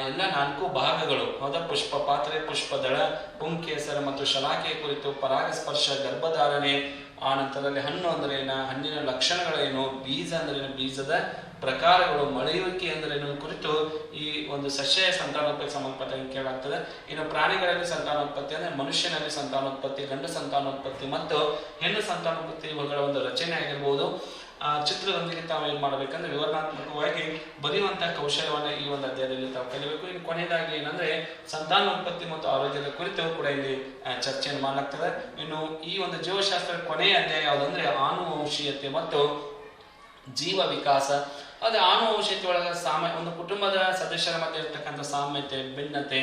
ಎಲ್ಲ 4 ಭಾಗಗಳು ಪುಷ್ಪ ಪಾತ್ರೆ, ಪುಷ್ಪದಳ, ಪುಂಕೇಸರ ಮತ್ತು ಶಲಾಖೆಯ ಕುರಿತು, ಪರಾಗಸ್ಪರ್ಶ, ಗರ್ಭಧಾರಣೆ, ಆ ನಂತರದಲ್ಲಿ ಹಣ್ಣು ಅಂದ್ರೆ ಹಣ್ಣಿನ ಲಕ್ಷಣಗಳೇನು, ಬೀಜ ಅಂದ್ರೆ ಬೀಜದ ಪ್ರಕಾರಗಳು, ಮಳೆಯುವಿಕೆ ಅಂದ್ರೇನು ಕುರಿತು ಈ ಒಂದು ಸಸ್ಯ ಸಂತಾನೋತ್ಪತ್ತಿ ಸಂಬಂಧಪಟ್ಟ ಕೇಳಾಗ್ತದೆ. ಇನ್ನು ಪ್ರಾಣಿಗಳಲ್ಲಿ ಸಂತಾನೋತ್ಪತ್ತಿ ಅಂದ್ರೆ ಮನುಷ್ಯನಲ್ಲಿ ಸಂತಾನೋತ್ಪತ್ತಿ, ಗಂಡು ಸಂತಾನೋತ್ಪತ್ತಿ ಮತ್ತು ಹೆಣ್ಣು ಸಂತಾನೋತ್ಪತ್ತಿ ಇವುಗಳ ಒಂದು ರಚನೆ ಆಗಿರ್ಬೋದು. ಚಿತ್ರದೊಂದಿಗೆ ತಾವು ಏನ್ ಮಾಡ್ಬೇಕಂದ್ರೆ ವಿವರಣಾತ್ಮಕವಾಗಿ ಬರೆಯುವಂತಹ ಕೌಶಲ್ಯವನ್ನ ಈ ಒಂದು ಅಧ್ಯಾಯದಲ್ಲಿ ತಾವು ಕಲಿಬೇಕು. ಇನ್ನು ಕೊನೆಯದಾಗಿ ಏನಂದ್ರೆ ಸಂತಾನೋತ್ಪತ್ತಿ ಮತ್ತು ಆರೋಗ್ಯದ ಕುರಿತು ಕೂಡ ಇಲ್ಲಿ ಚರ್ಚೆಯನ್ನು ಮಾಡಲಾಗ್ತದೆ. ಇನ್ನು ಈ ಒಂದು ಜೀವಶಾಸ್ತ್ರ ಕೊನೆಯ ಅಧ್ಯಾಯ ಯಾವುದಂದ್ರೆ ಆನುವಂಶೀಯತೆ ಮತ್ತು ಜೀವ ವಿಕಾಸ. ಅದೇ ಆನುವಂಶೀಯತೆ ಒಳಗ ಒಂದು ಕುಟುಂಬದ ಸದಸ್ಯರ ಮಧ್ಯೆ ಇರ್ತಕ್ಕಂಥ ಸಾಮ್ಯತೆ, ಭಿನ್ನತೆ,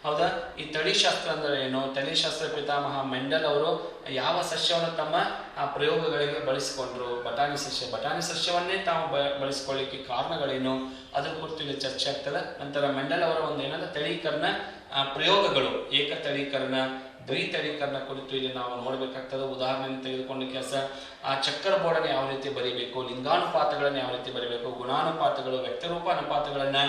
ಹೌದಾ. ಈ ತಳಿಶಾಸ್ತ್ರ ಅಂದ್ರೆ ಏನು, ತಳಿಶಾಸ್ತ್ರ ಪಿತಾಮಹ ಮೆಂಡಲ್ ಅವರು ಯಾವ ಸಸ್ಯವನ್ನು ತಮ್ಮ ಪ್ರಯೋಗಗಳಿಗೆ ಬಳಸಿಕೊಂಡ್ರು, ಬಟಾಣಿ ಸಸ್ಯವನ್ನೇ ತಾವು ಬಳಸಿಕೊಳ್ಳಿಕ್ಕೆ ಕಾರಣಗಳೇನು, ಅದ್ರ ಕುರಿತು ಇಲ್ಲಿ ಚರ್ಚೆ ಆಗ್ತದೆ. ನಂತರ ಮೆಂಡಲ್ ಅವರ ಒಂದು ಏನಂದ್ರೆ ತಳೀಕರಣ ಪ್ರಯೋಗಗಳು, ಏಕತಳೀಕರಣ, ದ್ವಿತಳೀಕರಣ ಕುರಿತು ಇಲ್ಲಿ ನಾವು ನೋಡ್ಬೇಕಾಗ್ತದೆ. ಉದಾಹರಣೆಯನ್ನು ತೆಗೆದುಕೊಂಡ ಕೆಲಸ ಚಕ್ಕರ್ ಬೋರ್ಡನ್ನು ಯಾವ ರೀತಿ ಬರೀಬೇಕು, ಲಿಂಗಾನುಪಾತಗಳನ್ನ ಯಾವ ರೀತಿ ಬರೀಬೇಕು, ಗುಣಾನುಪಾತಗಳು, ವ್ಯಕ್ತರೂಪ ಅನುಪಾತಗಳನ್ನ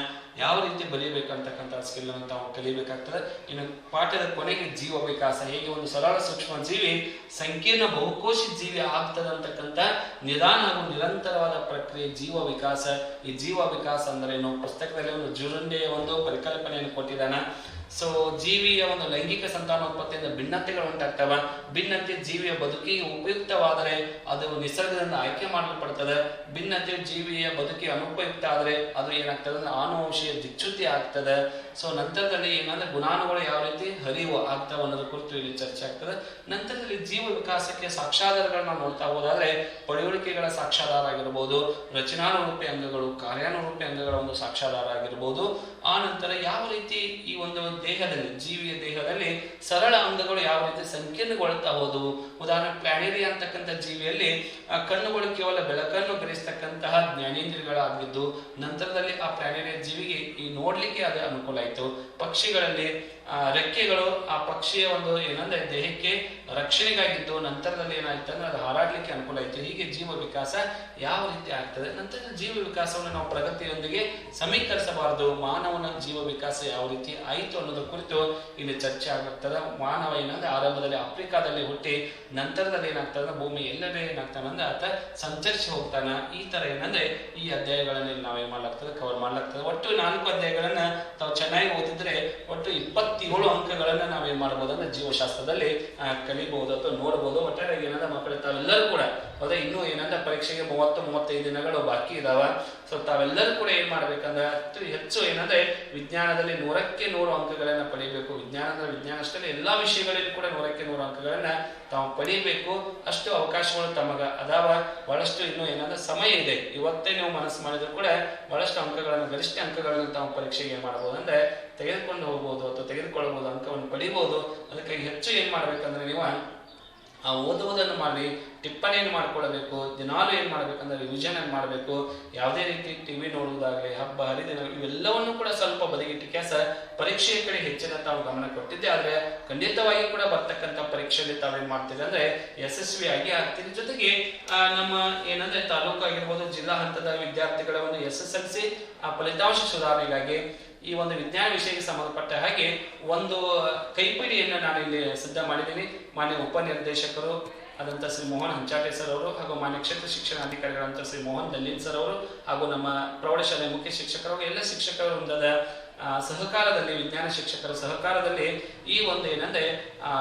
ಯಾವ ರೀತಿ ಬರೀಬೇಕಂತಕ್ಕಂಥ ಸ್ಕಿಲ್ ಅನ್ನು ತಾವು ಕಲಿಬೇಕಾಗ್ತದೆ. ಇನ್ನು ಪಾಠದ ಕೊನೆಗೆ ಜೀವ ವಿಕಾಸ, ಹೇಗೆ ಒಂದು ಸರಳ ಸೂಕ್ಷ್ಮ ಜೀವಿ ಸಂಕೀರ್ಣ ಬಹುಕೋಶಿ ಜೀವಿ ಆಗ್ತದೆ ಅಂತಕ್ಕಂಥ ನಿಧಾನ ಹಾಗೂ ನಿರಂತರವಾದ ಪ್ರಕ್ರಿಯೆ ಜೀವ ವಿಕಾಸ. ಈ ಜೀವ ವಿಕಾಸ ಅಂದ್ರೆ ಏನು, ಪುಸ್ತಕದಲ್ಲಿ ಒಂದು ಜುರುಂಡೆಯ ಒಂದು ಪರಿಕಲ್ಪನೆಯನ್ನು ಕೊಟ್ಟಿದ್ದಾನೆ. ಸೊ ಜೀವಿಯ ಒಂದು ಲೈಂಗಿಕ ಸಂತಾನೋತ್ಪತ್ತಿಯಿಂದ ಭಿನ್ನತೆಗಳು ಉಂಟಾಗ್ತವೆ. ಭಿನ್ನತೆ ಜೀವಿಯ ಬದುಕಿಗೆ ಉಪಯುಕ್ತವಾದರೆ ಅದು ನಿಸರ್ಗದಿಂದ ಆಯ್ಕೆ ಮಾಡಲ್ಪಡ್ತದೆ. ಭಿನ್ನತೆ ಜೀವಿಯ ಬದುಕಿಗೆ ಅನುಪಯುಕ್ತ ಆದ್ರೆ ಅದು ಏನಾಗ್ತದೆ ಅಂದ್ರೆ ಆನುವಂಶೀಯ ದಿಕ್ಚ್ಯುತಿ ಆಗ್ತದೆ. ಸೊ ನಂತರದಲ್ಲಿ ಏನಂದ್ರೆ ಗುಣಾನುಗಳು ಯಾವ ರೀತಿ ಹರಿವು ಆಗ್ತಾವ ಅನ್ನೋದ್ರ ಕುರಿತು ಇಲ್ಲಿ ಚರ್ಚೆ ಆಗ್ತದೆ. ನಂತರದಲ್ಲಿ ಜೀವ ವಿಕಾಸಕ್ಕೆ ಸಾಕ್ಷ್ಯಾಧಾರಗಳನ್ನ ನೋಡ್ತಾ ಹೋದಾದ್ರೆ ಪಳೆಯುಳಿಕೆಗಳ ಸಾಕ್ಷ್ಯಾಧಾರ ಆಗಿರ್ಬೋದು, ರಚನಾನುರೂಪಿ ಅಂಗಗಳು, ಕಾರ್ಯಾನುರೂಪಿ ಅಂಗಗಳ ಒಂದು ಸಾಕ್ಷ್ಯಾಧಾರ ಆಗಿರ್ಬೋದು. ಆ ನಂತರ ಯಾವ ರೀತಿ ಈ ಒಂದು ದೇಹದಲ್ಲಿ, ಜೀವಿಯ ದೇಹದಲ್ಲಿ ಸರಳ ಅಂಗಗಳು ಯಾವ ರೀತಿ ಸಂಕೀರ್ಣಗೊಳ್ತಾ ಹೋದವು. ಉದಾಹರಣೆ ಪ್ಲಾನೇರಿಯಾ ಅಂತಕ್ಕಂಥ ಜೀವಿಯಲ್ಲಿ ಕಣ್ಣುಗಳು ಕೇವಲ ಬೆಳಕನ್ನು ಗ್ರಹಿಸ್ತಕ್ಕಂತಹ ಜ್ಞಾನೇಂದ್ರಿಯಗಳಾಗಿದ್ದು, ನಂತರದಲ್ಲಿ ಆ ಪ್ಲಾನೇರಿಯಾ ಜೀವಿಗೆ ಈ ನೋಡ್ಲಿಕ್ಕೆ ಅದು ಅನುಕೂಲ ಆಯಿತು. ಪಕ್ಷಿಗಳಲ್ಲಿ ರೆಕ್ಕೆಗಳು ಆ ಪಕ್ಷಿಯ ಒಂದು ಏನಂದ್ರೆ ದೇಹಕ್ಕೆ ರಕ್ಷಣೆಗಾಗಿದ್ದು ನಂತರದಲ್ಲಿ ಏನಾಯ್ತು ಅಂದ್ರೆ ಅದು ಹಾರಾಡ್ಲಿಕ್ಕೆ ಅನುಕೂಲ ಆಯ್ತು. ಹೀಗೆ ಜೀವ ವಿಕಾಸ ಯಾವ ರೀತಿ ಆಗ್ತದೆ, ನಂತರ ಜೀವ ವಿಕಾಸವನ್ನು ನಾವು ಪ್ರಗತಿಯೊಂದಿಗೆ ಸಮೀಕರಿಸಬಾರದು. ಮಾನವನ ಜೀವ ವಿಕಾಸ ಯಾವ ರೀತಿ ಆಯಿತು ಅನ್ನೋದ್ರ ಕುರಿತು ಇಲ್ಲಿ ಚರ್ಚೆ ಆಗುತ್ತದೆ. ಮಾನವ ಏನಂದ್ರೆ ಆರಂಭದಲ್ಲಿ ಆಫ್ರಿಕಾದಲ್ಲಿ ಹುಟ್ಟಿ ನಂತರದಲ್ಲಿ ಏನಾಗ್ತದೆ ಭೂಮಿ ಎಲ್ಲೆಡೆ ಏನಾಗ್ತಾನೆ ಅಂದ್ರೆ ಆತ ಸಂಚರಿಸಿ ಹೋಗ್ತಾನ. ಈ ತರ ಏನಂದ್ರೆ ಈ ಅಧ್ಯಾಯಗಳಲ್ಲಿ ನಾವೇನ್ ಮಾಡ್ಲಾಗ್ತದೆ ಕವರ್ ಮಾಡ್ಲಾಗ್ತದೆ. ಒಟ್ಟು 4 ಅಧ್ಯಾಯಗಳನ್ನ ತಾವು ಚೆನ್ನಾಗಿ ಓದಿದ್ರೆ ಒಟ್ಟು 27 ಅಂಕಗಳನ್ನ ನಾವೇನ್ ಮಾಡ್ಬೋದು ಅಂದ್ರೆ ಜೀವಶಾಸ್ತ್ರದಲ್ಲಿ ಕಲಿಬಹುದು ಅಥವಾ ನೋಡಬಹುದು. ಒಟ್ಟಾರೆ ಏನಂದ್ರೆ ಮಕ್ಕಳು ತಾವೆಲ್ಲರೂ ಕೂಡ ಹೌದಾ ಇನ್ನೂ ಏನಂದ್ರೆ ಪರೀಕ್ಷೆಗೆ 30-35 ದಿನಗಳು ಬಾಕಿ ಇದಾವ. ಸೊ ತಾವೆಲ್ಲರೂ ಕೂಡ ಏನ್ ಮಾಡ್ಬೇಕಂದ್ರೆ ಹೆಚ್ಚು ಏನಂದ್ರೆ ವಿಜ್ಞಾನದಲ್ಲಿ 100ಕ್ಕೆ 100 ಅಂಕಗಳನ್ನ ಪಡಿಬೇಕು. ವಿಜ್ಞಾನ ಅಷ್ಟೇ ಎಲ್ಲಾ ವಿಷಯಗಳಲ್ಲಿ ಕೂಡ 100ಕ್ಕೆ 100 ಅಂಕಗಳನ್ನ ತಾವು ಪಡಿಬೇಕು. ಅಷ್ಟು ಅವಕಾಶಗಳು ತಮಗ ಅದಾವ. ಬಹಳಷ್ಟು ಇನ್ನೂ ಏನಂದ್ರೆ ಸಮಯ ಇದೆ. ಇವತ್ತೇ ನೀವು ಮನಸ್ಸು ಮಾಡಿದ್ರು ಕೂಡ ಬಹಳಷ್ಟು ಅಂಕಗಳನ್ನು ಗರಿಷ್ಠ ಅಂಕಗಳನ್ನು ತಾವು ಪರೀಕ್ಷೆಗೆ ಏನ್ ಮಾಡಬಹುದು ಅಂದ್ರೆ ತೆಗೆದುಕೊಂಡು ಹೋಗ್ಬೋದು ಅಥವಾ ತೆಗೆದುಕೊಳ್ಳಬಹುದು, ಅಂಕವನ್ನು ಪಡಿಬಹುದು. ಅದಕ್ಕೆ ಹೆಚ್ಚು ಏನ್ ಮಾಡ್ಬೇಕಂದ್ರೆ ನೀವು ಓದುವುದನ್ನು ಮಾಡಿ ಟಿಪ್ಪಣಿಯನ್ನು ಮಾಡ್ಕೊಳ್ಬೇಕು. ದಿನಾಲು ಏನ್ ಮಾಡ್ಬೇಕಂದ್ರೆ ರಿವಿಷನ್ ಅನ್ನು ಮಾಡಬೇಕು. ಯಾವುದೇ ರೀತಿ ಟಿವಿ ನೋಡುವುದಾಗಲಿ ಹಬ್ಬ ಹರಿದಿನ ಇವೆಲ್ಲವನ್ನು ಕೂಡ ಸ್ವಲ್ಪ ಬದಿಗಿಟ್ಟು ಕೆಲಸ ಪರೀಕ್ಷೆಯ ಕಡೆ ಹೆಚ್ಚಿನ ತಾವು ಗಮನ ಕೊಟ್ಟಿದ್ದೆ ಆದ್ರೆ ಖಂಡಿತವಾಗಿ ಕೂಡ ಬರ್ತಕ್ಕಂಥ ಪರೀಕ್ಷೆಯಲ್ಲಿ ತಾವೇನ್ ಮಾಡ್ತೀರಿ ಅಂದ್ರೆ ಯಶಸ್ವಿಯಾಗಿ ಆಗ್ತೀರಿ. ಜೊತೆಗೆ ನಮ್ಮ ಏನಂದ್ರೆ ತಾಲೂಕು ಆಗಿರ್ಬೋದು ಜಿಲ್ಲಾ ಹಂತದ ವಿದ್ಯಾರ್ಥಿಗಳ ಒಂದು SSLC ಫಲಿತಾಂಶ ಸುಧಾರಣೆಗಾಗಿ ಈ ಒಂದು ವಿಜ್ಞಾನ ವಿಷಯಕ್ಕೆ ಸಂಬಂಧಪಟ್ಟ ಹಾಗೆ ಒಂದು ಕೈಪಿಡಿಯನ್ನು ನಾನು ಇಲ್ಲಿ ಸಿದ್ಧ ಮಾಡಿದ್ದೀನಿ. ಮಾನ್ಯ ಉಪನಿರ್ದೇಶಕರು ಆದಂತ ಶ್ರೀ ಮೋಹನ್ ಹಂಚಾಟೆ ಸರ್ ಅವರು ಹಾಗೂ ಮಾನ್ಯ ಕ್ಷೇತ್ರ ಶಿಕ್ಷಣಾಧಿಕಾರಿಗಳಂತ ಶ್ರೀ ಮೋಹನ್ ದಲ್ಲಿನ್ ಸರ್ ಅವರು ಹಾಗೂ ನಮ್ಮ ಪ್ರೌಢಶಾಲೆ ಮುಖ್ಯ ಶಿಕ್ಷಕರು ಎಲ್ಲ ಶಿಕ್ಷಕರ ವೃಂದದ ಸಹಕಾರದಲ್ಲಿ ವಿಜ್ಞಾನ ಶಿಕ್ಷಕರ ಸಹಕಾರದಲ್ಲಿ ಈ ಒಂದು ಏನಂದ್ರೆ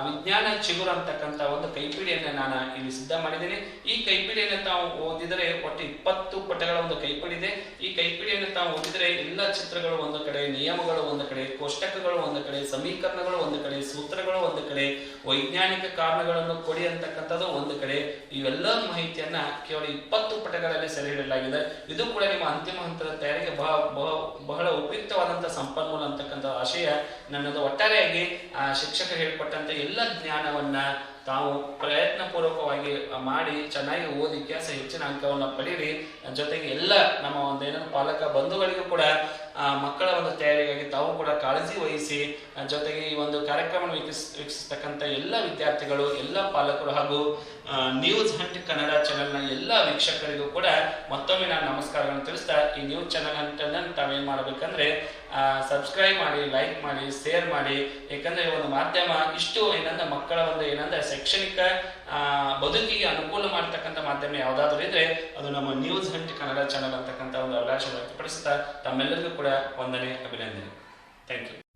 ವಿಜ್ಞಾನ ಚಿಗುರು ಅಂತಕ್ಕಂಥ ಒಂದು ಕೈಪಿಡಿಯನ್ನು ನಾನು ಇಲ್ಲಿ ಸಿದ್ಧ ಮಾಡಿದ್ದೀನಿ. ಈ ಕೈಪಿಡಿಯನ್ನು ತಾವು ಓದಿದರೆ ಒಟ್ಟು 20 ಪುಟಗಳ ಒಂದು ಕೈಪಿಡಿ ಇದೆ. ಈ ಕೈಪಿಡಿಯನ್ನು ತಾವು ಓದಿದರೆ ಎಲ್ಲ ಚಿತ್ರಗಳು ಒಂದು ಕಡೆ, ನಿಯಮಗಳು ಒಂದು ಕಡೆ, ಕೋಷ್ಟಕಗಳು ಒಂದು ಕಡೆ, ಸಮೀಕರಣಗಳು ಒಂದು ಕಡೆ, ಸೂತ್ರಗಳು ಒಂದು ಕಡೆ, ವೈಜ್ಞಾನಿಕ ಕಾರಣಗಳನ್ನು ಕೊಡಿ ಅಂತಕ್ಕಂಥದ್ದು ಒಂದು ಕಡೆ, ಇವೆಲ್ಲ ಮಾಹಿತಿಯನ್ನ ಕೇವಲ 20 ಪುಟಗಳಲ್ಲಿ ಸೆರೆ ಹಿಡಲಾಗಿದೆ. ಇದು ಕೂಡ ನಿಮ್ಮ ಅಂತಿಮ ಹಂತದ ತಯಾರಿಗೆ ಬಹಳ ಉಪಯುಕ್ತವಾದಂತಹ ಸಂಪನ್ಮೂಲ ಅಂತಕ್ಕಂಥ ಆಶಯ ನನ್ನದು. ಒಟ್ಟಾರೆಯಾಗಿ ಶಿಕ್ಷಕರು ಹೇಳಿಕೊಟ್ಟಂತ ಎಲ್ಲ ಜ್ಞಾನವನ್ನ ತಾವು ಪ್ರಯತ್ನ ಪೂರ್ವಕವಾಗಿ ಮಾಡಿ ಚೆನ್ನಾಗಿ ಓದಿ ಕೆಲಸ ಹೆಚ್ಚಿನ ಅಂಕವನ್ನ ಪಡೀರಿ. ಜೊತೆಗೆ ಎಲ್ಲ ನಮ್ಮ ಒಂದು ಏನಂದ್ರೆ ಪಾಲಕ ಬಂಧುಗಳಿಗೂ ಕೂಡ ಮಕ್ಕಳ ಒಂದು ತಯಾರಿಗಾಗಿ ತಾವು ಕೂಡ ಕಾಳಜಿ ವಹಿಸಿ, ಜೊತೆಗೆ ಈ ಒಂದು ಕಾರ್ಯಕ್ರಮ ವೀಕ್ಷಿಸ್ತಕ್ಕಂಥ ಎಲ್ಲ ವಿದ್ಯಾರ್ಥಿಗಳು, ಎಲ್ಲ ಪಾಲಕರು ಹಾಗೂ ನ್ಯೂಸ್ ಹಂಟ್ ಕನ್ನಡ ಚಾನೆಲ್ನ ಎಲ್ಲ ವೀಕ್ಷಕರಿಗೂ ಕೂಡ ಮತ್ತೊಮ್ಮೆ ನಾನು ನಮಸ್ಕಾರಗಳನ್ನು ತಿಳಿಸ್ತಾ ಈ ನ್ಯೂಸ್ ಚಾನೆಲ್ ಹಂಟನ್ನು ತಾವೇನ್ ಮಾಡ್ಬೇಕಂದ್ರೆ ಸಬ್ಸ್ಕ್ರೈಬ್ ಮಾಡಿ, ಲೈಕ್ ಮಾಡಿ, ಶೇರ್ ಮಾಡಿ. ಯಾಕಂದ್ರೆ ಒಂದು ಮಾಧ್ಯಮ ಇಷ್ಟು ಏನಂದ್ರೆ ಮಕ್ಕಳ ಒಂದು ಏನಂದ್ರೆ ಶೈಕ್ಷಣಿಕ ಬದುಕಿಗೆ ಅನುಕೂಲ ಮಾಡತಕ್ಕಂಥ ಮಾಧ್ಯಮ ಯಾವ್ದಾದ್ರು ಇದ್ರೆ ಅದು ನಮ್ಮ ನ್ಯೂಸ್ ಹಂಟ್ ಕನ್ನಡ ಚಾನೆಲ್ ಅಂತಕ್ಕಂಥ ಒಂದು ಅಭಿಲಾಷೆ ವ್ಯಕ್ತಪಡಿಸುತ್ತಾ ತಮ್ಮೆಲ್ಲರಿಗೂ ಕೂಡ ವಂದನೆ, ಅಭಿನಂದನೆ. Thank you.